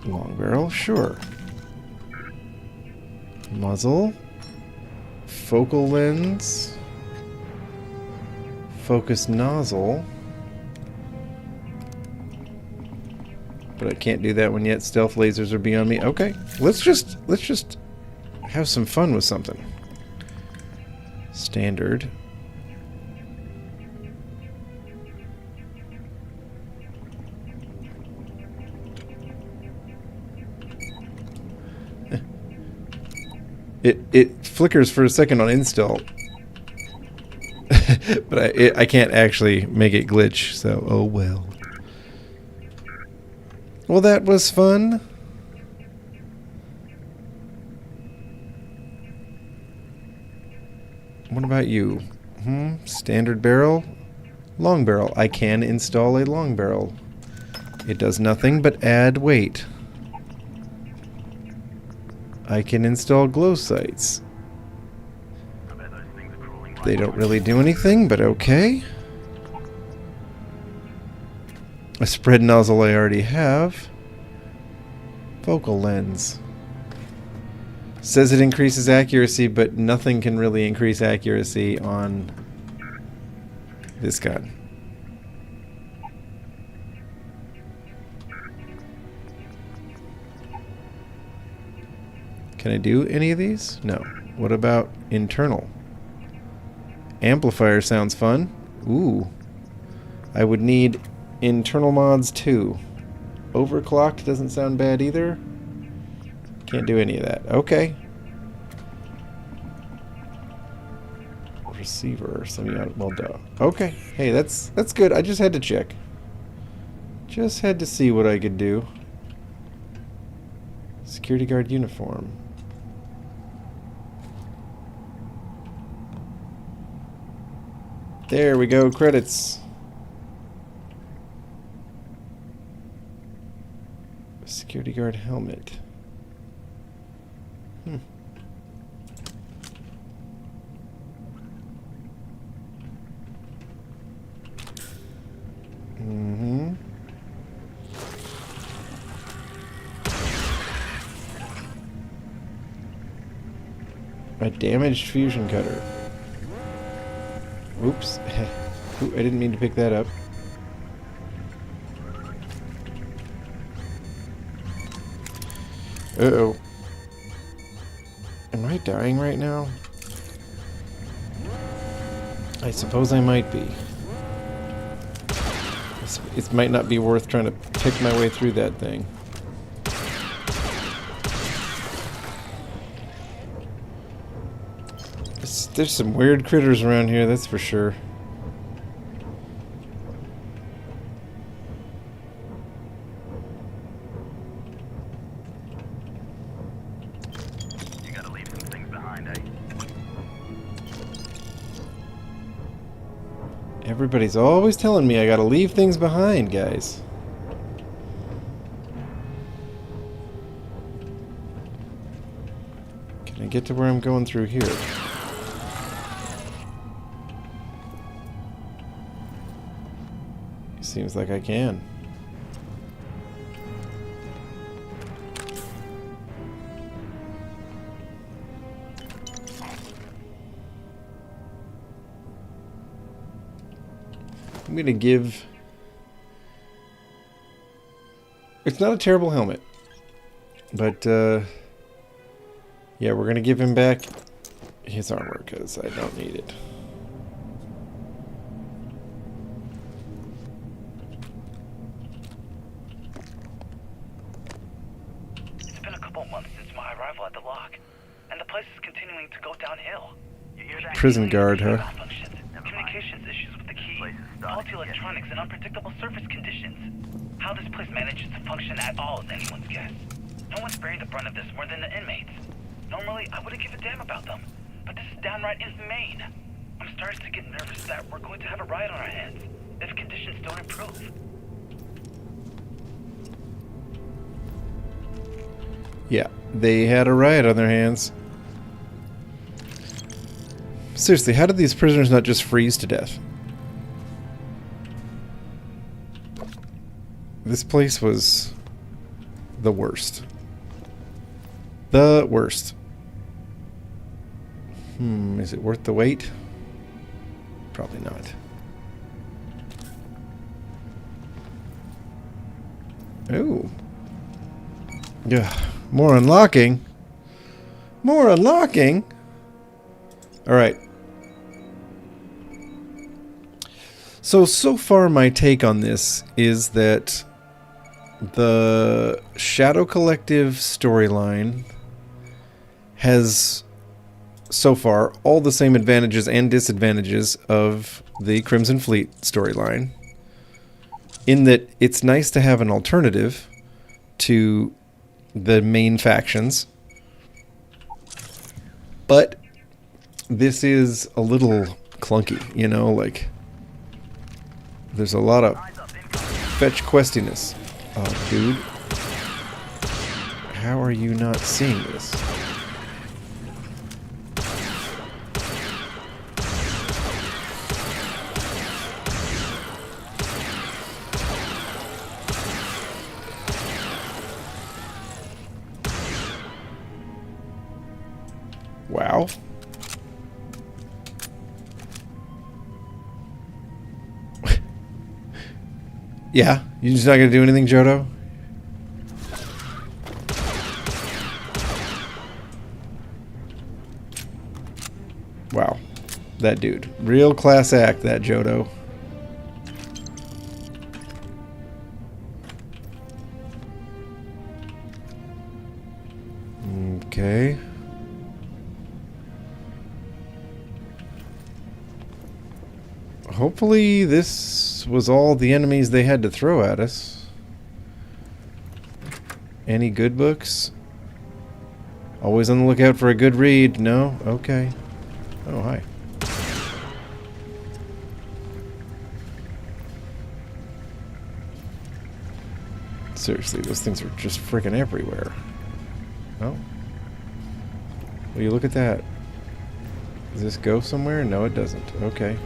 Long barrel, sure. Muzzle. Focal lens. Focus nozzle. But I can't do that one yet. Stealth lasers are beyond me. Okay. Let's just have some fun with something. Standard. It flickers for a second on install, but I can't actually make it glitch, so oh well. Well, that was fun. What about you? Standard barrel? Long barrel. I can install a long barrel. It does nothing but add weight. I can install glow sights. They don't really do anything, but okay. A spread nozzle I already have. Focal lens. Says it increases accuracy, but nothing can really increase accuracy on this gun. Can I do any of these? No. What about internal? Amplifier sounds fun. Ooh. I would need internal mods too. Overclocked doesn't sound bad either. Can't do any of that. Okay. Receiver, well done. Okay. Hey, that's good. I just had to check. Just had to see what I could do. Security guard uniform. There we go, credits. Security guard helmet. A damaged fusion cutter. Oops. Ooh, I didn't mean to pick that up. Uh-oh. Am I dying right now? I suppose I might be. It might not be worth trying to pick my way through that thing. There's some weird critters around here, that's for sure. You gotta leave some things behind, eh? Everybody's always telling me I gotta leave things behind, guys. Can I get to where I'm going through here? Seems like I can. I'm gonna give It's not a terrible helmet. But, yeah, we're going to give him back his armor, because I don't need it. It's been a couple months since my arrival at the lock, and the place is continuing to go downhill. You hear that? Prison guard, huh? Malfunctions, communications issues with the key, faulty electronics, and unpredictable surface conditions. How this place manages to function at all is anyone's guess. No one's bearing the brunt of this more than the inmates. Normally, I wouldn't give a damn about them, but this is downright inhumane. I'm starting to get nervous that we're going to have a riot on our hands if conditions don't improve. Yeah, they had a riot on their hands. Seriously, how did these prisoners not just freeze to death? This place was the worst. The worst. Is it worth the wait? Probably not. Oh. Yeah. More unlocking. More unlocking. Alright. So far my take on this is that the Shadow Collective storyline has, so far, all the same advantages and disadvantages of the Crimson Fleet storyline, in that it's nice to have an alternative to the main factions, but this is a little clunky, you know, like, there's a lot of fetch questiness. Oh, dude. How are you not seeing this? Wow. Yeah, you're just not gonna do anything, Johto? Wow. That dude. Real class act, that Johto. Okay. Hopefully this was all the enemies they had to throw at us. Any good books? Always on the lookout for a good read. No? Okay. Oh, hi. Seriously, those things are just freaking everywhere. Oh. Will you look at that? Does this go somewhere? No, it doesn't. Okay.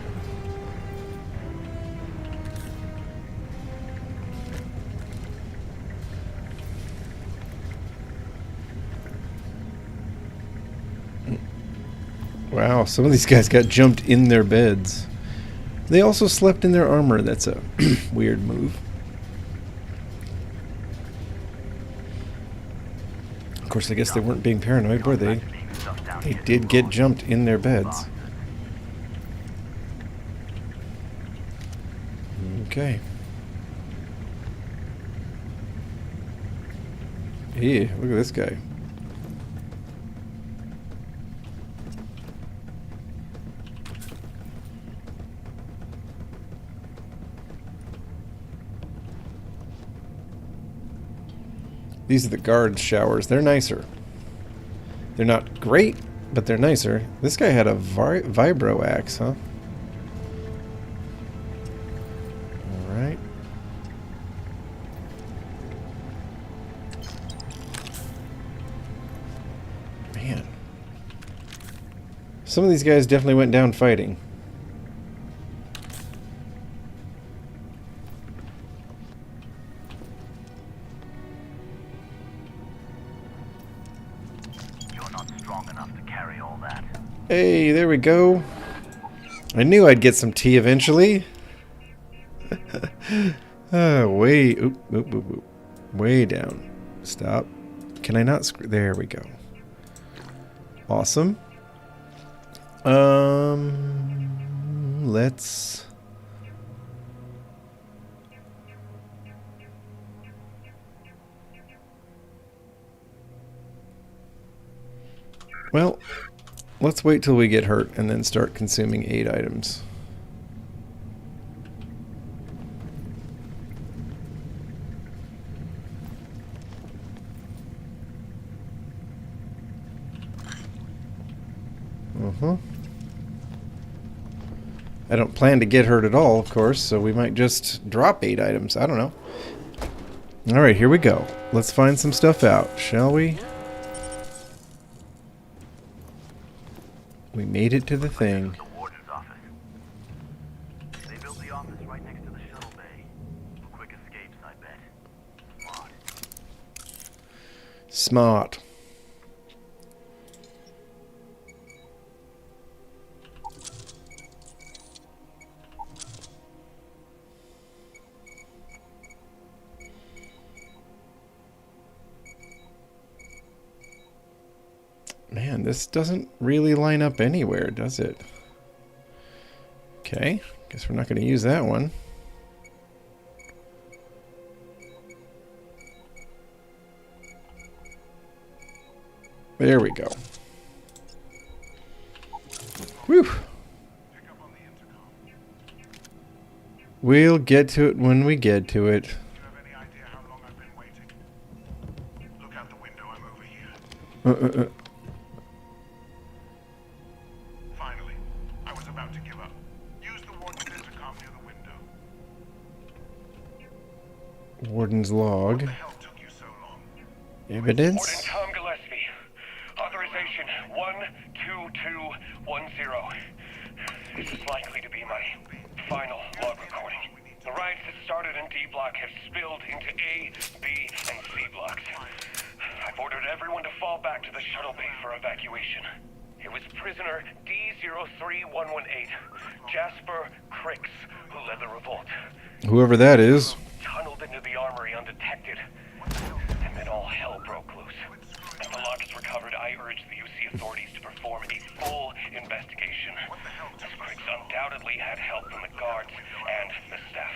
Wow, some of these guys got jumped in their beds. They also slept in their armor. That's a weird move. Of course, I guess they weren't being paranoid, were they? They did get jumped in their beds. Okay. Hey, look at this guy. These are the guard showers. They're nicer. They're not great, but they're nicer. This guy had a vibro axe, huh? Alright. Man. Some of these guys definitely went down fighting. Hey, there we go. I knew I'd get some tea eventually. Oh, wait. Oop, oop, oop, oop. Way down. Stop. Can I not screw? There we go. Awesome. Let's... Well, let's wait till we get hurt and then start consuming aid items. I don't plan to get hurt at all, of course, so we might just drop 8 items. I don't know. Alright, here we go. Let's find some stuff out, shall we? We made it to the thing. They built the office right next to the shuttle bay. Quick escapes, I bet. Smart. Man, this doesn't really line up anywhere, does it? Okay, guess we're not going to use that one. There we go. Whew. We'll get to it when we get to it. Finally, I was about to give up. Use the warden's intercom near the window. Warden's log. Evidence. Warden Tom Gillespie. Authorization 12210. This is likely to be my final log recording. The riots that started in D block have spilled into A, B, and C blocks. I've ordered everyone to fall back to the shuttle bay for evacuation. It was prisoner D03118, Jasper Cricks, who led the revolt. Whoever that is. Tunneled into the armory undetected, and then all hell broke loose. As the log is recovered, I urge the UC authorities to perform a full investigation. As Cricks undoubtedly had help from the guards and the staff.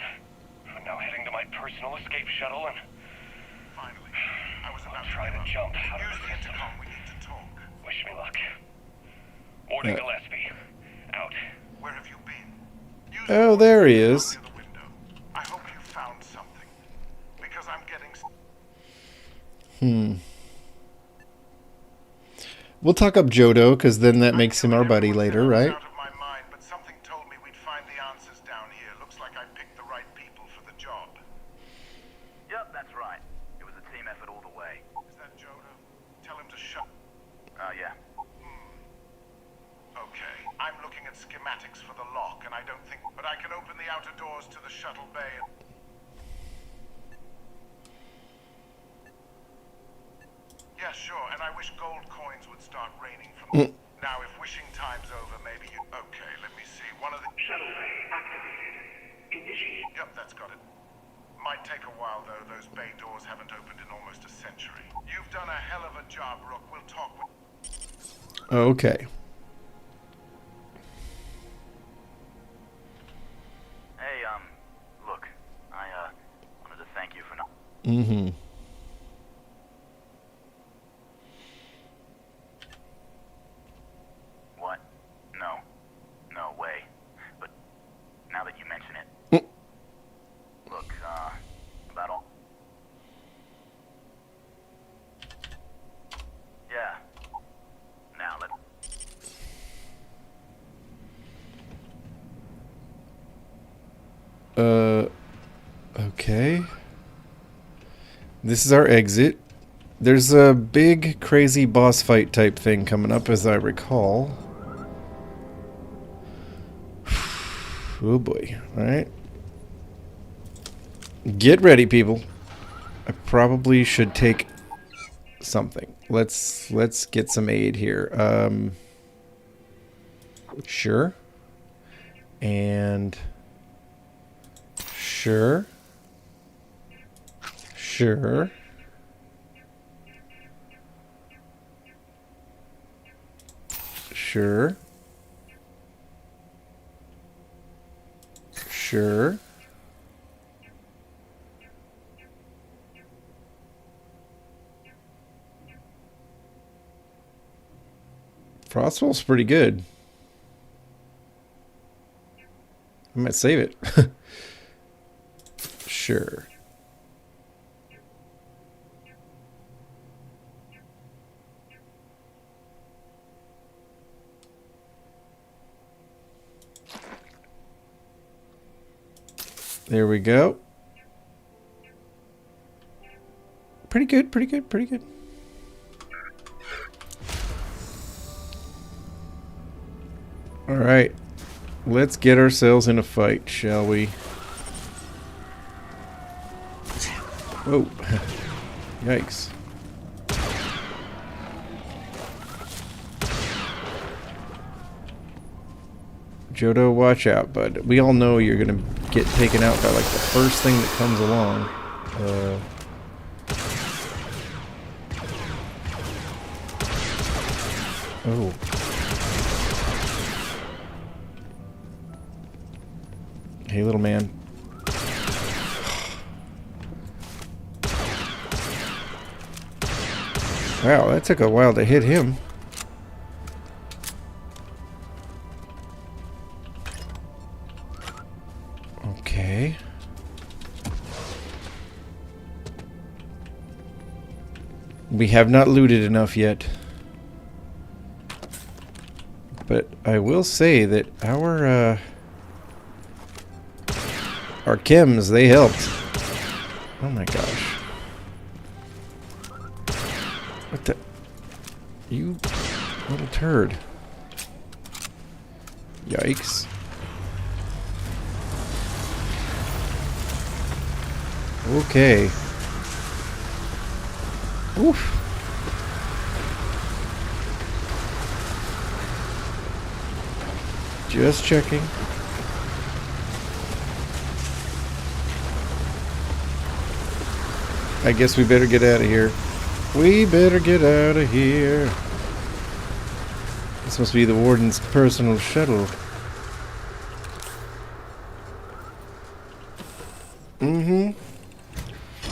I'm now heading to my personal escape shuttle and I'll try to jump out of the system. Wish me luck. Warden Gillespie, out. Where have you been? Oh, there he is. I hope you found something. Because I'm getting... We'll talk up Jodo, because then that makes him our buddy later, right? Out of my mind, but something told me we'd find the answers down here. Looks like I picked the right people for the job. Yep, that's right. It was a team effort all the way. Is that Jodo? Tell him to shut... Yeah. Okay. I'm looking at schematics for the lock, and I don't think... But I can open the outer doors to the shuttle bay and... Yeah, sure, and I wish gold coins would start raining from... Now, if wishing time's over, maybe you... Okay, let me see. One of the... Shuttle bay activated. Initiate. Yep, that's got it. Might take a while, though. Those bay doors haven't opened in almost a century. You've done a hell of a job, Rook. We'll talk with... Okay. Hey, look, I, wanted to thank you for not... What? No. No way. But now that you mention it... Look, about all... Yeah. Now, let... Okay. This is our exit. There's a big, crazy boss fight type thing coming up, as I recall. Oh boy. Alright. Get ready, people. I probably should take something. Let's get some aid here. Sure. And... Sure. Sure. Sure. Sure. Frostfall's pretty good. I might save it. Sure. There we go. Pretty good, pretty good, pretty good. All right. Let's get ourselves in a fight, shall we? Whoa. Yikes. Jodo, watch out, bud. We all know you're gonna get taken out by like the first thing that comes along. Oh. Hey, little man. Wow, that took a while to hit him. Okay. We have not looted enough yet. But I will say that our chems, they helped. Oh my gosh. What the? You little turd. Yikes. Okay. Oof. Just checking. I guess we better get out of here. We better get out of here. This must be the warden's personal shuttle. Mm-hmm.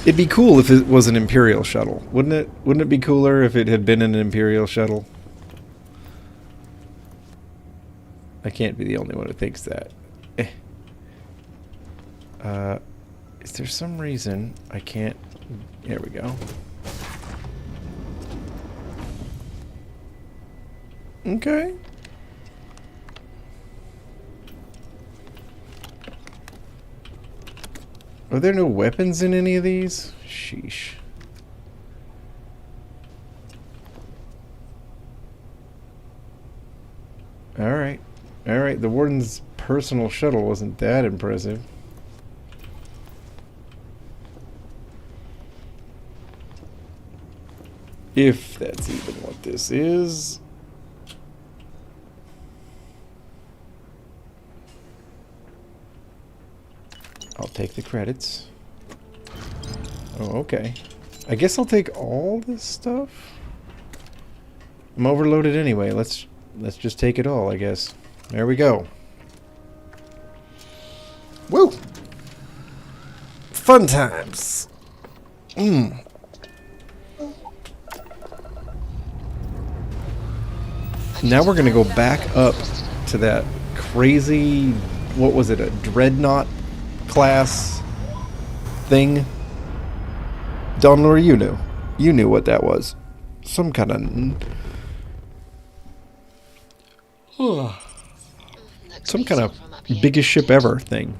It'd be cool if it was an Imperial shuttle, wouldn't it? Wouldn't it be cooler if it had been an Imperial shuttle? I can't be the only one who thinks that. Is there some reason I can't... There we go. Okay. Are there no weapons in any of these? Sheesh. Alright. Alright, the warden's personal shuttle wasn't that impressive. If that's even what this is. I'll take the credits. Oh, okay. I guess I'll take all this stuff. I'm overloaded anyway. Let's just take it all, I guess. There we go. Woo! Fun times. Now we're gonna go back up to that crazy, what was it, a dreadnought class thing? Donlor, you knew. You knew what that was. Some kind of... some kind of biggest ship ever thing.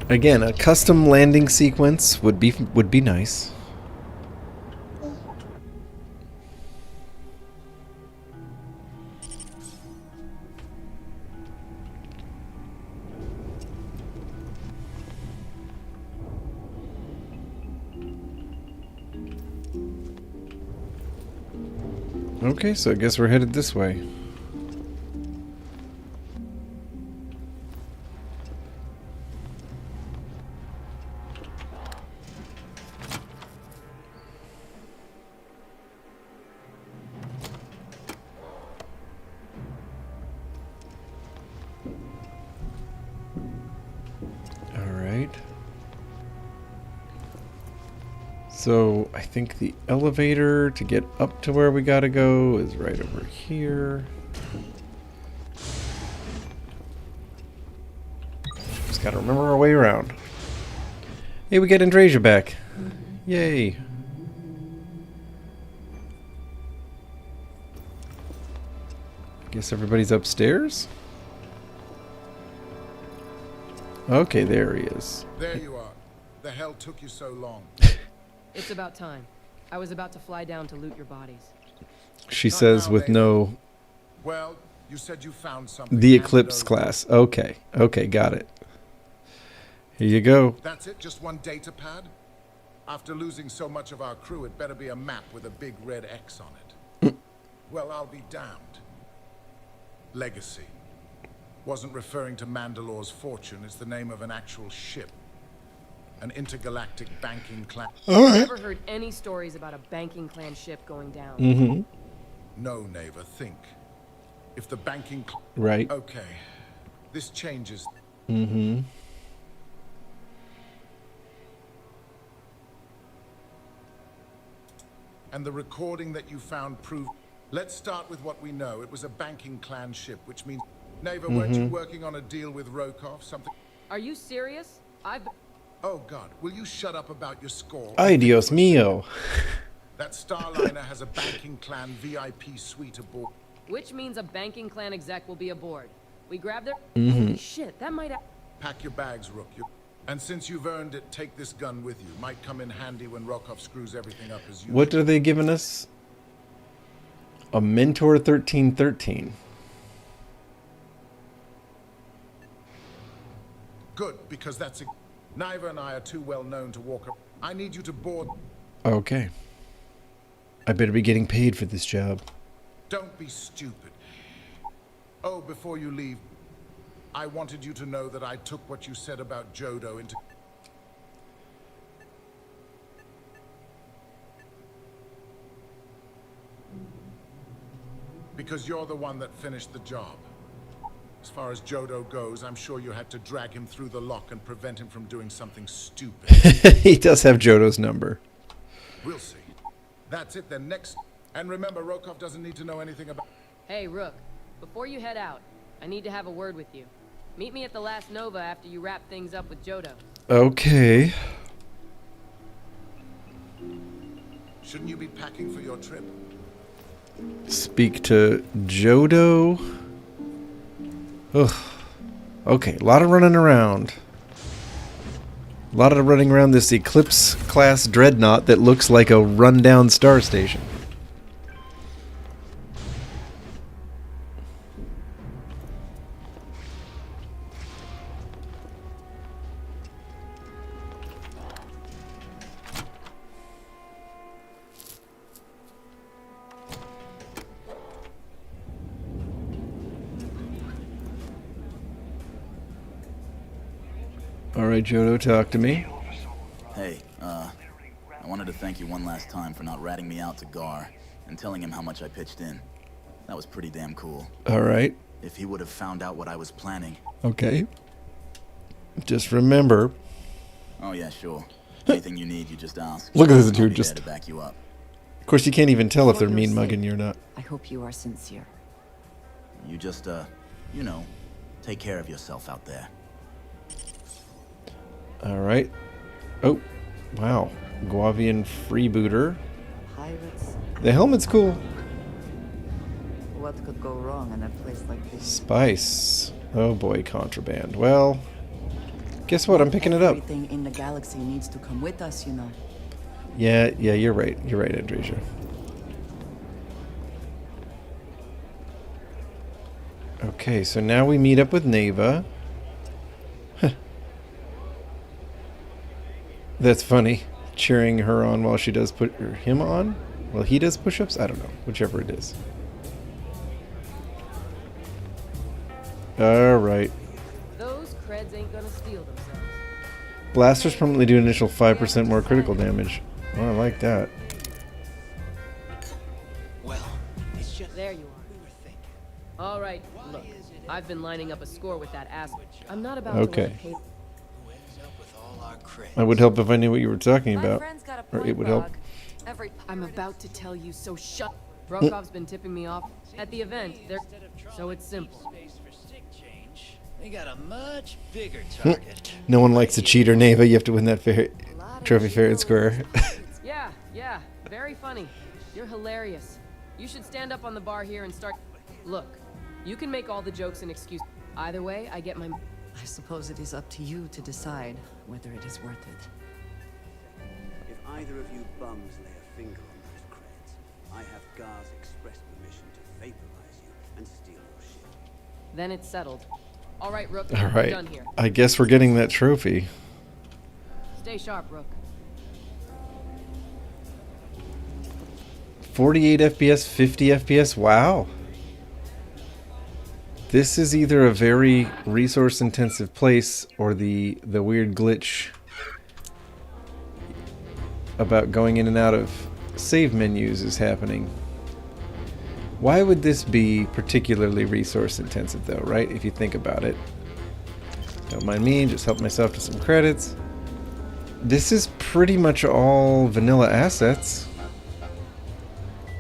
Again, a custom landing sequence would be nice. Okay, so I guess we're headed this way. So I think the elevator to get up to where we gotta go is right over here. Just gotta remember our way around. Hey, we get Andrasia back. Yay. Guess everybody's upstairs? Okay, there he is. There you are. The hell took you so long? It's about time. I was about to fly down to loot your bodies. She says with no... Well, you said you found something. The Eclipse class. Okay. Okay, got it. Here you go. That's it? Just one data pad? After losing so much of our crew, it better be a map with a big red X on it. Well, I'll be damned. Legacy. Wasn't referring to Mandalore's fortune. It's the name of an actual ship. An intergalactic banking clan. I've never heard any stories about a banking clan ship going down. Mm-hmm. No, Neva, think. If the banking... Right. Okay. This changes... Mm-hmm. And the recording that you found proved... Let's start with what we know. It was a banking clan ship, which means... Neva, weren't you working on a deal with Rokov? Something... Are you serious? Oh, God. Will you shut up about your score? Ay, Dios mío. That Starliner has a banking clan VIP suite aboard. Which means a banking clan exec will be aboard. We grab their... Mm-hmm. Shit, that might... Pack your bags, Rook. And since you've earned it, take this gun with you. Might come in handy when Rokov screws everything up as usual. What are they giving us? A Mentor 1313. Good, because that's... Neva and I are too well known to walk up. I need you to board... Okay. I better be getting paid for this job. Don't be stupid. Oh, before you leave, I wanted you to know that I took what you said about Jodo into... Because you're the one that finished the job. As far as Jodo goes, I'm sure you had to drag him through the lock and prevent him from doing something stupid. He does have Jodo's number. We'll see. That's it then. Next. And remember, Rokov doesn't need to know anything about... Hey, Rook. Before you head out, I need to have a word with you. Meet me at the last Nova after you wrap things up with Jodo. Okay. Shouldn't you be packing for your trip? Speak to Jodo. Ugh. Okay, a lot of running around. A lot of running around this Eclipse class dreadnought that looks like a rundown star station. Alright, Jodo, talk to me. Hey, I wanted to thank you one last time for not ratting me out to Gar and telling him how much I pitched in. That was pretty damn cool. Alright. If he would have found out what I was planning... Okay. Just remember... Oh yeah, sure. Anything you need, you just ask. Look at this I'll dude be just... there to back you up. Of course, you can't even tell if they're For your mean mugging sake, you or not. I hope you are sincere. You just, you know, take care of yourself out there. Alright. Oh, wow. Guavian freebooter. Pirates. The helmet's cool. What could go wrong in a place like this? Spice. Oh boy, contraband. Well, guess what? I'm picking it up. Everything in the galaxy needs to come with us, you know. Yeah, you're right. You're right, Andrasia. Okay, so now we meet up with Neva. That's funny. Cheering her on while she does put him on. Well, he does push-ups? I don't know. Whichever it is. Alright. Those creds ain't gonna steal themselves. Blasters permanently do an initial 5% more critical damage. Oh, I like that. There you are. All right, look. I've been lining up a score with that ass. I'm not about to let it pay. That would help if I knew what you were talking about. Or it would help. I'm about to tell you, so shut. Brokov's been tipping me off at the event. So it's simple. We got a much bigger target. No one likes a cheater, Neva. You have to win that trophy fair and square. Yeah. Very funny. You're hilarious. You should stand up on the bar here and start. Look, you can make all the jokes and excuses. Either way, I get my. I suppose it is up to you to decide whether it is worth it. If either of you bums lay a finger on those creds, I have Gar's express permission to vaporize you and steal your shit. Then it's settled. All right, Rook. All right. Done here. I guess we're getting that trophy. Stay sharp, Rook. 48 FPS, 50 FPS. Wow. This is either a very resource-intensive place or the weird glitch about going in and out of save menus is happening. Why would this be particularly resource-intensive, though, right? If you think about it. Don't mind me, just help myself to some credits. This is pretty much all vanilla assets.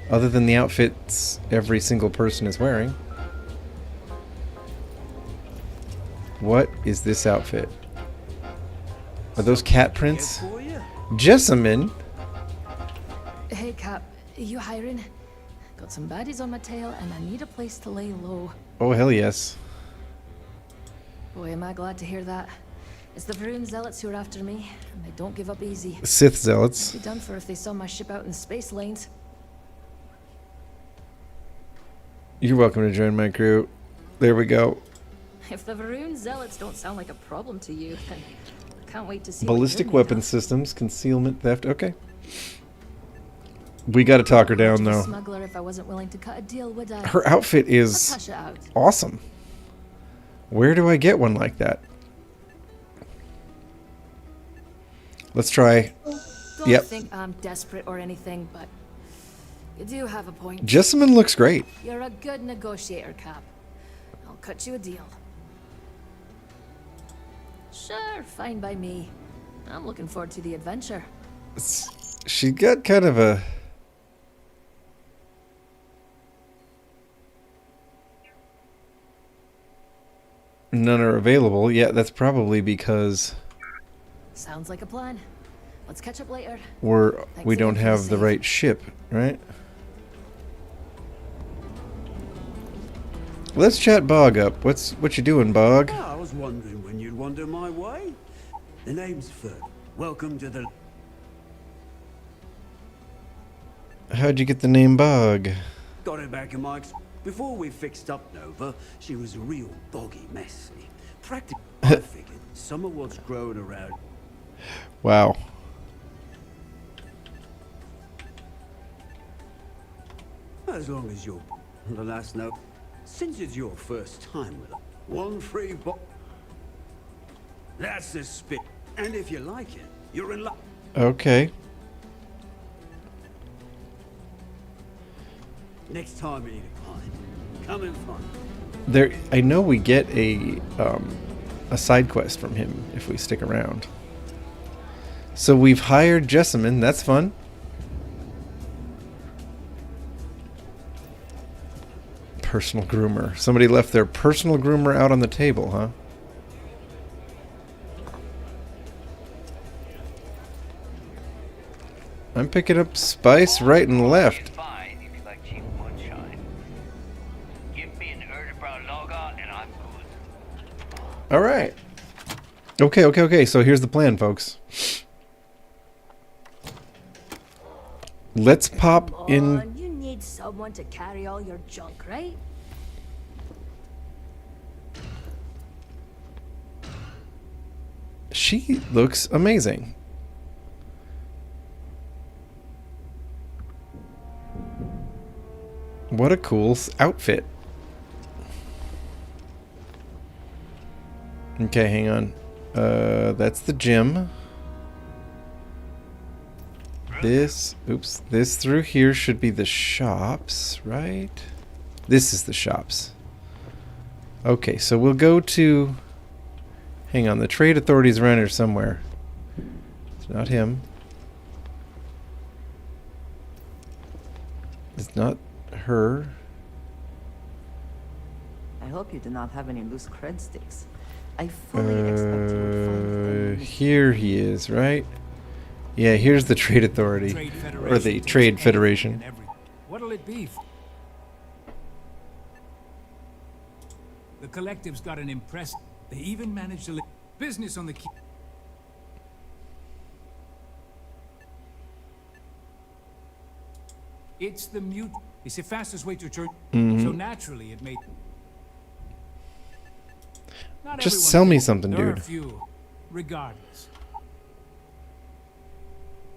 Other than the outfits every single person is wearing. What is this outfit? Are those cat prints? Jessamine? Hey Cap, you hiring? Got some baddies on my tail and I need a place to lay low. Oh, hell yes. Boy, am I glad to hear that. It's the Varun zealots who are after me, and they don't give up easy. Sith zealots. I'd be done for if they saw my ship out in the space lanes. You're welcome to join my crew. There we go. If the Varun zealots don't sound like a problem to you, then I can't wait to see. Ballistic weapon systems, concealment, theft. Okay. We got to talk her down, though. Smuggler, if I wasn't willing to cut a deal, would I? Her outfit is awesome. Where do I get one like that? Let's try. Don't think I'm desperate or anything, but you do have a point. Jessamine looks great. You're a good negotiator, Cap. I'll cut you a deal. Sure, fine by me. I'm looking forward to the adventure. She got kind of a... None are available. Yeah, that's probably because... Sounds like a plan. Let's catch up later. We don't have the right ship, right? Let's chat Bog up. What you doing, Bog? I was wondering when you'd wander my way. The name's Fern. Welcome to the... How'd you get the name Bog? Got it back in my... Before we fixed up Nova, she was a real boggy mess. Practically, I figured some of what's growing around... Wow. As long as you're the last note. Since it's your first time with her, one free that's the spit. And if you like it, you're in luck. Okay. Next time you need a climb, come and find me. There, I know we get a side quest from him if we stick around. So we've hired Jessamine. That's fun. Personal groomer. Somebody left their personal groomer out on the table, huh? I'm picking up spice right and left. All right. Okay. So here's the plan, folks. Let's pop in. You need someone to carry all your junk, right? She looks amazing. What a cool outfit. Okay, hang on. That's the gym. This through here should be the shops, right? This is the shops. Okay, so we'll go to... Hang on, the trade authority's around here somewhere. It's not him. It's not her. I hope you do not have any loose cred sticks. I fully expect you would find them. Here he is, right? Yeah, here's the trade authority. Or the trade federation. What'll it be? The collective's got an impressive... They even managed to... Business on the key... It's the mute... It's the fastest way to church. Mm-hmm. So naturally it made... Not Just sell me something, there are dude. a few, regardless.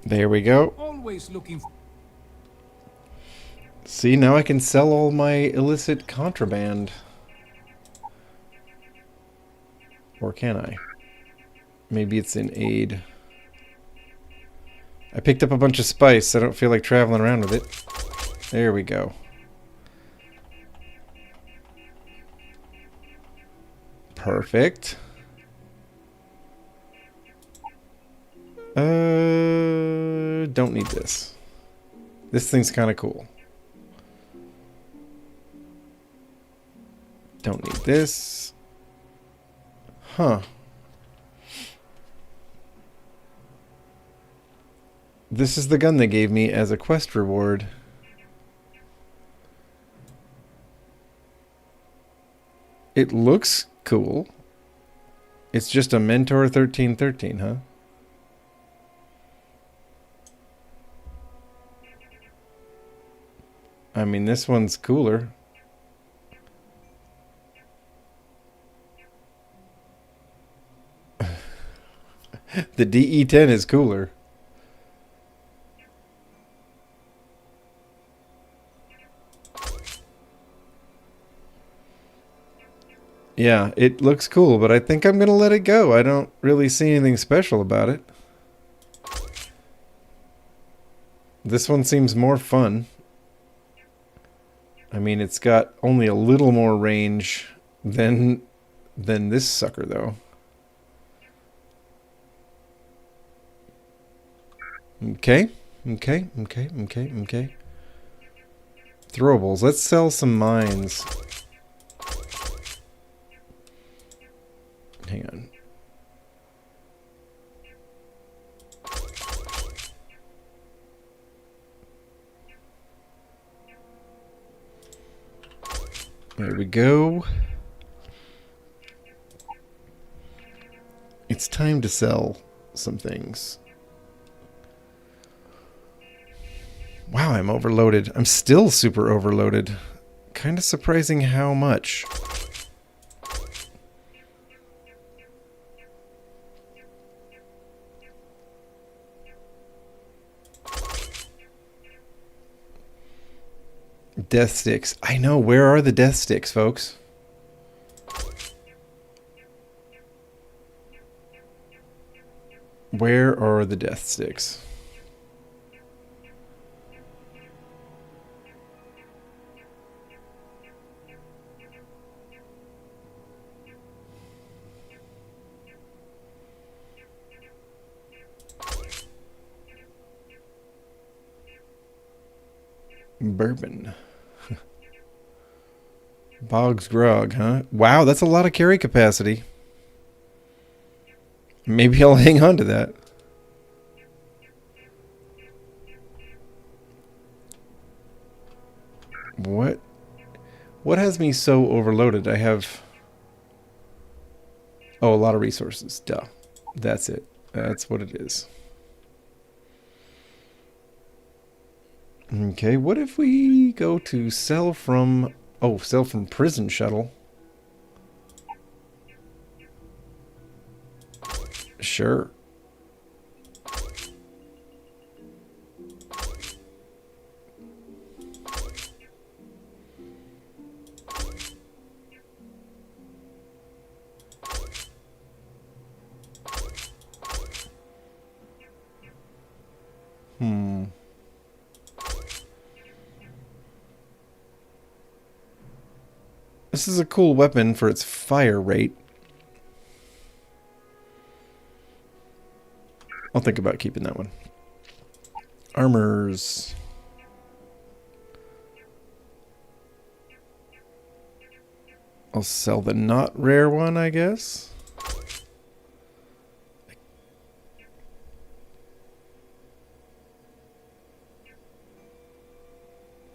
There we go. Always looking for... See, now I can sell all my illicit contraband. Or can I? Maybe it's in aid. I picked up a bunch of spice. I don't feel like traveling around with it. There we go. Perfect. Don't need this. This thing's kind of cool. Don't need this. Huh. This is the gun they gave me as a quest reward. It looks cool. It's just a Mentor 1313, huh? I mean, this one's cooler. The DE10 is cooler. Yeah, it looks cool, but I think I'm going to let it go. I don't really see anything special about it. This one seems more fun. I mean, it's got only a little more range than this sucker, though. Okay. Throwables. Let's sell some mines. Hang on. There we go. It's time to sell some things. Wow, I'm overloaded. I'm still super overloaded. Kind of surprising how much. Death sticks. I know. Where are the death sticks, folks? Where are the death sticks? Bourbon. Boggs Grog, huh? Wow, that's a lot of carry capacity. Maybe I'll hang on to that. What has me so overloaded? I have... Oh, a lot of resources. Duh. That's it. That's what it is. Okay, what if we go to sell from... Oh, sell from prison shuttle. Sure. This is a cool weapon for its fire rate. I'll think about keeping that one. Armors. I'll sell the not rare one, I guess.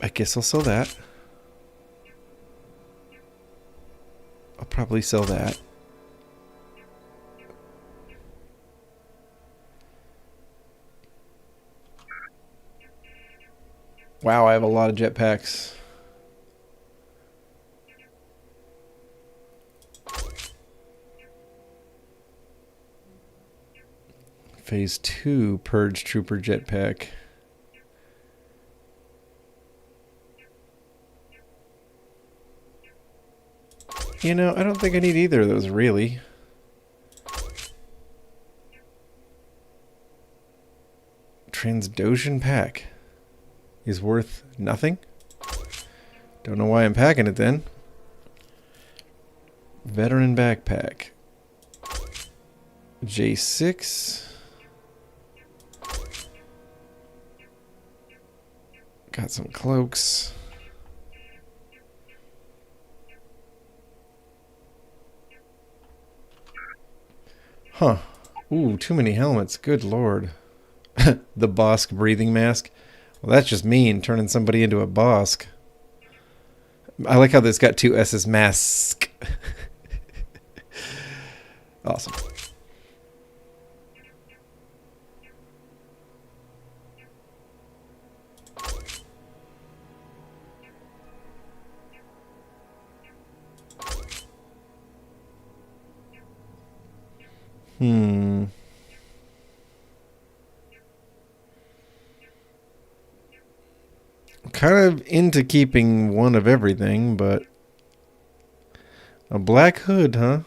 I guess I'll sell that. I'll probably sell that. Wow, I have a lot of jetpacks. Phase 2 Purge Trooper jetpack. You know, I don't think I need either of those, really. Transdotion pack is worth nothing. Don't know why I'm packing it then. Veteran backpack. J6. Got some cloaks. Huh. Ooh, too many helmets. Good lord. The Bosk breathing mask. Well, that's just mean, turning somebody into a Bosk. I like how this got two S's. Mask. Awesome. Kind of into keeping one of everything, but a black hood, huh?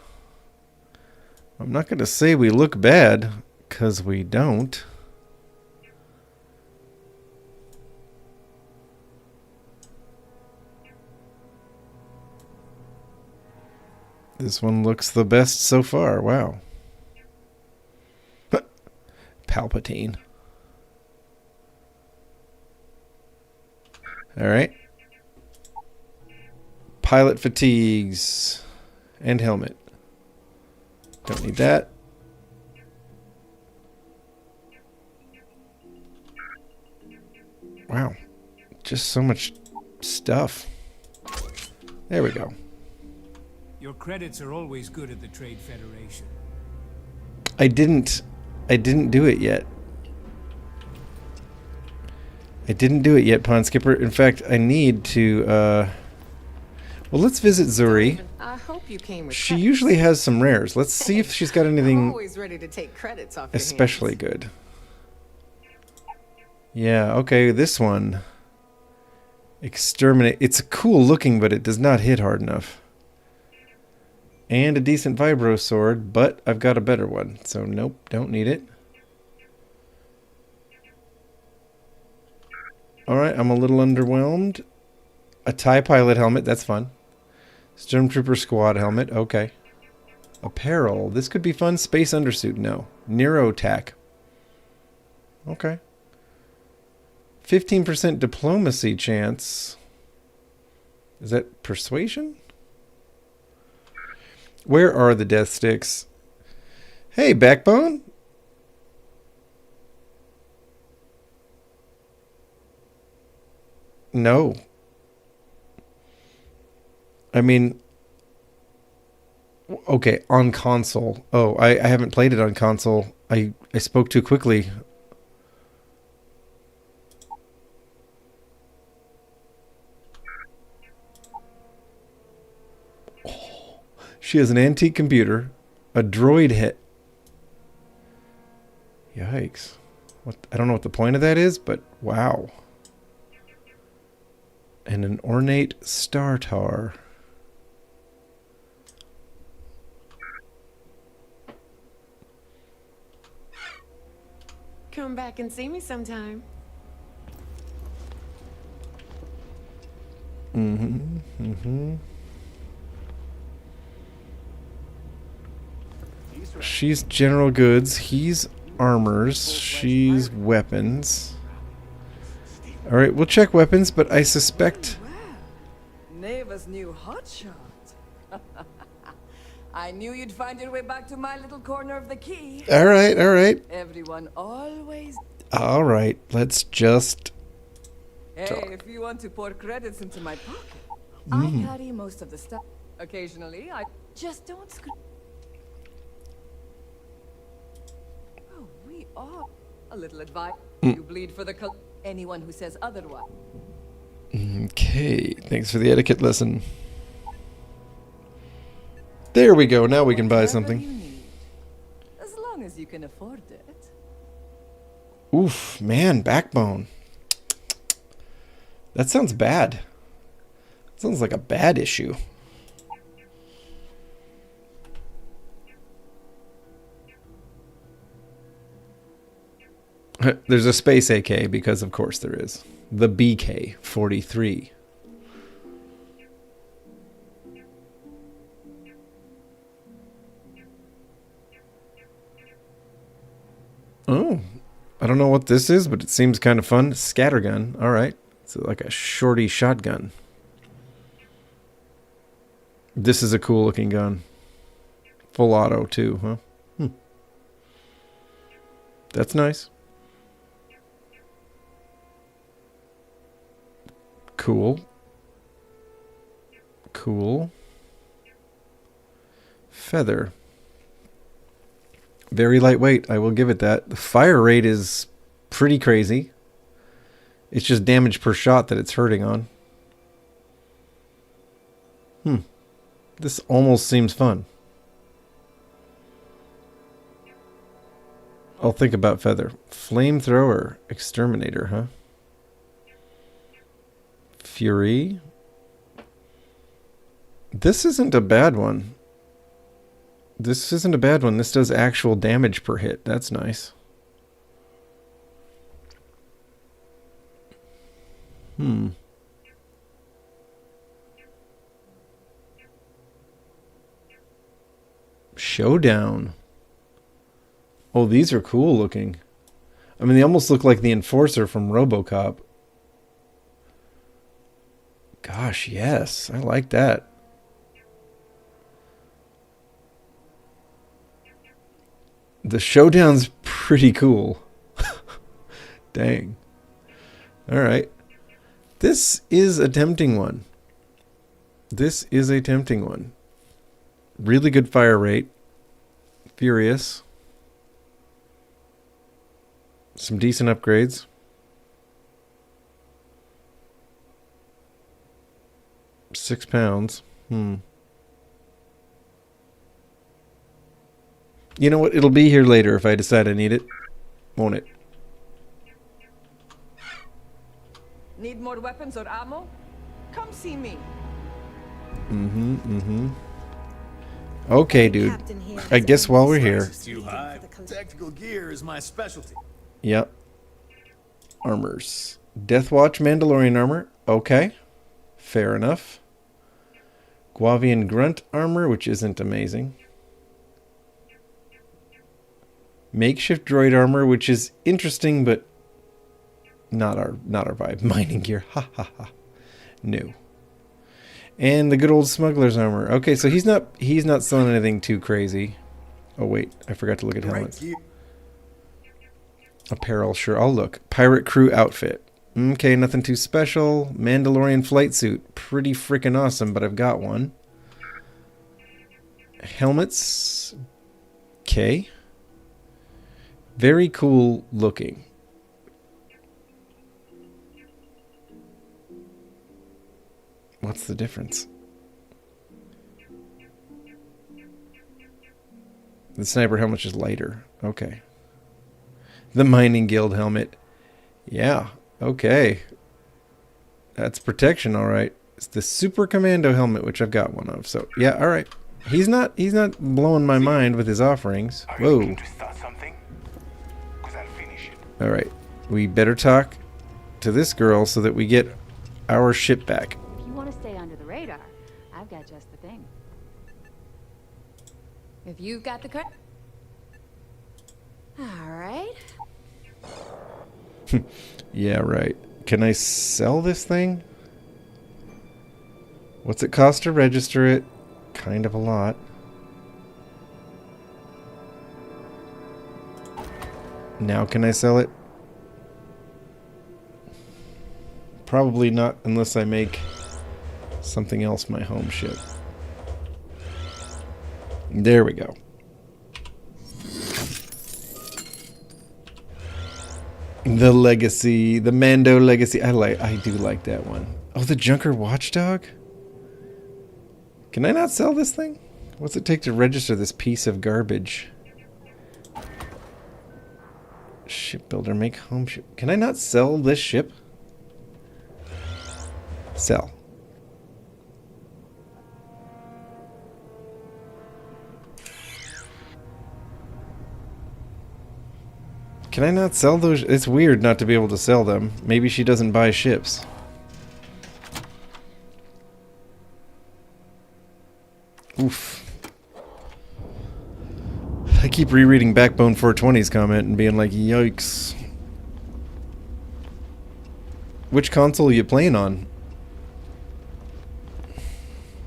I'm not going to say we look bad, because we don't. This one looks the best so far. Wow. Palpatine. All right. Pilot fatigues and helmet. Don't need that. Wow. Just so much stuff. There we go. Your credits are always good at the Trade Federation. I didn't do it yet. I didn't do it yet, Pond Skipper. In fact, I need to, well, let's visit Zuri. I hope you came with She usually has some rares. Let's see if she's got anything always ready to take credits off especially good. Yeah, okay, this one. Exterminate. It's cool looking, but it does not hit hard enough. And a decent vibro sword, but I've got a better one. So nope, don't need it. Alright, I'm a little underwhelmed. A TIE pilot helmet, that's fun. Stormtrooper squad helmet, okay. Apparel, this could be fun. Space undersuit, no. Neurotac. Okay. 15% diplomacy chance. Is that persuasion? Where are the death sticks? Hey, Backbone? No. I mean, okay, on console. Oh, I haven't played it on console. I spoke too quickly. Oh, she has an antique computer, a droid head. Yikes. What? I don't know what the point of that is, but wow. And an ornate Startar. Come back and see me sometime. She's general goods. He's armors. She's weapons. Alright, we'll check weapons, but I suspect... Neva's new hotshot. I knew you'd find your way back to my little corner of the key. Alright, alright. Everyone always... Alright, let's just... Hey, talk. if you want to pour credits into my pocket, I carry most of the stuff. Occasionally, I just don't screw. Oh, we are a little advice. You bleed for the anyone who says otherwise. Okay, thanks for the etiquette lesson. There we go, now we can buy something. As long as you can afford it. Oof, man, backbone. That sounds bad. Sounds like a bad issue. There's a space AK because of course there is. The BK-43. Oh, I don't know what this is, but it seems kind of fun. Scattergun. All right. It's like a shorty shotgun. This is a cool looking gun. Full auto too, huh? That's nice. Cool. Cool. Feather. Very lightweight, I will give it that. The fire rate is pretty crazy. It's just damage per shot that it's hurting on. This almost seems fun. I'll think about feather. Flamethrower. Exterminator, huh? Fury. This isn't a bad one. This isn't a bad one. This does actual damage per hit. That's nice. Showdown. Oh, these are cool looking. I mean, they almost look like the Enforcer from RoboCop. Gosh, yes. I like that. The Showdown's pretty cool. Dang. Alright. This is a tempting one. This is a tempting one. Really good fire rate. Furious. Some decent upgrades. £6. You know what? It'll be here later if I decide I need it. Won't it? Need more weapons or ammo? Come see me. Okay, dude. I guess while we're here. Tactical gear is my specialty. Yep. Armors. Deathwatch Mandalorian armor. Okay. Fair enough. Guavian Grunt armor, which isn't amazing. Makeshift droid armor, which is interesting, but not our vibe. Mining gear. Ha ha ha. No. And the good old smuggler's armor. Okay, so he's not selling anything too crazy. Oh wait, I forgot to look at helmets. Apparel, sure, I'll look. Pirate crew outfit. Okay, nothing too special. Mandalorian flight suit. Pretty freaking awesome, but I've got one. Helmets. Okay. Very cool looking. What's the difference? The sniper helmet is lighter. Okay. The mining guild helmet. Yeah. Okay. That's protection, all right. It's the super commando helmet, which I've got one of. So yeah, all right. He's not blowing my mind with his offerings. Whoa. All right. We better talk to this girl so that we get our ship back. If you want to stay under the radar, I've got just the thing. If you've got the Alright. Yeah, right. Can I sell this thing? What's it cost to register it? Kind of a lot. Now can I sell it? Probably not unless I make something else my home ship. There we go. The Legacy, the Mando Legacy. I do like that one. Oh, the Junker Watchdog? Can I not sell this thing? What's it take to register this piece of garbage? Shipbuilder, make home ship. Can I not sell this ship? Sell. Can I not sell those? It's weird not to be able to sell them. Maybe she doesn't buy ships. Oof. I keep rereading Backbone 420's comment and being like, yikes. Which console are you playing on?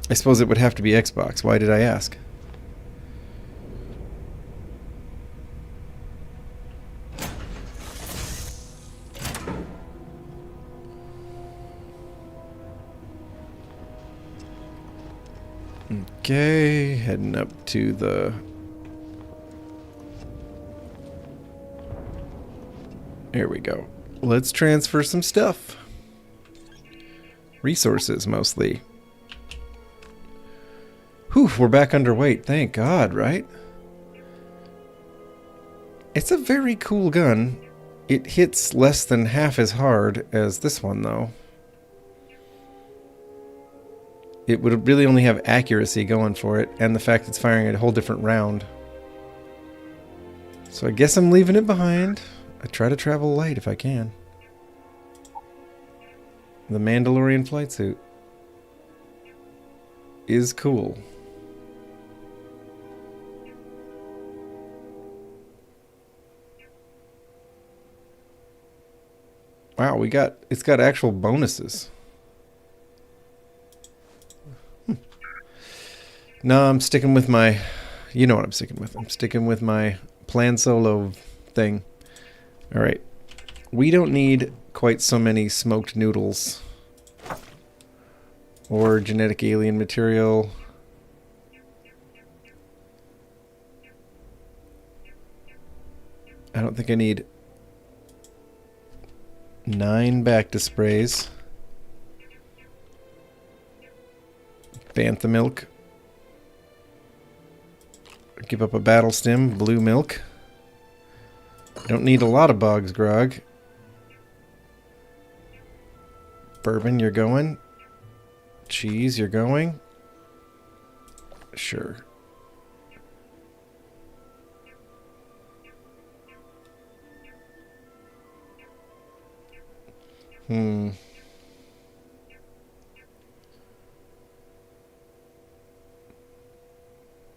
I suppose it would have to be Xbox. Why did I ask? Okay, heading up to the... There we go. Let's transfer some stuff. Resources, mostly. Whew, we're back underweight. Thank God, right? It's a very cool gun. It hits less than half as hard as this one, though. It would really only have accuracy going for it, and the fact it's firing a whole different round. So I guess I'm leaving it behind. I try to travel light if I can. The Mandalorian flight suit is cool. Wow, it's got actual bonuses. No, I'm sticking with my... You know what I'm sticking with. I'm sticking with my plan solo thing. Alright. We don't need quite so many smoked noodles. Or genetic alien material. I don't think I need 9 back displays. Bantha milk. Give up a battle stem, blue milk. Don't need a lot of Boggs grog. Bourbon, you're going. Cheese, you're going. Sure.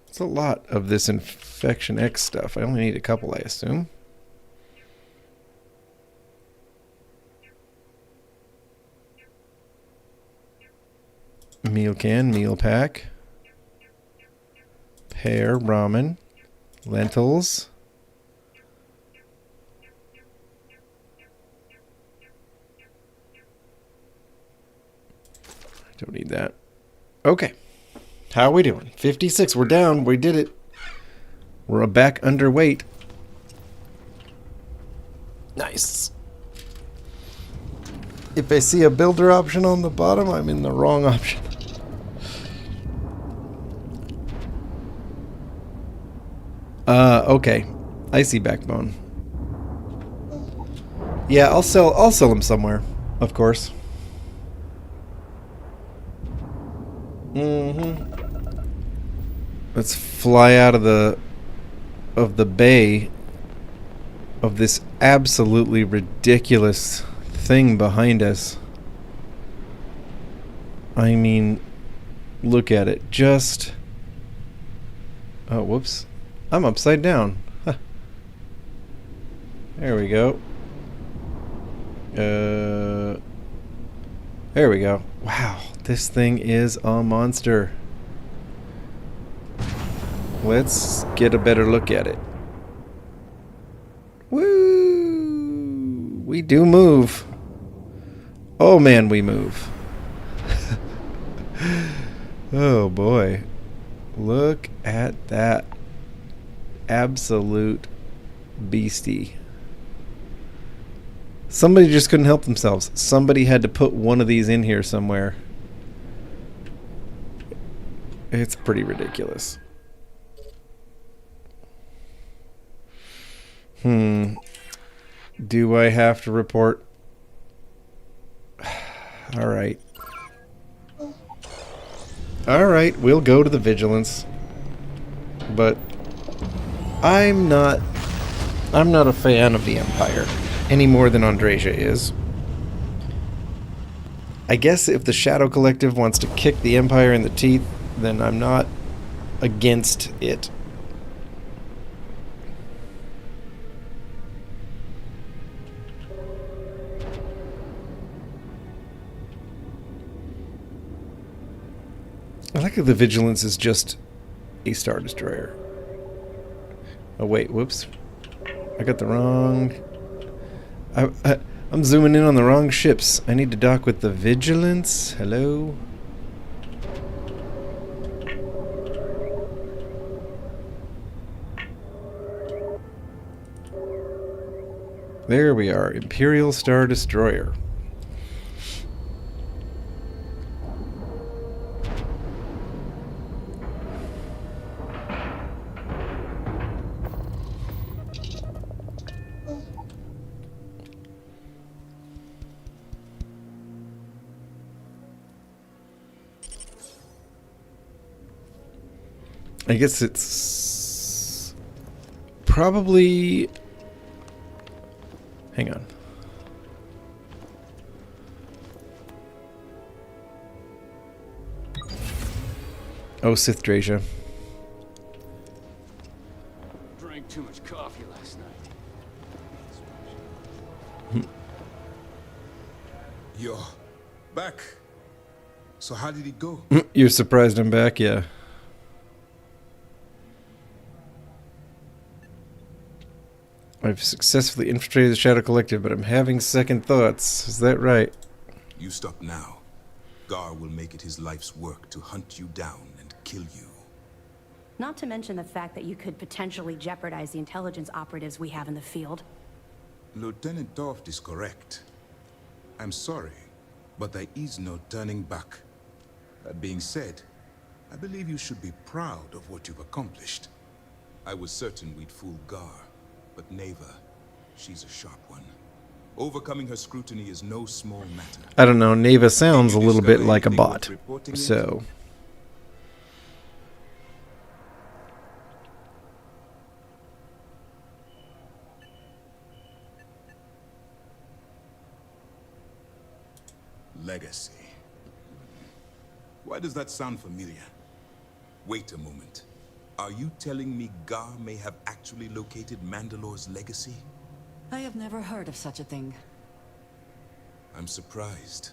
It's a lot of this Infection X stuff. I only need a couple, I assume. Meal can, meal pack. Pear, ramen. Lentils. I don't need that. Okay. How are we doing? 56. We're down. We did it. We're back underweight. Nice. If I see a builder option on the bottom, I'm in the wrong option. Okay. I see Backbone. Yeah, I'll sell him somewhere, of course. Let's fly out of the bay of this absolutely ridiculous thing behind us. I mean, look at it. Just... Oh, whoops. I'm upside down. Huh. There we go. There we go. Wow, this thing is a monster. Let's get a better look at it. Woo! We do move. Oh man, we move. Oh boy. Look at that. Absolute beastie. Somebody just couldn't help themselves. Somebody had to put one of these in here somewhere. It's pretty ridiculous. Do I have to report? All right. All right, we'll go to the vigilance. But I'm not a fan of the Empire any more than Andreja is. I guess if the Shadow Collective wants to kick the Empire in the teeth, then I'm not against it. I like that the Vigilance is just a Star Destroyer. Oh wait, whoops. I got the wrong... I'm zooming in on the wrong ships. I need to dock with the Vigilance. Hello? There we are. Imperial Star Destroyer. I guess it's probably... Hang on. Oh, Sith Drasia. Drank too much coffee last night. You're back. So how did it go? You're surprised I'm back, yeah. I've successfully infiltrated the Shadow Collective, but I'm having second thoughts. Is that right? You stop now. Gar will make it his life's work to hunt you down and kill you. Not to mention the fact that you could potentially jeopardize the intelligence operatives we have in the field. Lieutenant Toft is correct. I'm sorry, but there is no turning back. That being said, I believe you should be proud of what you've accomplished. I was certain we'd fool Gar. But Neva, she's a sharp one. Overcoming her scrutiny is no small matter. I don't know, Neva sounds a little bit like a bot, so... Legacy. Why does that sound familiar? Wait a moment. Are you telling me Gar may have actually located Mandalore's legacy? I have never heard of such a thing. I'm surprised.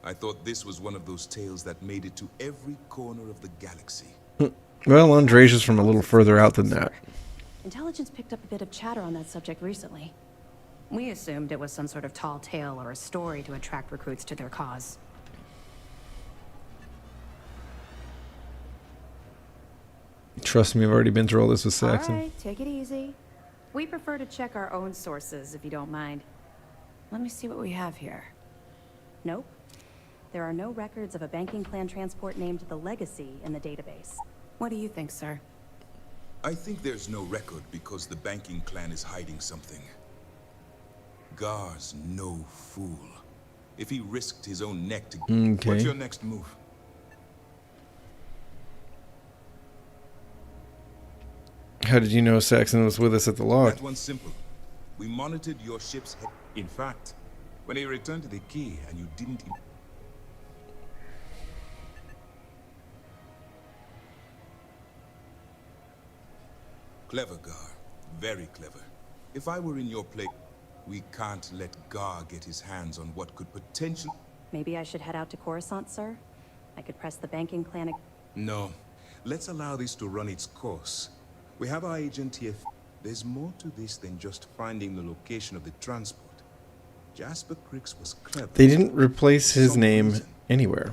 I thought this was one of those tales that made it to every corner of the galaxy. Well, Andreja's from a little further out than that. Intelligence picked up a bit of chatter on that subject recently. We assumed it was some sort of tall tale or a story to attract recruits to their cause. Trust me, I've already been through all this with Saxon. All right, take it easy. We prefer to check our own sources, if you don't mind. Let me see what we have here. Nope. There are no records of a banking clan transport named the Legacy in the database. What do you think, sir? I think there's no record because the banking clan is hiding something. Gar's no fool. If he risked his own neck to... Okay. What's your next move? How did you know Saxon was with us at the log? That one's simple. We monitored your ship's head. In fact, when he returned to the key and you didn't... Clever, Gar. Very clever. If I were in your place, we can't let Gar get his hands on what could potentially... Maybe I should head out to Coruscant, sir? I could press the banking clan... No. Let's allow this to run its course. We have our agent here. There's more to this than just finding the location of the transport. Jasper Cricks was clever. They didn't replace his name anywhere.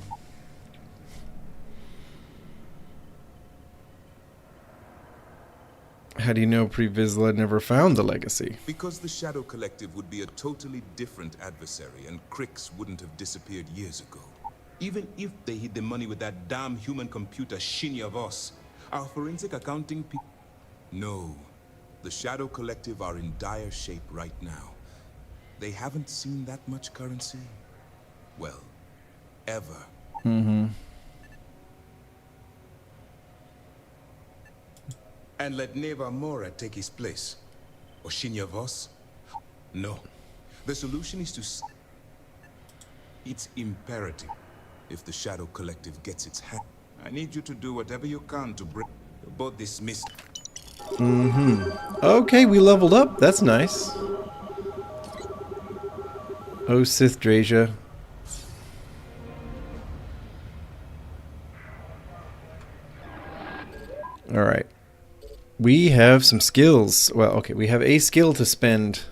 How do you know Pre-Vizsla never found the legacy? Because the Shadow Collective would be a totally different adversary, and Cricks wouldn't have disappeared years ago. Even if they hid the money with that damn human computer Shinya Voss, our forensic accounting people... No. The Shadow Collective are in dire shape right now. They haven't seen that much currency? Well, ever. Mm-hmm. And let Neva Mora take his place. Or Shinya Voss? No. The solution is to... It's imperative. If the Shadow Collective gets its hand, I need you to do whatever you can to bring... You're both dismissed. Mm-hmm. Okay, we leveled up. That's nice. Oh, Sith Drasia. Alright. We have some skills. Well, okay, we have a skill to spend.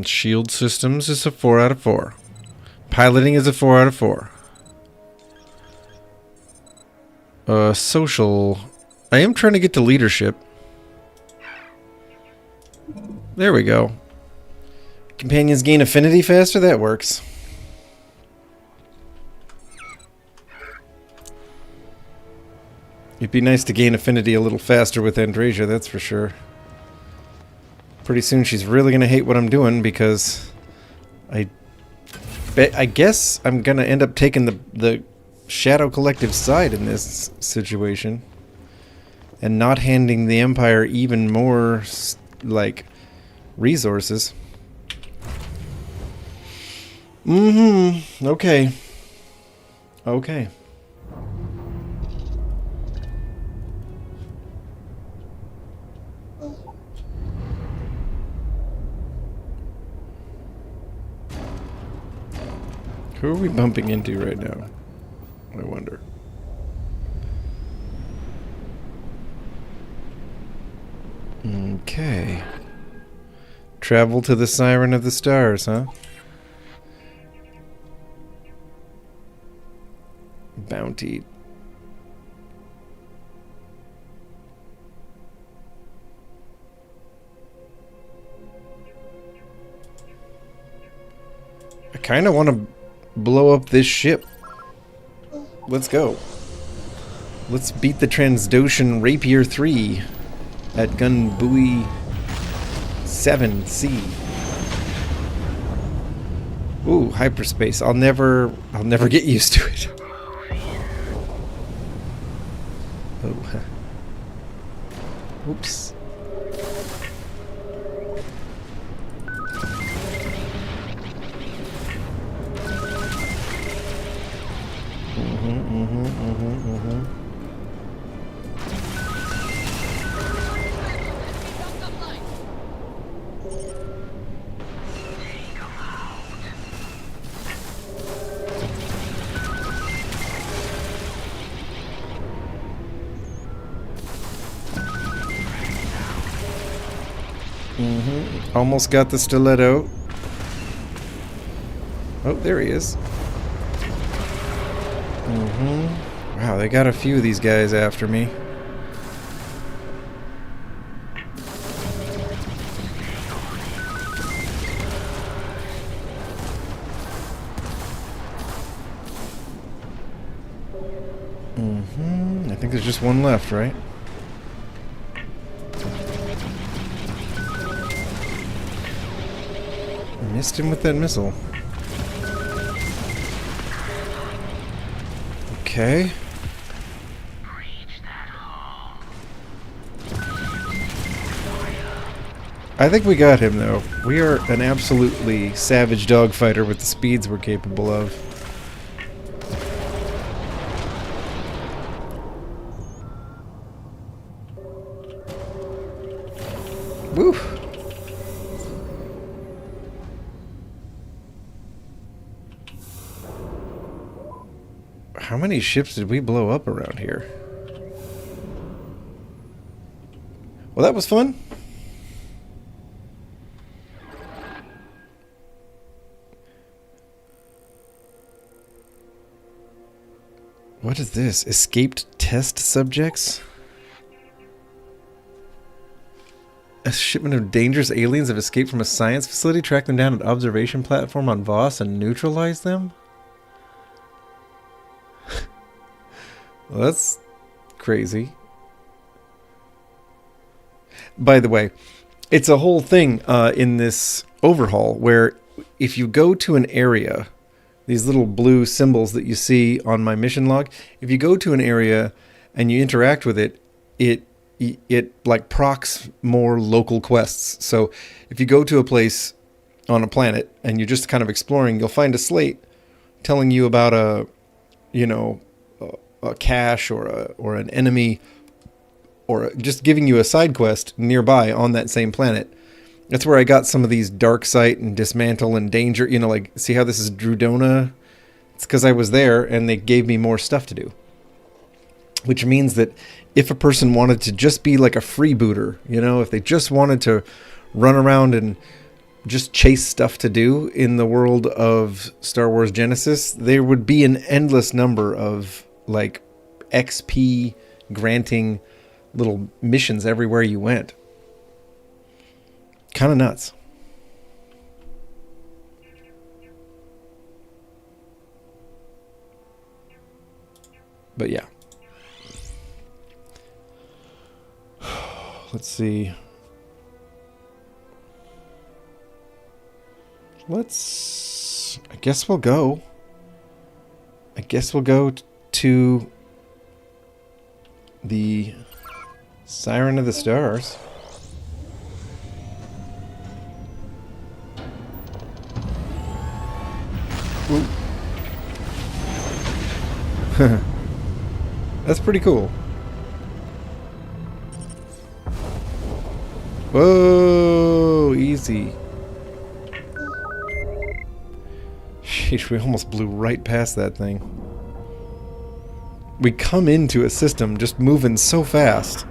Shield systems is a 4 out of 4. Piloting is a 4 out of 4. Social. I am trying to get to leadership. There we go. Companions gain affinity faster? That works. It'd be nice to gain affinity a little faster with Andrasia, that's for sure. Pretty soon she's really going to hate what I'm doing because I guess I'm going to end up taking the Shadow Collective side in this situation and not handing the Empire even more, like, resources. Mm-hmm. Okay. Okay. Who are we bumping into right now? I wonder. Okay. Travel to the Siren of the Stars, huh? Bounty. I kind of want to blow up this ship. Let's go. Let's beat the Transdoshan Rapier 3 at gun buoy 7C. Ooh, hyperspace. I'll never get used to it. Oh. Oops. Almost got the stiletto. Oh, there he is. Wow, they got a few of these guys after me. I think there's just one left, right? Missed him with that missile. Okay. I think we got him, though. We are an absolutely savage dogfighter with the speeds we're capable of. Woo. How many ships did we blow up around here? Well, that was fun. What is this? Escaped test subjects? A shipment of dangerous aliens have escaped from a science facility. Track them down at observation platform on Voss and neutralize them? Well, that's crazy. By the way, it's a whole thing in this overhaul where if you go to an area, these little blue symbols that you see on my mission log, if you go to an area and you interact with it, it like procs more local quests. So if you go to a place on a planet and you're just kind of exploring, you'll find a slate telling you about a cache or an enemy, or just giving you a side quest nearby on that same planet. That's where I got some of these dark sight and dismantle and danger, like, see how this is Drudona? It's because I was there and they gave me more stuff to do. Which means that if a person wanted to just be like a freebooter, if they just wanted to run around and just chase stuff to do in the world of Star Wars Genesis, there would be an endless number of like XP granting little missions everywhere you went. Kind of nuts. But yeah. Let's see. I guess we'll go. To the Siren of the Stars. Ooh. That's pretty cool. Whoa, easy. Sheesh, we almost blew right past that thing. We come into a system just moving so fast.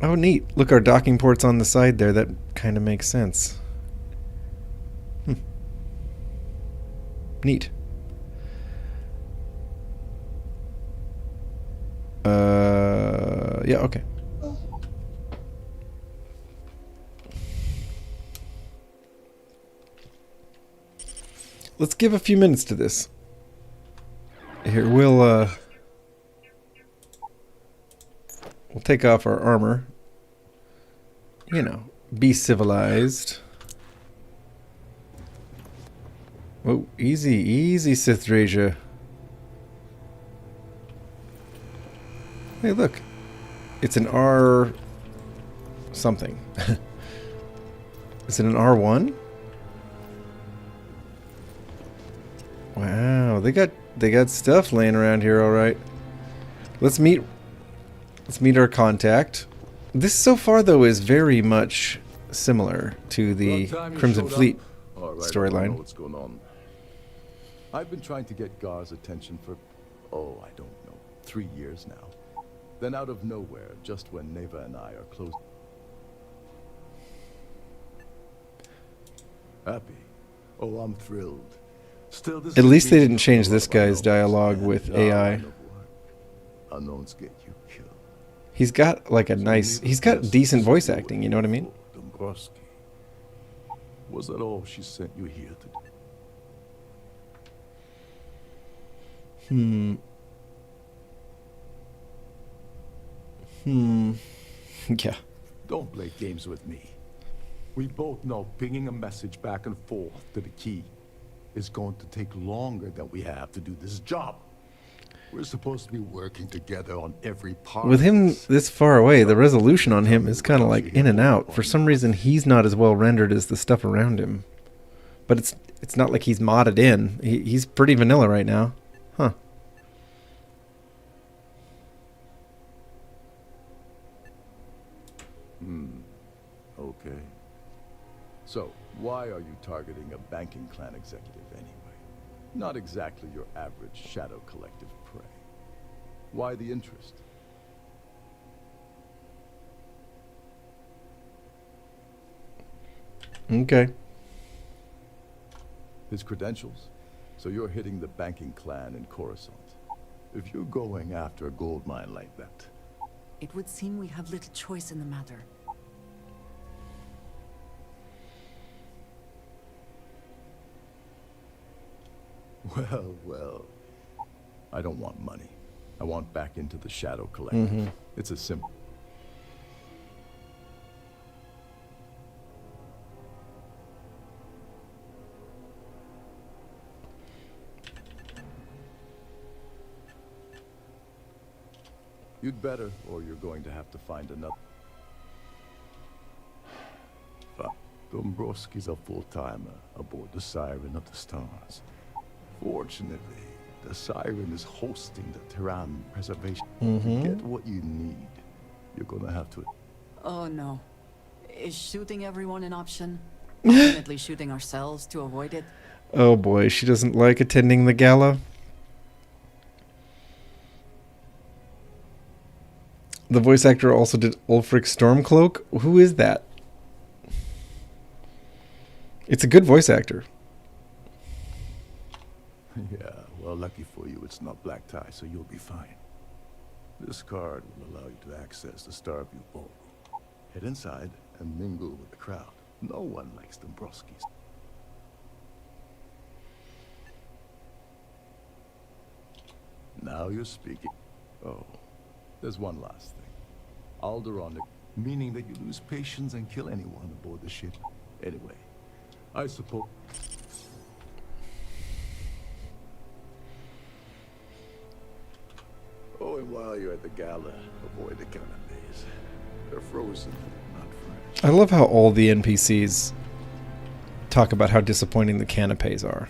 Oh, neat. Look, our docking port's on the side there. That kind of makes sense. Neat. Yeah, okay. Let's give a few minutes to this. Here, we'll take off our armor. Be civilized. Oh, easy, Sith Raja. Hey, look. It's an R something. Is it an R1? Wow, they got stuff laying around here, all right. Let's meet our contact. This so far though is very much similar to the Crimson Fleet storyline. What's going on? I've been trying to get Gar's attention for, I don't know, 3 years now. Then out of nowhere, just when Neva and I are close. Happy? Oh, I'm thrilled. Still, At least they didn't change this guy's dialogue with AI. Unknowns get you killed. He's got he's got decent voice acting, you know what I mean? Was that all she sent you here to do? Yeah. Don't play games with me. We both know pinging a message back and forth to the key is going to take longer than we have to do this job. We're supposed to be working together on every part. With him this far away, the resolution on him is kind of like in and out. For some reason, he's not as well rendered as the stuff around him. But it's not like he's modded in. He's pretty vanilla right now. Huh. Okay. So, why are you targeting a banking clan executive anyway? Not exactly your average Shadow Collective prey. Why the interest? Okay. His credentials? So you're hitting the banking clan in Coruscant. If you're going after a gold mine like that... It would seem we have little choice in the matter. Well, well. I don't want money. I want back into the Shadow Collective. Mm-hmm. It's a simple... You'd better, or you're going to have to find another. Dombrowski's a full-timer aboard the Siren of the Stars. Fortunately, the Siren is hosting the Terran Preservation. Mm-hmm. To get what you need, you're gonna have to... Oh no. Is shooting everyone an option? Ultimately shooting ourselves to avoid it? Oh boy, she doesn't like attending the gala. The voice actor also did Ulfric Stormcloak. Who is that? It's a good voice actor. Yeah, well, lucky for you, it's not black tie, so you'll be fine. This card will allow you to access the Starfield ballroom. Head inside and mingle with the crowd. No one likes Dombrowski's. Now you're speaking. Oh, there's one last thing. Alderaan, meaning that you lose patience and kill anyone aboard the ship. Anyway, I suppose... Oh, and while you're at the gala, avoid the canapes. They're frozen, not fresh. I love how all the NPCs talk about how disappointing the canapes are.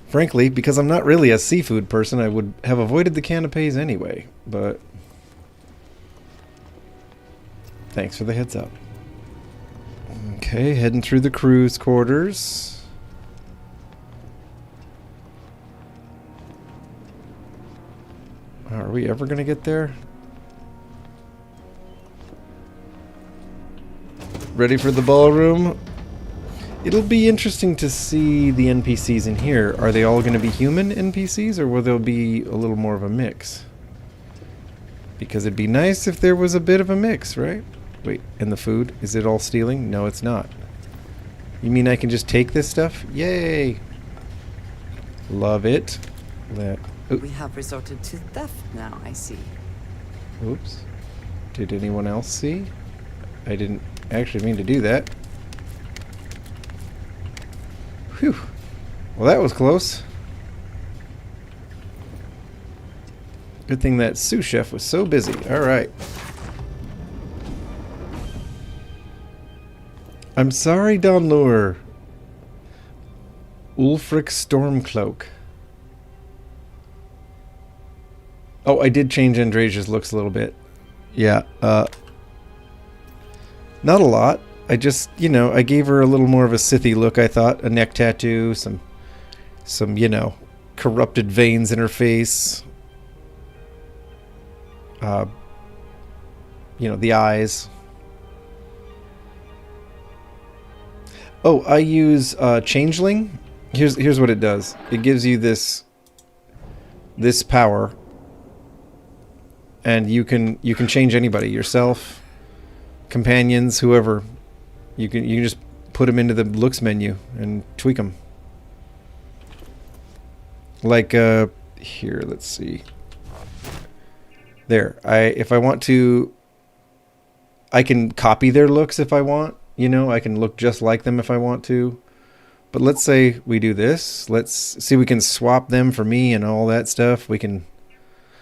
Frankly, because I'm not really a seafood person, I would have avoided the canapes anyway, but thanks for the heads up. Okay, heading through the crew's quarters. Are we ever going to get there? Ready for the ballroom? It'll be interesting to see the NPCs in here. Are they all going to be human NPCs, or will there be a little more of a mix? Because it'd be nice if there was a bit of a mix, right? Wait, and the food? Is it all stealing? No, it's not. You mean I can just take this stuff? Yay! Love it. We have resorted to theft now, I see. Oops. Did anyone else see? I didn't actually mean to do that. Whew. Well, that was close. Good thing that sous chef was so busy. All right. I'm sorry, Don Lure. Ulfric Stormcloak. Oh, I did change Andrasia's looks a little bit. Yeah, not a lot. I just, you know, I gave her a little more of a Sithy look, I thought. A neck tattoo, some, you know, corrupted veins in her face. You know, the eyes. Oh, I use Changeling. Here's what it does. It gives you this power, and you can change anybody, yourself, companions, whoever. You can just put them into the looks menu and tweak them. Like here, let's see. There. If I want to, I can copy their looks if I want. You know, I can look just like them if I want to. But let's say we do this. Let's see, we can swap them for me and all that stuff. We can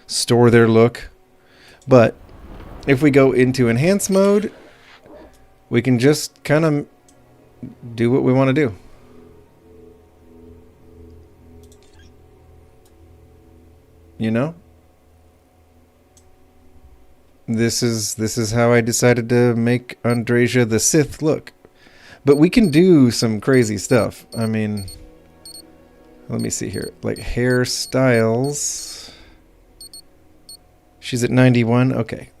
store their look. But if we go into enhance mode, we can just kind of do what we want to do. You know? This is how I decided to make Andrasia the Sith look. But we can do some crazy stuff. I mean, let me see here. Like hairstyles. She's at 91. Okay.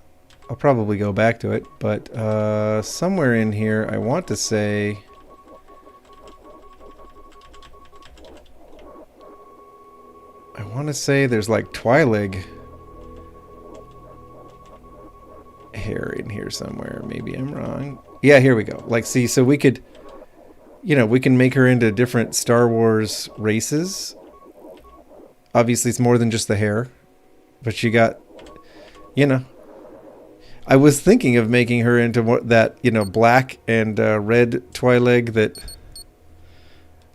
I'll probably go back to it. But somewhere in here, I want to say... there's like Twi'lek hair in here somewhere. Maybe I'm wrong. Yeah, here we go. Like, see, so we could, you know, we can make her into different Star Wars races. Obviously, it's more than just the hair. But she got, you know. I was thinking of making her into more, that, you know, black and red Twi'lek that,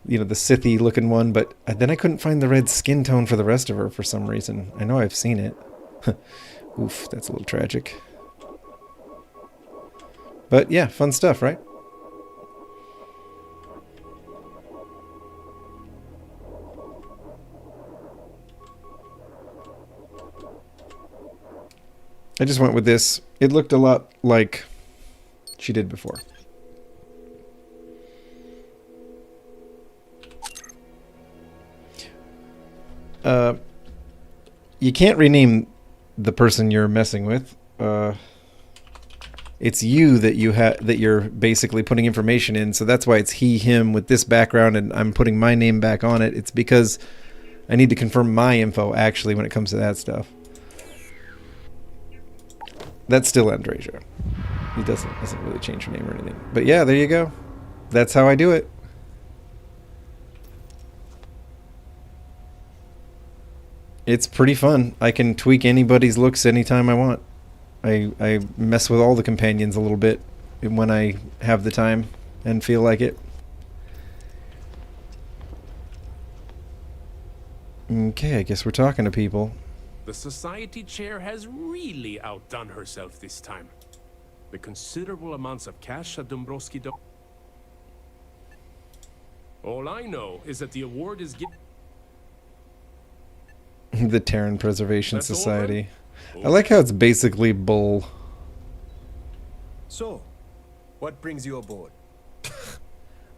you know, the Sithy looking one. But then I couldn't find the red skin tone for the rest of her for some reason. I know I've seen it. Oof, that's a little tragic. But yeah, fun stuff, right? I just went with this. It looked a lot like she did before. You can't rename the person you're messing with. It's you that you're basically putting information in, so that's why it's he, him with this background, and I'm putting my name back on it. It's because I need to confirm my info actually when it comes to that stuff. That's still Andrasia. He doesn't really change her name or anything. But yeah, there you go. That's how I do it. It's pretty fun. I can tweak anybody's looks anytime I want. I mess with all the companions a little bit when I have the time and feel like it. Okay, I guess we're talking to people. The society chair has really outdone herself this time. The considerable amounts of cash at Dombrowski don't... All I know is that the award is given... The Terran Preservation Society. I like how it's basically bull. So, what brings you aboard?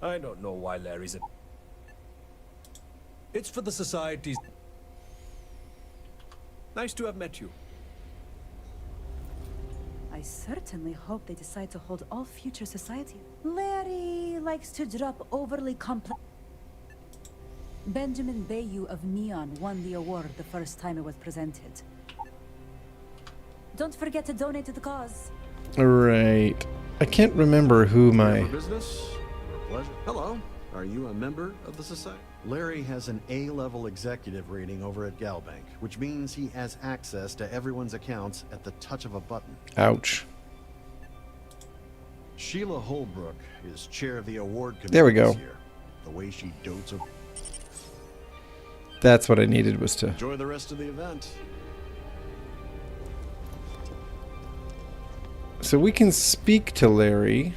I don't know why Larry's... It's for the Society's... Nice to have met you. I certainly hope they decide to hold all future society. Larry likes to drop overly complex... Benjamin Bayou of Neon won the award the first time it was presented. Don't forget to donate to the cause. Right. I can't remember who my... Business? Pleasure. Hello. Are you a member of the society? Larry has an A-level executive rating over at Galbank, which means he has access to everyone's accounts at the touch of a button. Ouch. Sheila Holbrook is chair of the award committee there we go. This year. The way she dotes over... That's what I needed was to... Enjoy the rest of the event. So we can speak to Larry.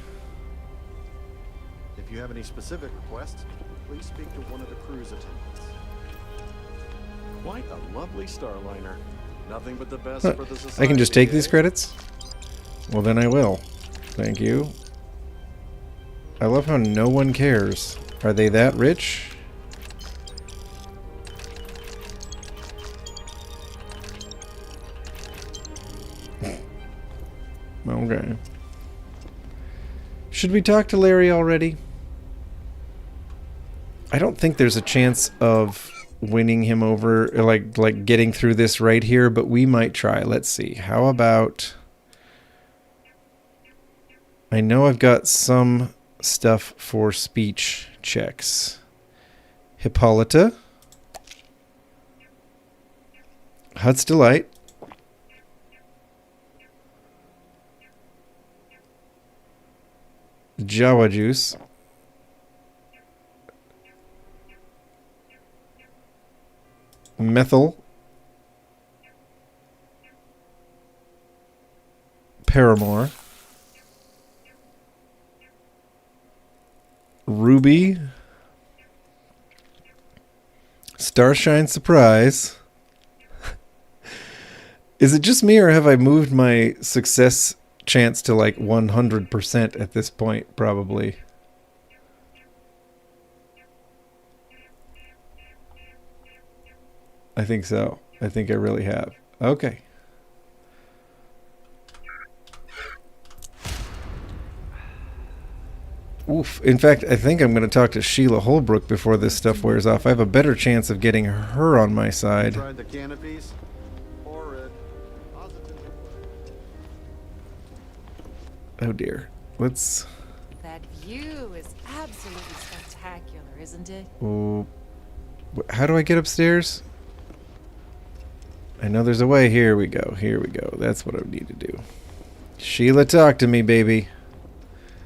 If you have any specific requests, please speak to one of the crew's attendants. Quite a lovely Starliner. Nothing but the best for the society. I can just take these credits? Well, then I will. Thank you. I love how no one cares. Are they that rich? Okay. Should we talk to Larry already? I don't think there's a chance of winning him over, like getting through this right here, but we might try. Let's see. How about... I know I've got some stuff for speech checks. Hippolyta. Hut's Delight. Jawa Juice. Methyl. Paramore. Ruby. Starshine Surprise. Is it just me, or have I moved my success chance to like 100% at this point? Probably. I think so. I think I really have. Okay. Oof. In fact, I think I'm going to talk to Sheila Holbrook before this stuff wears off. I have a better chance of getting her on my side. Tried the canopies? Horrid. Oh dear. Let's... That view is absolutely spectacular, isn't it? Oh, how do I get upstairs? I know there's a way. Here we go. Here we go. That's what I need to do. Sheila, talk to me, baby.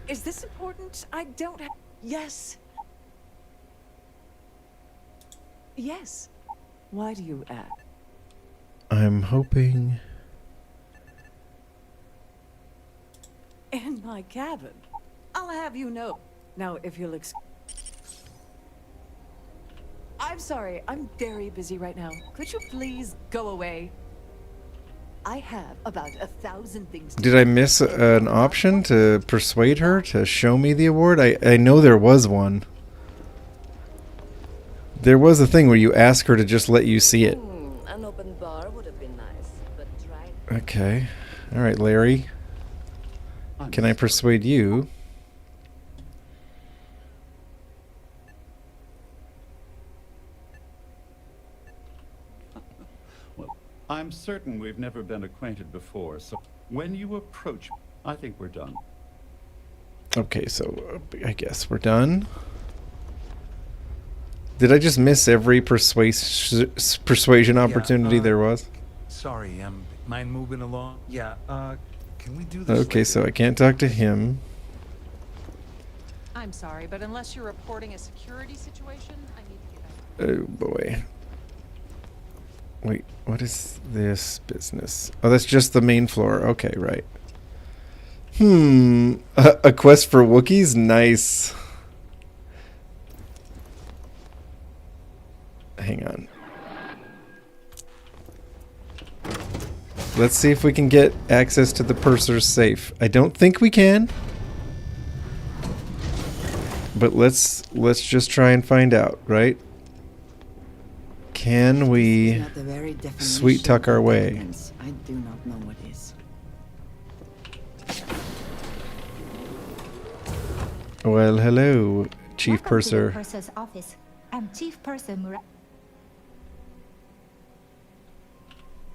Is this important? I don't have... Yes. Yes. Why do you ask? I'm hoping... In my cabin. I'll have you know. Now, if you'll I'm sorry, I'm very busy right now. Could you please go away? I have about 1,000 things to Did I miss an option to persuade her to show me the award? I know there was one. There was a thing where you ask her to just let you see it. An open bar would have been nice, but try. Okay. All right, Larry. Can I persuade you? Well, I'm certain we've never been acquainted before, so when you approach, I think we're done. Okay, so I guess we're done. Did I just miss every persuasion opportunity there was? Sorry, mind moving along? Yeah, can we do this Okay, later? so I can't talk to him. I'm sorry, but unless you're reporting a security situation, I need to get Oh boy. Wait, what is this business? Oh, that's just the main floor. Okay, right. A quest for Wookiees? Nice. Hang on. Let's see if we can get access to the purser's safe. I don't think we can. But let's just try and find out, right? Can we Not the very definition sweet tuck our of way? evidence. I do not know what is. Well, hello, Chief Welcome to the Purser. Purser's office. I'm Chief Purser Murat.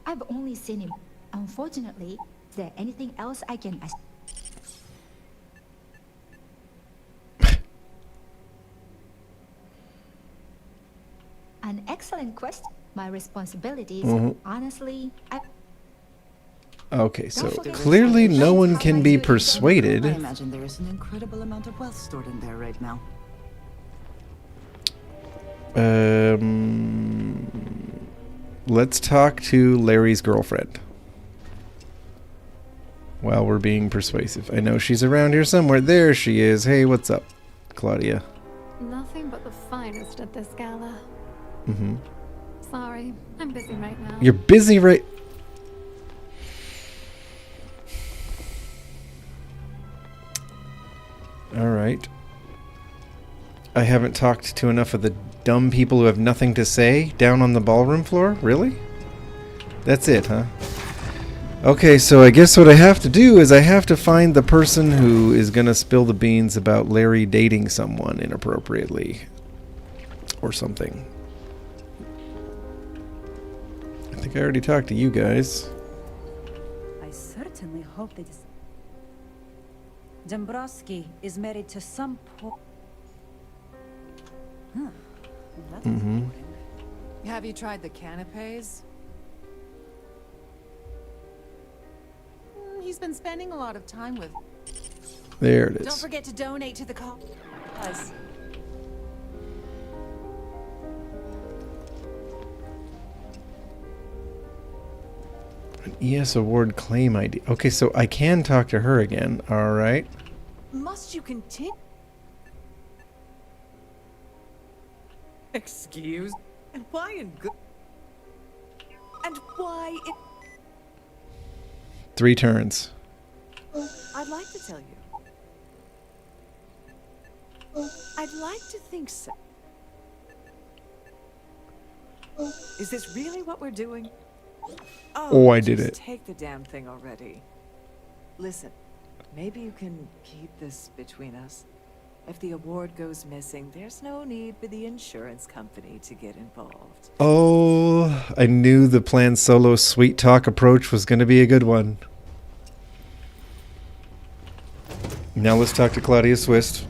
I've only seen him. Unfortunately, is there anything else I can ask? An excellent question. My responsibilities, honestly, Okay, so clearly no one can be persuaded. I imagine there is an incredible amount of wealth stored in there right now. Let's talk to Larry's girlfriend. While we're being persuasive. I know she's around here somewhere. There she is. Hey, what's up, Claudia? Nothing but the finest at this gala. Mm-hmm. Sorry, I'm busy right now. You're busy right... Alright. I haven't talked to enough of the dumb people who have nothing to say down on the ballroom floor? Really? That's it, huh? Okay, so I guess what I have to do is I have to find the person who is gonna spill the beans about Larry dating someone inappropriately. Or something. I think I already talked to you guys. I certainly hope they Dombrowski is married to some poor... Huh. That is boring. Have you tried the canapes? He's been spending a lot of time with... There it Don't is. forget to donate to the cause. An ES award claim ID. Okay, so I can talk to her again. Alright. Must you continue? Excuse? And why in good? And why in... 3 turns. I'd like to tell you. I'd like to think so. Is this really what we're doing? Oh, I did just it. Take the damn thing already. Listen, maybe you can keep this between us. If the award goes missing, there's no need for the insurance company to get involved. Oh, I knew the planned solo sweet talk approach was going to be a good one. Now let's talk to Claudia Swist.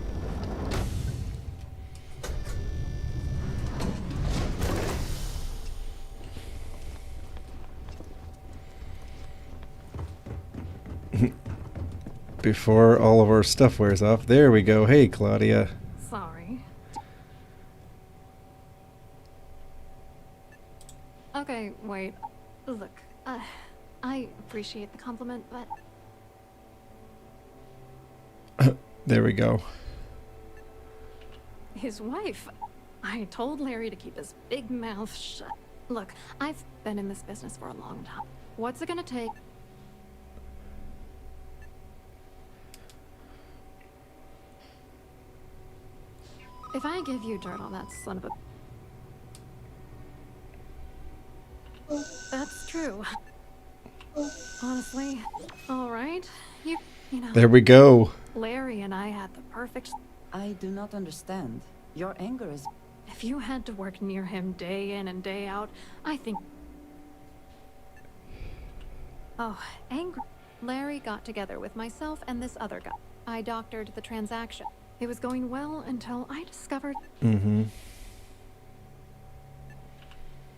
Before all of our stuff wears off. There we go. Hey, Claudia. Sorry. Okay, wait. Look, I appreciate the compliment, but There we go. his wife. I told Larry to keep his big mouth shut. Look, I've been in this business for a long time. What's it gonna take? If I give you dirt on that son of a... That's true. Honestly, all right. You know. There we go. Larry and I had the perfect... I do not understand. Your anger is... If you had to work near him day in and day out, I think... Oh, angry. Larry got together with myself and this other guy. I doctored the transaction. It was going well until I discovered... Mm-hmm.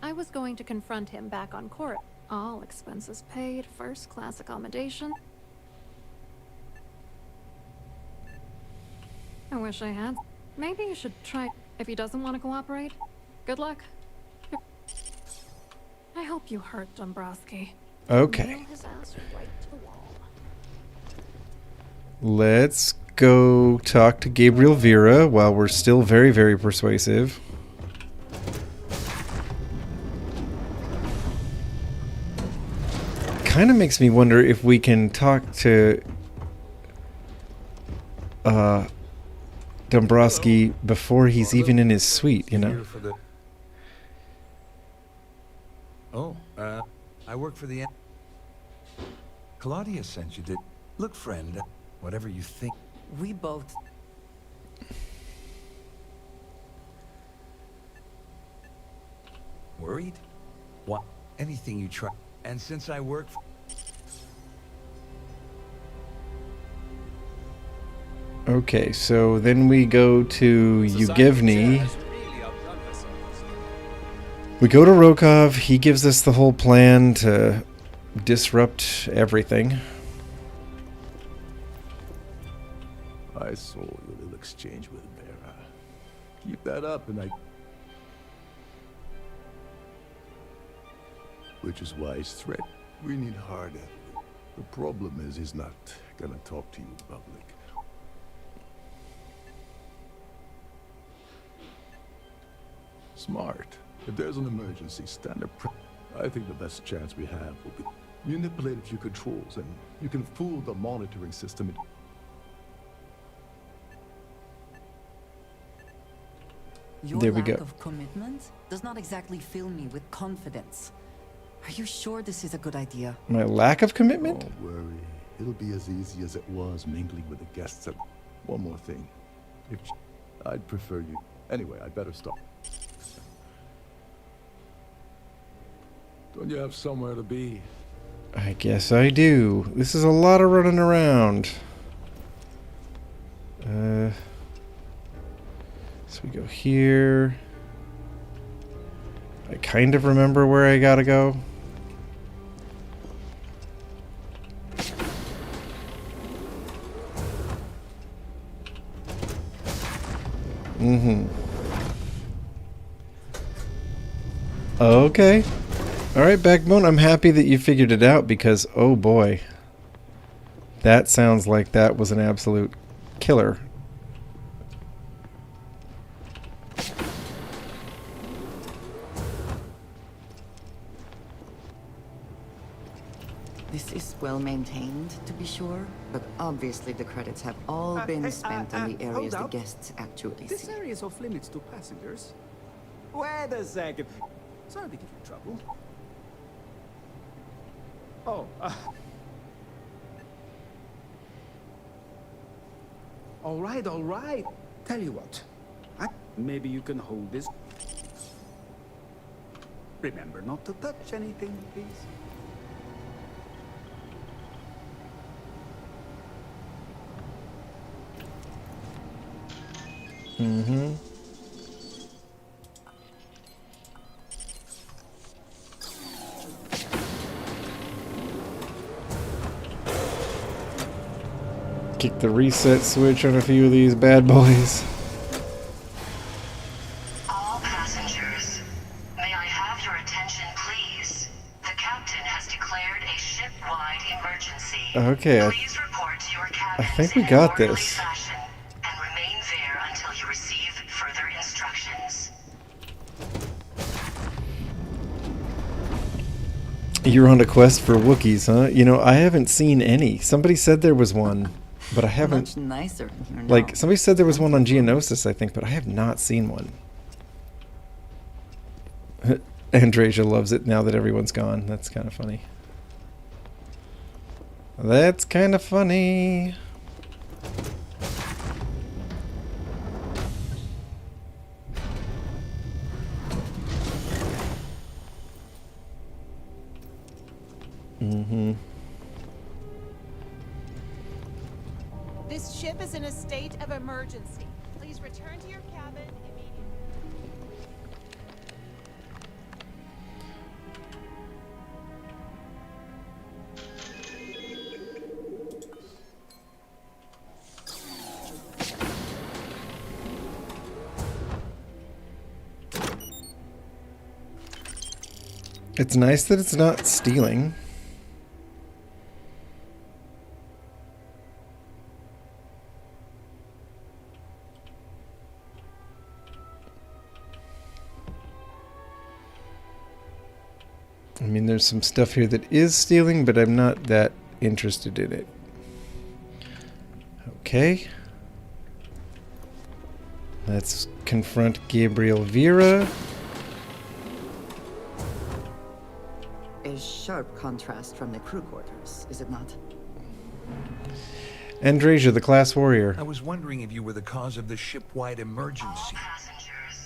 I was going to confront him back on court. All expenses paid, first-class accommodation. I wish I had. Maybe you should try... If he doesn't want to cooperate, good luck. I hope you hurt Dombrowski. Okay. Nail his ass right to the wall. Let's go talk to Gabriel Vera while we're still very, very persuasive. Kind of makes me wonder if we can talk to Dombrowski before he's even in his suite, you know? Oh, I work for the... Claudia sent you, did... Look, friend, whatever you think... We both... Worried? What? Anything you try. And since I work for... Okay, so then we go to Yugevny. We go to Rokov. He gives us the whole plan to disrupt everything. I saw your little exchange with Vera. Keep that up and I... Which is why he's threat. We need hard evidence. The problem is he's not gonna talk to you in public. Smart. If there's an emergency, stand up. I think the best chance we have will be manipulate a few controls and you can fool the monitoring system. Your There we lack go. of commitment does not exactly fill me with confidence. Are you sure this is a good idea? My lack of commitment? Don't worry. It'll be as easy as it was mingling with the guests at... One more thing. If I'd prefer you... Anyway, I'd better stop. Don't you have somewhere to be? I guess I do. This is a lot of running around. So we go here. I kind of remember where I gotta go. Mm-hmm. Okay. Alright, Backbone, I'm happy that you figured it out because, oh boy. That sounds like that was an absolute killer. This is well maintained, to be sure, but obviously the credits have all been spent on the areas the guests actually This see. area is off limits to passengers. Wait a second. Sorry to get in trouble. Oh, all right, all right. Tell you what. Maybe you can hold this. Remember not to touch anything, please. Mm-hmm. Kick the reset switch on a few of these bad boys. All passengers, may I have your attention, please? The captain has declared a ship-wide emergency. Okay, Please report to your I cabins think we in an got orderly this. fashion and remain there until you receive further instructions. You're on a quest for Wookiees, huh? You know, I haven't seen any. Somebody said there was one, but I haven't. Much nicer in here now. Like, somebody said there was one on Geonosis, I think, but I have not seen one. Andresia loves it now that everyone's gone. That's kind of funny. That's kind of funny. Mm-hmm. This ship is in a state of emergency. Please return to your cabin immediately. It's nice that it's not stealing. I mean, there's some stuff here that is stealing, but I'm not that interested in it. Okay. Let's confront Gabriel Vera. A sharp contrast from the crew quarters, is it not? Andresia, the class warrior. I was wondering if you were the cause of the ship-wide emergency.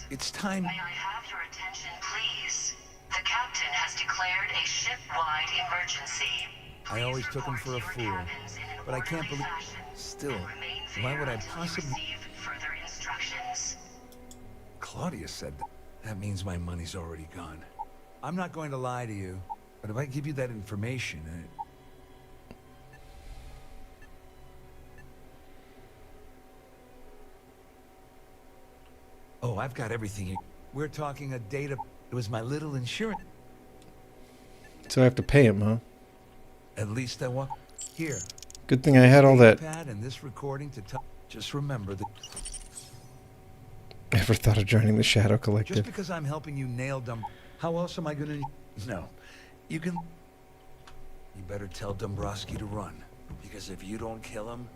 It's time. May I have your attention, please? The captain has declared a ship-wide emergency. I always took him for a fool, but I can't believe. Still, why would I possibly? Further instructions. Claudia said that. That means my money's already gone. I'm not going to lie to you, but if I give you that information, Oh, I've got everything here. We're talking a data. It was my little insurance. So I have to pay him, huh? At least I want. Here. Good thing I had all that. Pad and this recording to tell. Just remember that. Ever thought of joining the Shadow Just Collective? because I'm helping you nail Dumb. How else am I gonna? No, you can. You better tell Dombrowski to run, because if you don't kill him,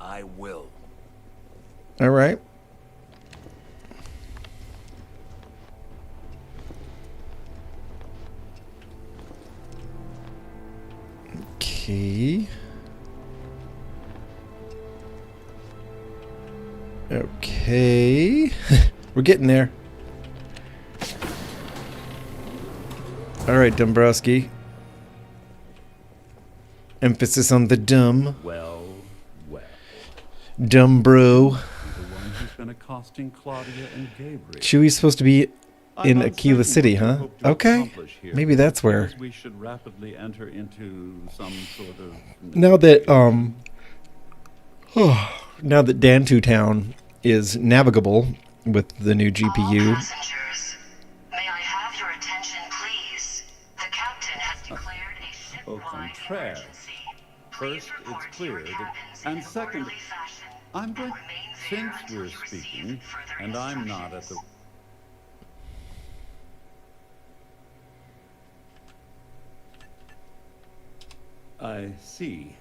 I will. All right. Okay. Okay. We're getting there. All right, Dombrowski. Emphasis on the dumb. Well, well. Dumb bro. The one who's been accosting Claudia and Gabriel. Chewie's supposed to be in I'm Aquila uncertain City, what you huh? hope to Okay. accomplish here, Maybe that's but it where. appears we should rapidly enter into some sort of. Now that now that Dantu Town is navigable with the new GPU. May I have your attention, please? The captain has declared a Au ship-wide contraire. emergency. First, it's clear that, and second, I'm going. Since we're speaking, and I'm not at the. I see.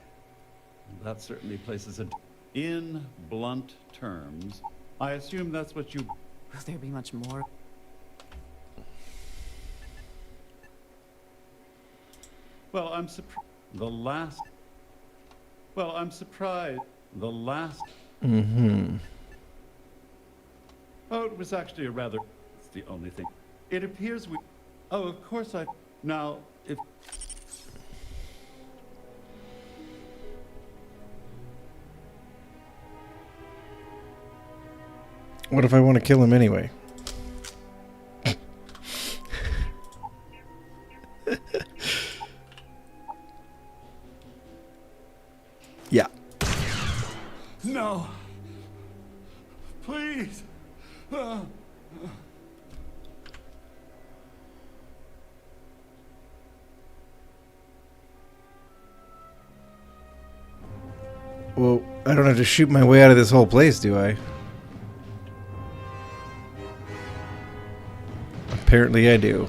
That certainly places it in blunt terms. I assume that's what you... Will there be much more? Well, I'm surprised. The last... Well, I'm surprised. The last... Mm-hmm. Oh, it was actually a rather... It's the only thing. It appears we... Oh, of course I... Now, if... What if I want to kill him anyway? Yeah. No. Please. Well, I don't have to shoot my way out of this whole place, do I? Apparently I do.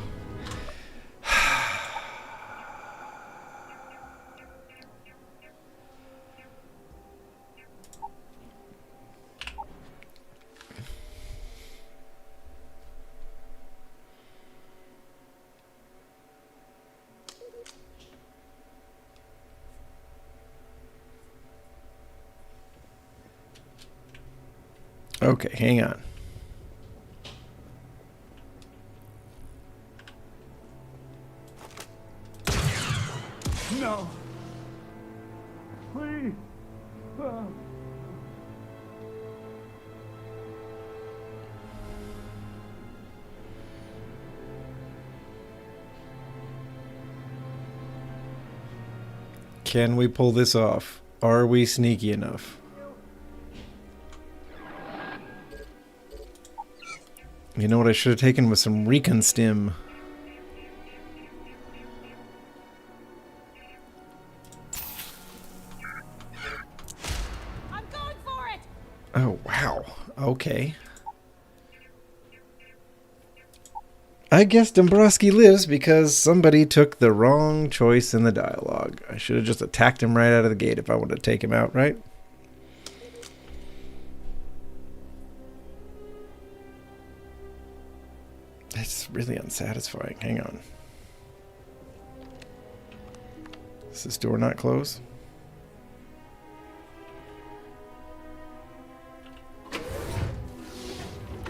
Okay, hang on. No. Please. Can we pull this off? Are we sneaky enough? You know what I should have taken was some recon stim. I'm going for it. Oh, wow. Okay. I guess Dombrowski lives because somebody took the wrong choice in the dialogue. I should have just attacked him right out of the gate if I wanted to take him out, right? That's really unsatisfying. Hang on. Does this door not close?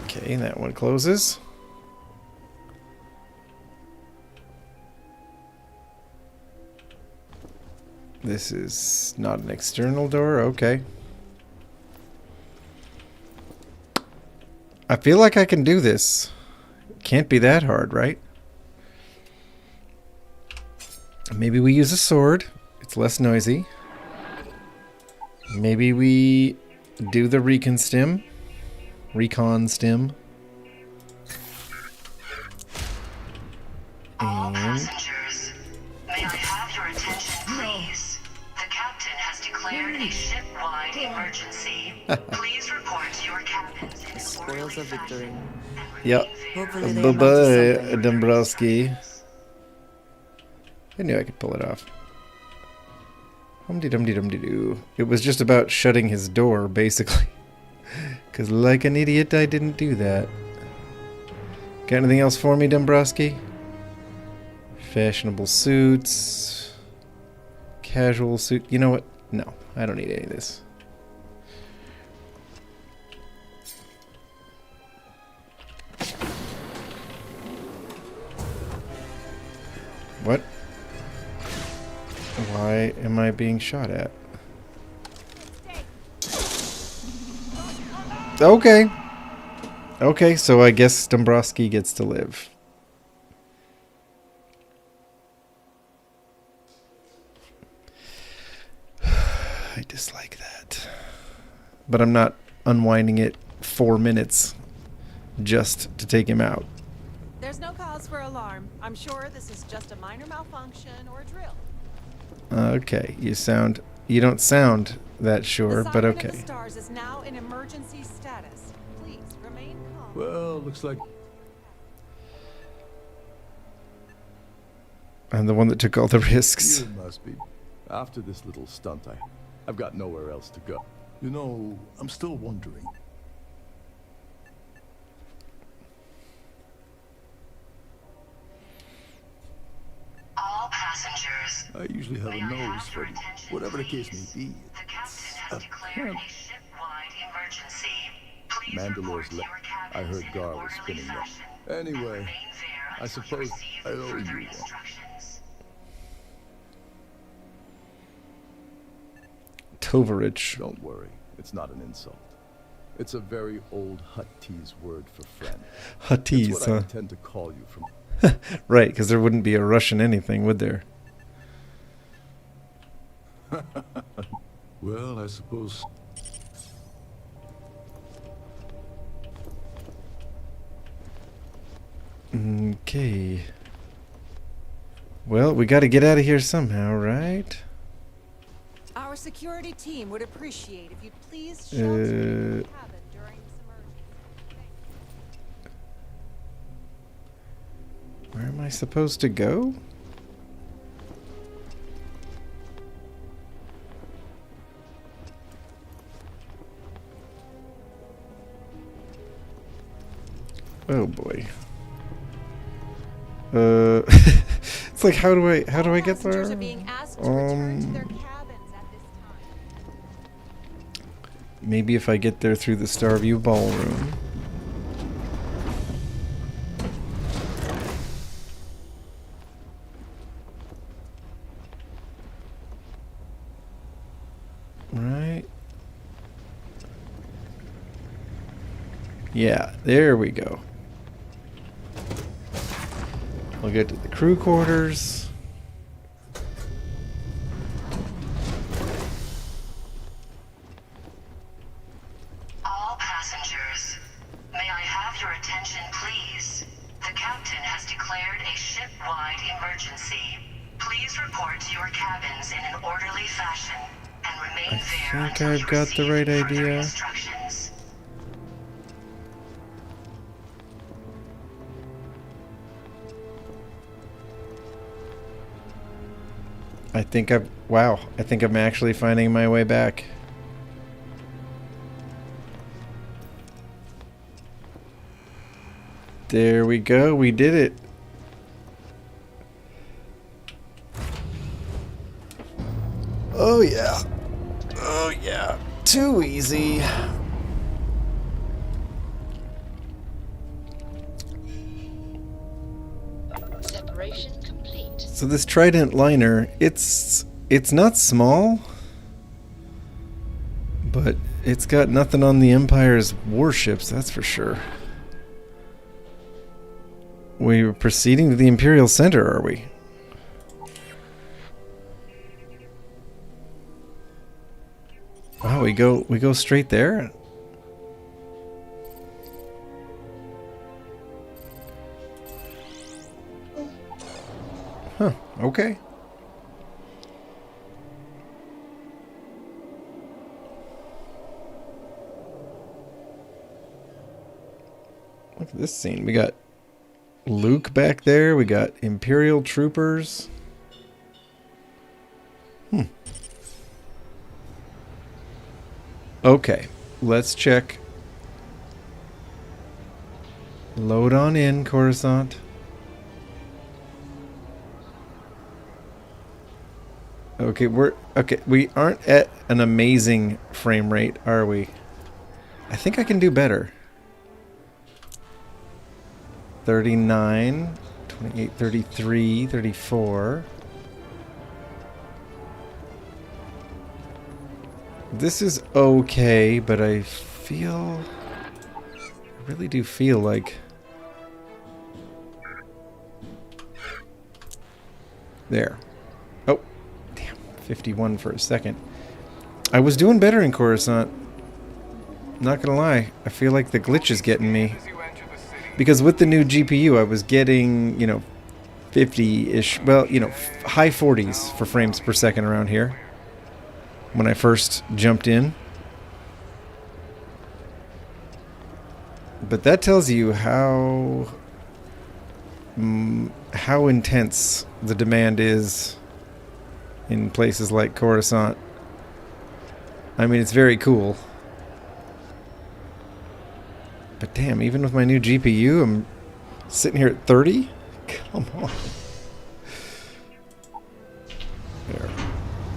Okay, that one closes. This is not an external door. Okay. I feel like I can do this. Can't be that hard, right? Maybe we use a sword. It's less noisy. Maybe we do the recon stim. Recon stim. All passengers, may I have your attention, please? The captain has declared a ship-wide emergency. Please report to your cabins in Spoils of victory. Yep. Hopefully they Bye-bye, amount to something. Dombrowski. I knew I could pull it off. Hum-de-dum-de-dum-de-doo. It was just about shutting his door, basically. Because like an idiot, I didn't do that. Got anything else for me, Dombrowski? Fashionable suits. Casual suit. You know what? No, I don't need any of this. What? Why am I being shot at? Okay. Okay, so I guess Dombrowski gets to live. I dislike that. But I'm not unwinding it 4 minutes just to take him out. There's no cause for alarm. I'm sure this is just a minor malfunction or a drill. Okay, you don't sound that sure, but The Siren of okay. the Stars is now in emergency status. Please remain calm. Well, looks like I'm the one that took all the risks. you must be. After this little stunt, I've got nowhere else to go. You know, I'm still wondering. All passengers. I usually have a nose for whatever the case may be. The captain has declared a ship-wide emergency. Please Mandalore's left. I heard Gar was spinning that. Anyway, I suppose I owe you one. Tovarich. Don't worry, it's not an insult. It's a very old Huttese word for friend. Huttese, it's what I intend to call you from. Right, because there wouldn't be a Russian anything, would there? Well, I suppose. Okay. Well, we got to get out of here somehow, right? Our security team would appreciate if you'd please shelter in your cabin during this emergency. Where am I supposed to go? Oh boy. It's like how do I get there? Maybe if I get there through the Starview ballroom. Right. Yeah, there we go. We'll get to the crew quarters. All passengers, may I have your attention, please? The captain has declared a ship-wide emergency. Please report to your cabins in an orderly fashion and remain there I think until I've you got the receive right further idea. instructions. I think I'm actually finding my way back. There we go, we did it. Oh yeah. Oh yeah. Too easy. Separation complete. So this Trident liner, it's not small, but it's got nothing on the Empire's warships, that's for sure. We were proceeding to the Imperial Center, are we? Wow, we go straight there? Huh, okay. Look at this scene. We got Luke back there. We got Imperial troopers. Okay, let's check. Load on in, Coruscant. Okay, we aren't at an amazing frame rate, are we? I think I can do better. 39, 28, 33, 34. This is okay, but I really do feel like... There. Oh, damn, 51 for a second. I was doing better in Coruscant. Not gonna lie, I feel like the glitch is getting me. Because with the new GPU, I was getting, 50-ish, well, high 40s for frames per second around here. When I first jumped in. But that tells you how intense the demand is in places like Coruscant. I mean, it's very cool. But damn, even with my new GPU, I'm sitting here at 30? Come on. There.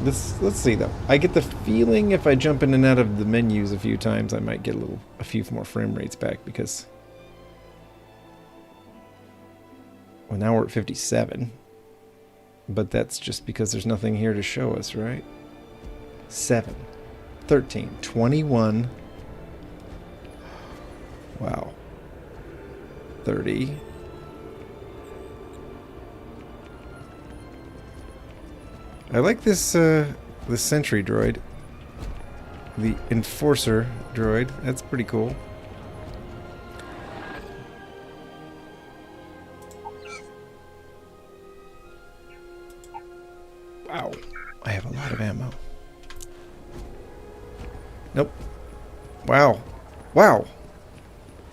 Let's see though. I get the feeling if I jump in and out of the menus a few times, I might get a few more frame rates back because... Well, now we're at 57. But that's just because there's nothing here to show us, right? 7, 13, 21. Wow. 30. I like this this sentry droid. The enforcer droid. That's pretty cool. Wow. I have a lot of ammo. Nope. Wow. Wow.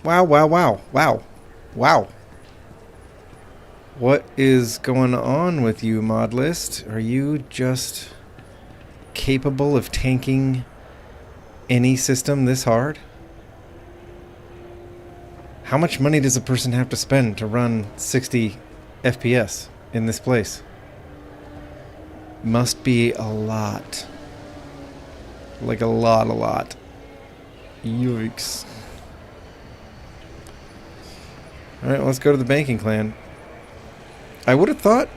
Wow, wow, wow, wow, wow. What is going on with you, mod list? Are you just capable of tanking any system this hard? How much money does a person have to spend to run 60 FPS in this place? Must be a lot. Like a lot. Yikes. Alright, let's go to the banking clan. I would have thought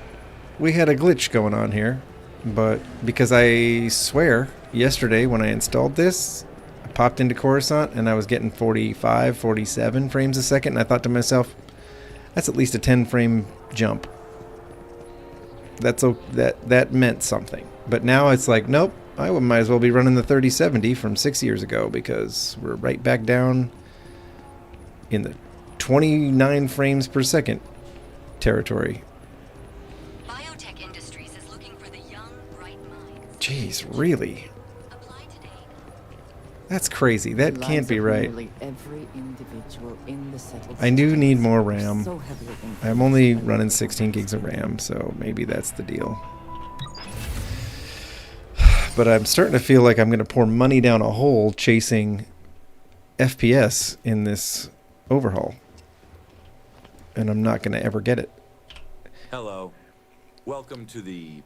we had a glitch going on here, but because I swear, yesterday when I installed this, I popped into Coruscant and I was getting 45, 47 frames a second, and I thought to myself, that's at least a 10 frame jump. That meant something. But now it's like, nope, I might as well be running the 3070 from 6 years ago because we're right back down in the 29 frames per second territory. Biotech Industries is looking for the young, bright minds. Jeez, really? That's crazy. That can't be right. Every individual in the settled I do need more RAM. so heavily influenced I'm only by running local 16 gigs of RAM, so maybe that's the deal. But I'm starting to feel like I'm going to pour money down a hole chasing FPS in this overhaul. And I'm not going to ever get it. Hello. Welcome to the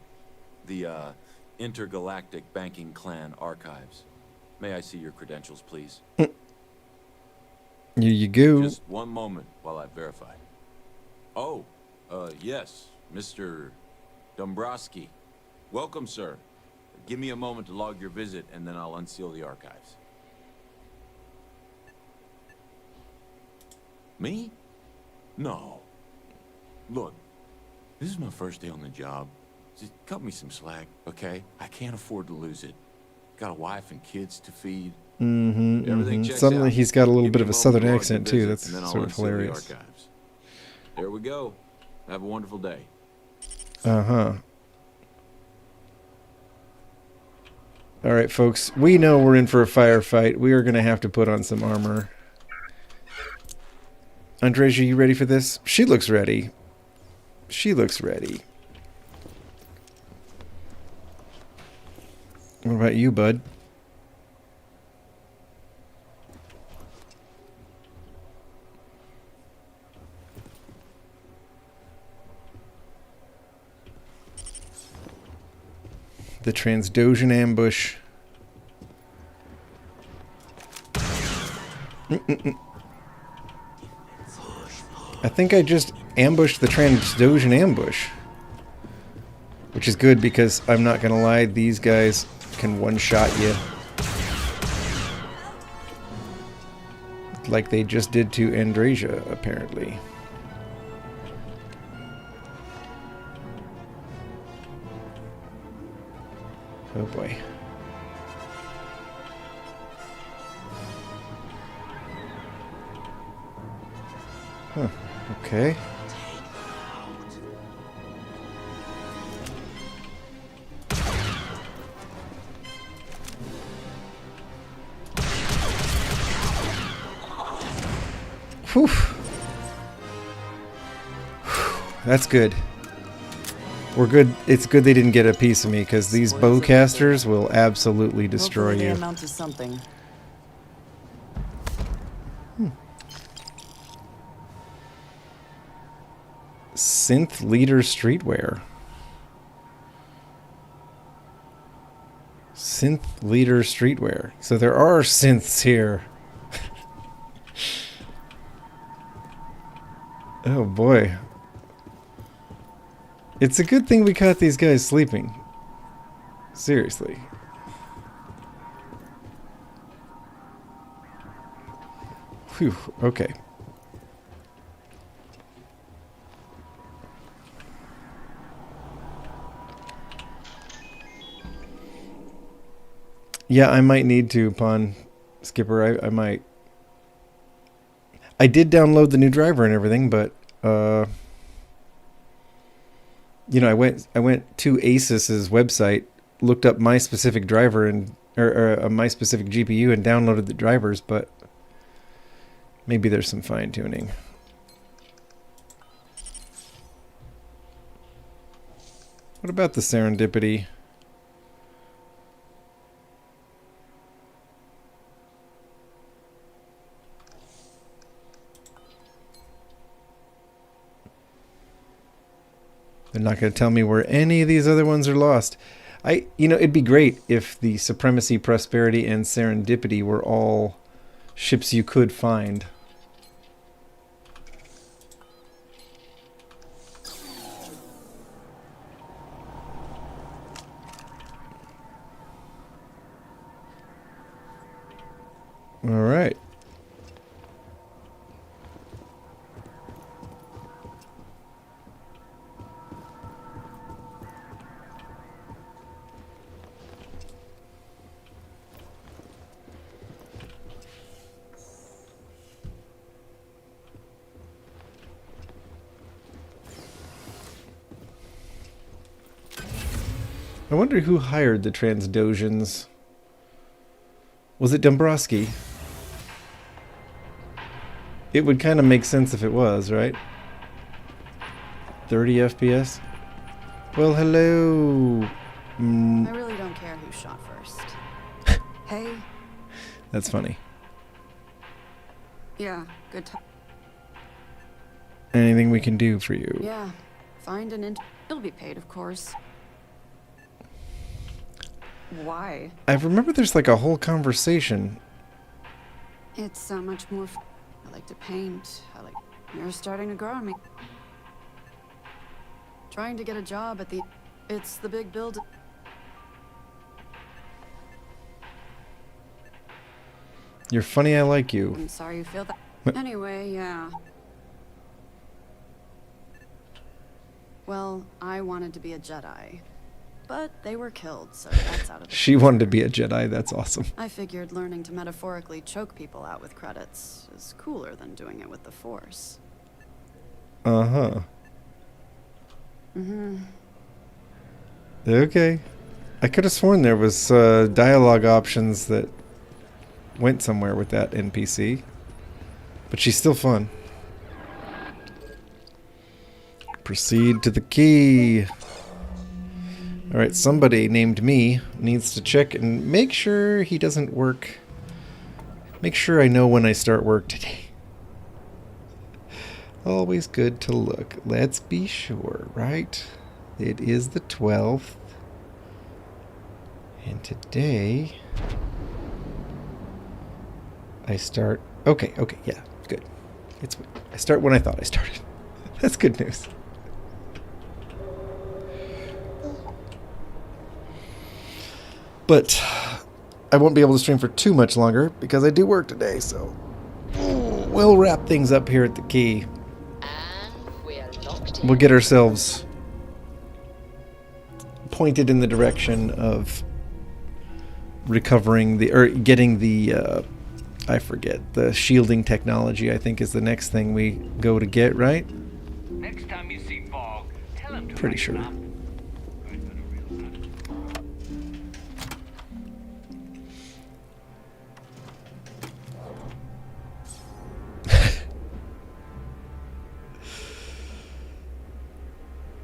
Intergalactic Banking Clan Archives. May I see your credentials, please? Here you go. Just one moment while I verify. Oh, yes, Mr. Dombrowski. Welcome, sir. Give me a moment to log your visit, and then I'll unseal the archives. Me? No. Look, this is my first day on the job. Just cut me some slack, okay? I can't afford to lose it. Got a wife and kids to feed. Everything checks Suddenly out. he's got a little Give bit me of a moment southern to log accent your too. visit, That's and then I'll sort of unseal the hilarious. archives. There we go. Have a wonderful day. Uh-huh. All right, folks. We know we're in for a firefight. We are going to have to put on some armor. Andreja, you ready for this? She looks ready. She looks ready. What about you, bud? The Transdosion ambush. I think I just ambushed the Transdosion ambush. Which is good because I'm not gonna lie, these guys can one-shot you. Like they just did to Andreja, apparently. Oh boy. Huh. Okay. Whew. That's good. We're good. It's good they didn't get a piece of me, because these bowcasters will absolutely destroy Hopefully they you. amount to something. Synth Leader Streetwear. Synth Leader Streetwear. So there are synths here. Oh boy. It's a good thing we caught these guys sleeping. Seriously. Phew, okay. Yeah, I might need to, Pawn Skipper. I might. I did download the new driver and everything, but you know, I went to Asus's website, looked up my specific driver and or my specific GPU and downloaded the drivers, but maybe there's some fine tuning. What about the serendipity? They're not going to tell me where any of these other ones are lost. You know, it'd be great if the Supremacy, Prosperity, and Serendipity were all ships you could find. All right. I wonder who hired the Transdosians. Was it Dombrowski? It would kind of make sense if it was, right? 30 FPS? Well, hello. I really don't care who shot first. Hey. That's funny. Yeah, good time. Anything we can do for you? Yeah, find an You'll be paid, of course. Why? I remember there's like a whole conversation. It's so much more. I like to paint. You're starting to grow on me. Trying to get a job at the. It's the big building. You're funny, I like you. I'm sorry you feel that. Anyway, yeah. Well, I wanted to be a Jedi. But they were killed, so that's out of the She wanted to be a Jedi, that's awesome. I figured learning to metaphorically choke people out with credits is cooler than doing it with the Force. Uh-huh. Mm-hmm. Okay. I could have sworn there was dialogue options that went somewhere with that NPC. But she's still fun. Proceed to the key. Alright, somebody named me needs to check and make sure he doesn't work. Make sure I know when I start work today. Always good to look. Let's be sure, right? It is the 12th. And today I start... Okay, yeah, good. I start when I thought I started. That's good news. But I won't be able to stream for too much longer because I do work today, so we'll wrap things up here at the key. We'll get ourselves pointed in the direction of recovering getting the, I forget, the shielding technology, I think is the next thing we go to get, right? Next time you see Bog, tell him to Pretty sure.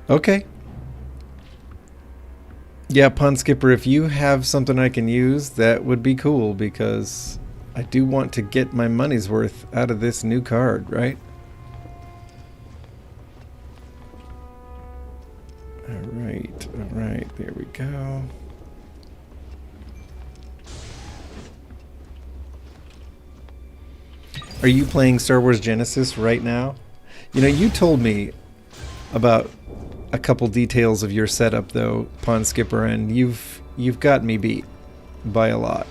Okay. Yeah, Pun Skipper, if you have something I can use, that would be cool, because I do want to get my money's worth out of this new card, right? Alright, there we go. Are you playing Star Wars Genesis right now? You know, you told me about a couple details of your setup, though, Pawn Skipper, and you've got me beat by a lot.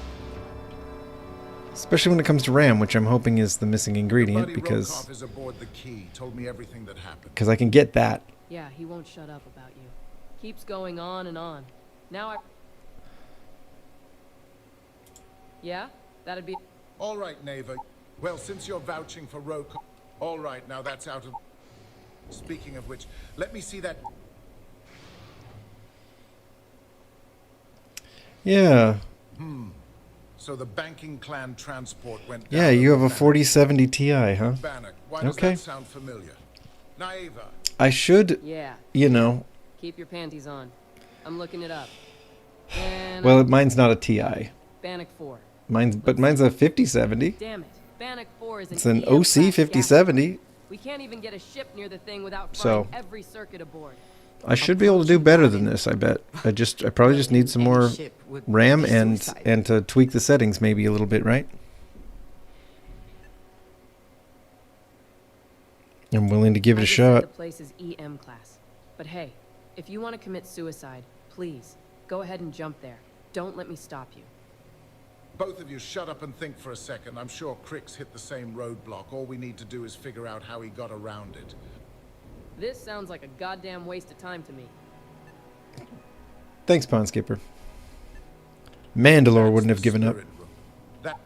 Especially when it comes to RAM, which I'm hoping is the missing ingredient, because I can get that. Yeah, he won't shut up about you. Keeps going on and on. Now I... Yeah? That'd be... All right, Neva. Well, since you're vouching for Roko... All right, now that's out of... Speaking of which, let me see that... Yeah. So the banking clan transport went Yeah, you have a 4070 Ti, huh? Bannock. Why does Okay. that sound familiar? Naeva. I should, Yeah. you know... Keep your panties on. I'm looking it up. And Well, mine's not a Ti. Bannock 4. Mine's a 5070. Damn it. Bannock 4 is It's an EM OC class 5070. gas. We can't even get a ship near the thing without So- frying every circuit aboard. I should be able to do better than this, I bet. I probably just need some more RAM and to tweak the settings maybe a little bit, right? I'm willing to give it a I just said shot. The place is EM class. But hey, if you want to commit suicide, please, go ahead and jump there. Don't let me stop you. Both of you shut up and think for a second. I'm sure Crick's hit the same roadblock. All we need to do is figure out how he got around it. This sounds like a goddamn waste of time to me. Thanks, Pawn Skipper. Mandalore wouldn't have given up. That...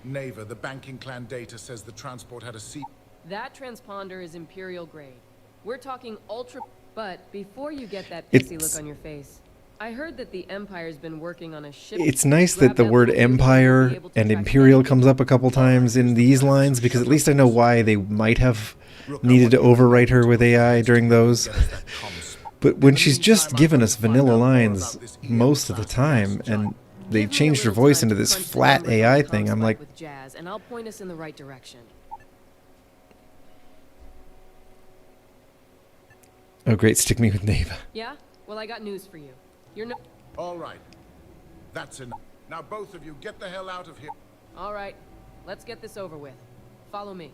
Neva, the banking clan data says the transport had a seat... That transponder is Imperial grade. We're talking ultra... But before you get that It's- pissy look on your face, I heard that the Empire's been working on a ship... It's nice that the word Empire and Imperial comes up a couple times in these lines, because at least I know why they might have needed to overwrite her with AI during those. But when she's just given us vanilla lines most of the time, and they changed her voice into this flat AI thing, I'm like, with Jazz, and I'll point us in the right direction. oh great, stick me with Neva. Yeah? Well, I got news for you. You're no... All right. That's enough. Now both of you, get the hell out of here. All right. Let's get this over with. Follow me.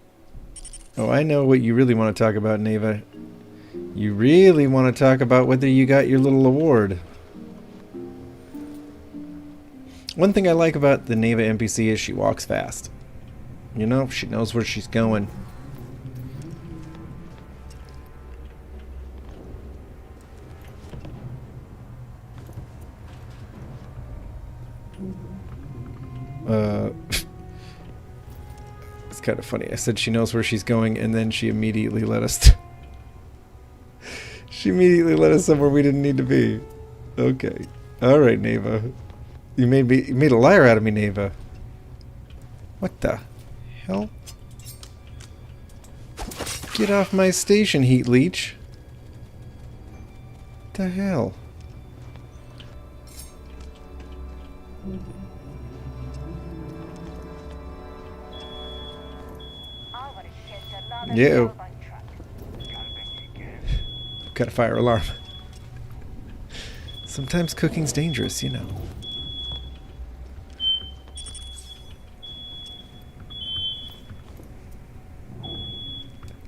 Oh, I know what you really want to talk about, Neva. You really want to talk about whether you got your little award. One thing I like about the Neva NPC is she walks fast. You know, she knows where she's going. It's kind of funny. I said she knows where she's going, and then she immediately let us... she immediately led us somewhere we didn't need to be. Okay. Alright, Neva. You made a liar out of me, Neva. What the hell? Get off my station, heat leech. What the hell? Yeah. Got a fire alarm. Sometimes cooking's dangerous, you know.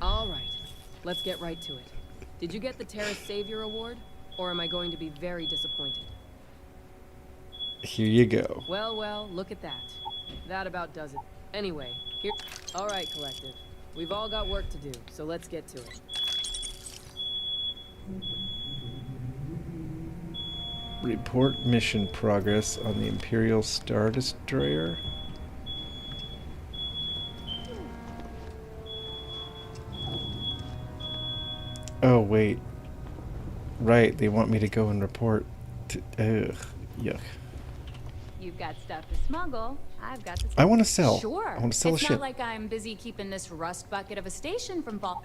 All right. Let's get right to it. Did you get the Terrace Savior Award? Or am I going to be very disappointed? Here you go. Well, well, look at that. That about does it. Anyway, here... All right, Collective. We've all got work to do, so let's get to it. Report mission progress on the Imperial Star Destroyer. Oh, wait. Right, they want me to go and report to... Ugh, yuck. You've got stuff to smuggle. I've got to... I want to sell. Sure. I want to sell a It's ship. not like I'm busy keeping this rust bucket of a station from fall.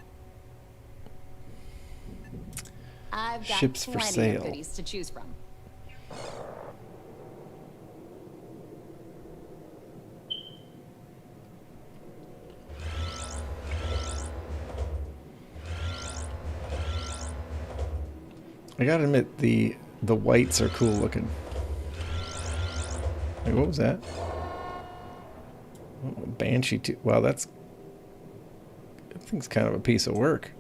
I've got Ships for plenty sale. of goodies to choose from. I gotta admit, the whites are cool looking. Hey, what was that? Oh, Banshee too. Wow, that thing's kind of a piece of work.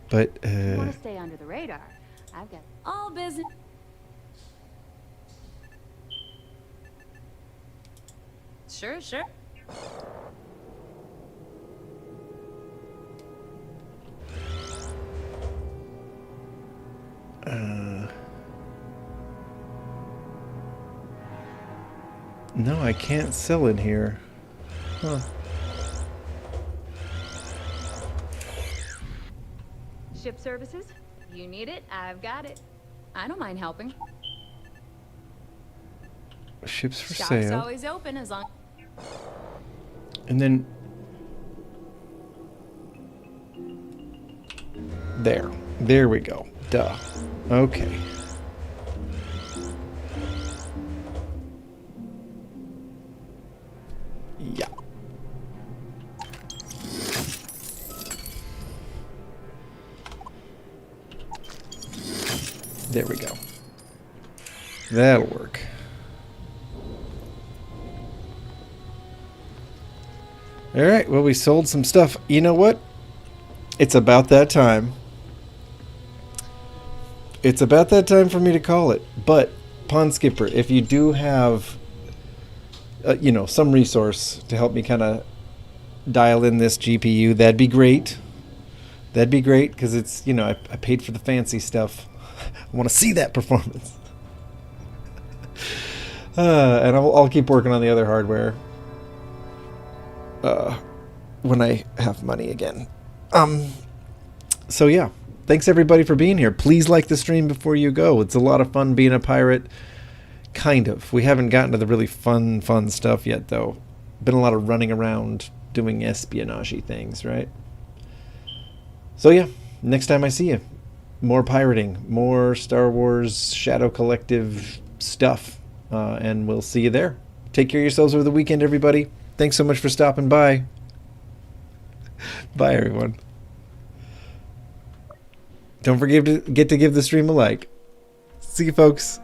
But You want to stay under the radar? I've got all business. Sure, sure. No, I can't sell in here. Huh. Ship services? You need it, I've got it. I don't mind helping. Ships for Shop's sale. always open as long. And then there we go. Duh. Okay. Yeah. There we go. That'll work. All right, well, we sold some stuff. You know what? It's about that time. It's about that time for me to call it. But, Pond Skipper, if you do have, you know, some resource to help me kind of dial in this GPU, that'd be great. That'd be great, because it's, you know, I paid for the fancy stuff. I want to see that performance. And I'll keep working on the other hardware. When I have money again. So yeah, thanks everybody for being here. Please like the stream before you go. It's a lot of fun being a pirate. Kind of. We haven't gotten to the really fun stuff yet, though. Been a lot of running around doing espionage-y things, right? So yeah, next time I see you, more pirating, more Star Wars Shadow Collective stuff, and we'll see you there. Take care of yourselves over the weekend, everybody. Thanks so much for stopping by. Bye, everyone. Don't forget to give the stream a like. See you, folks.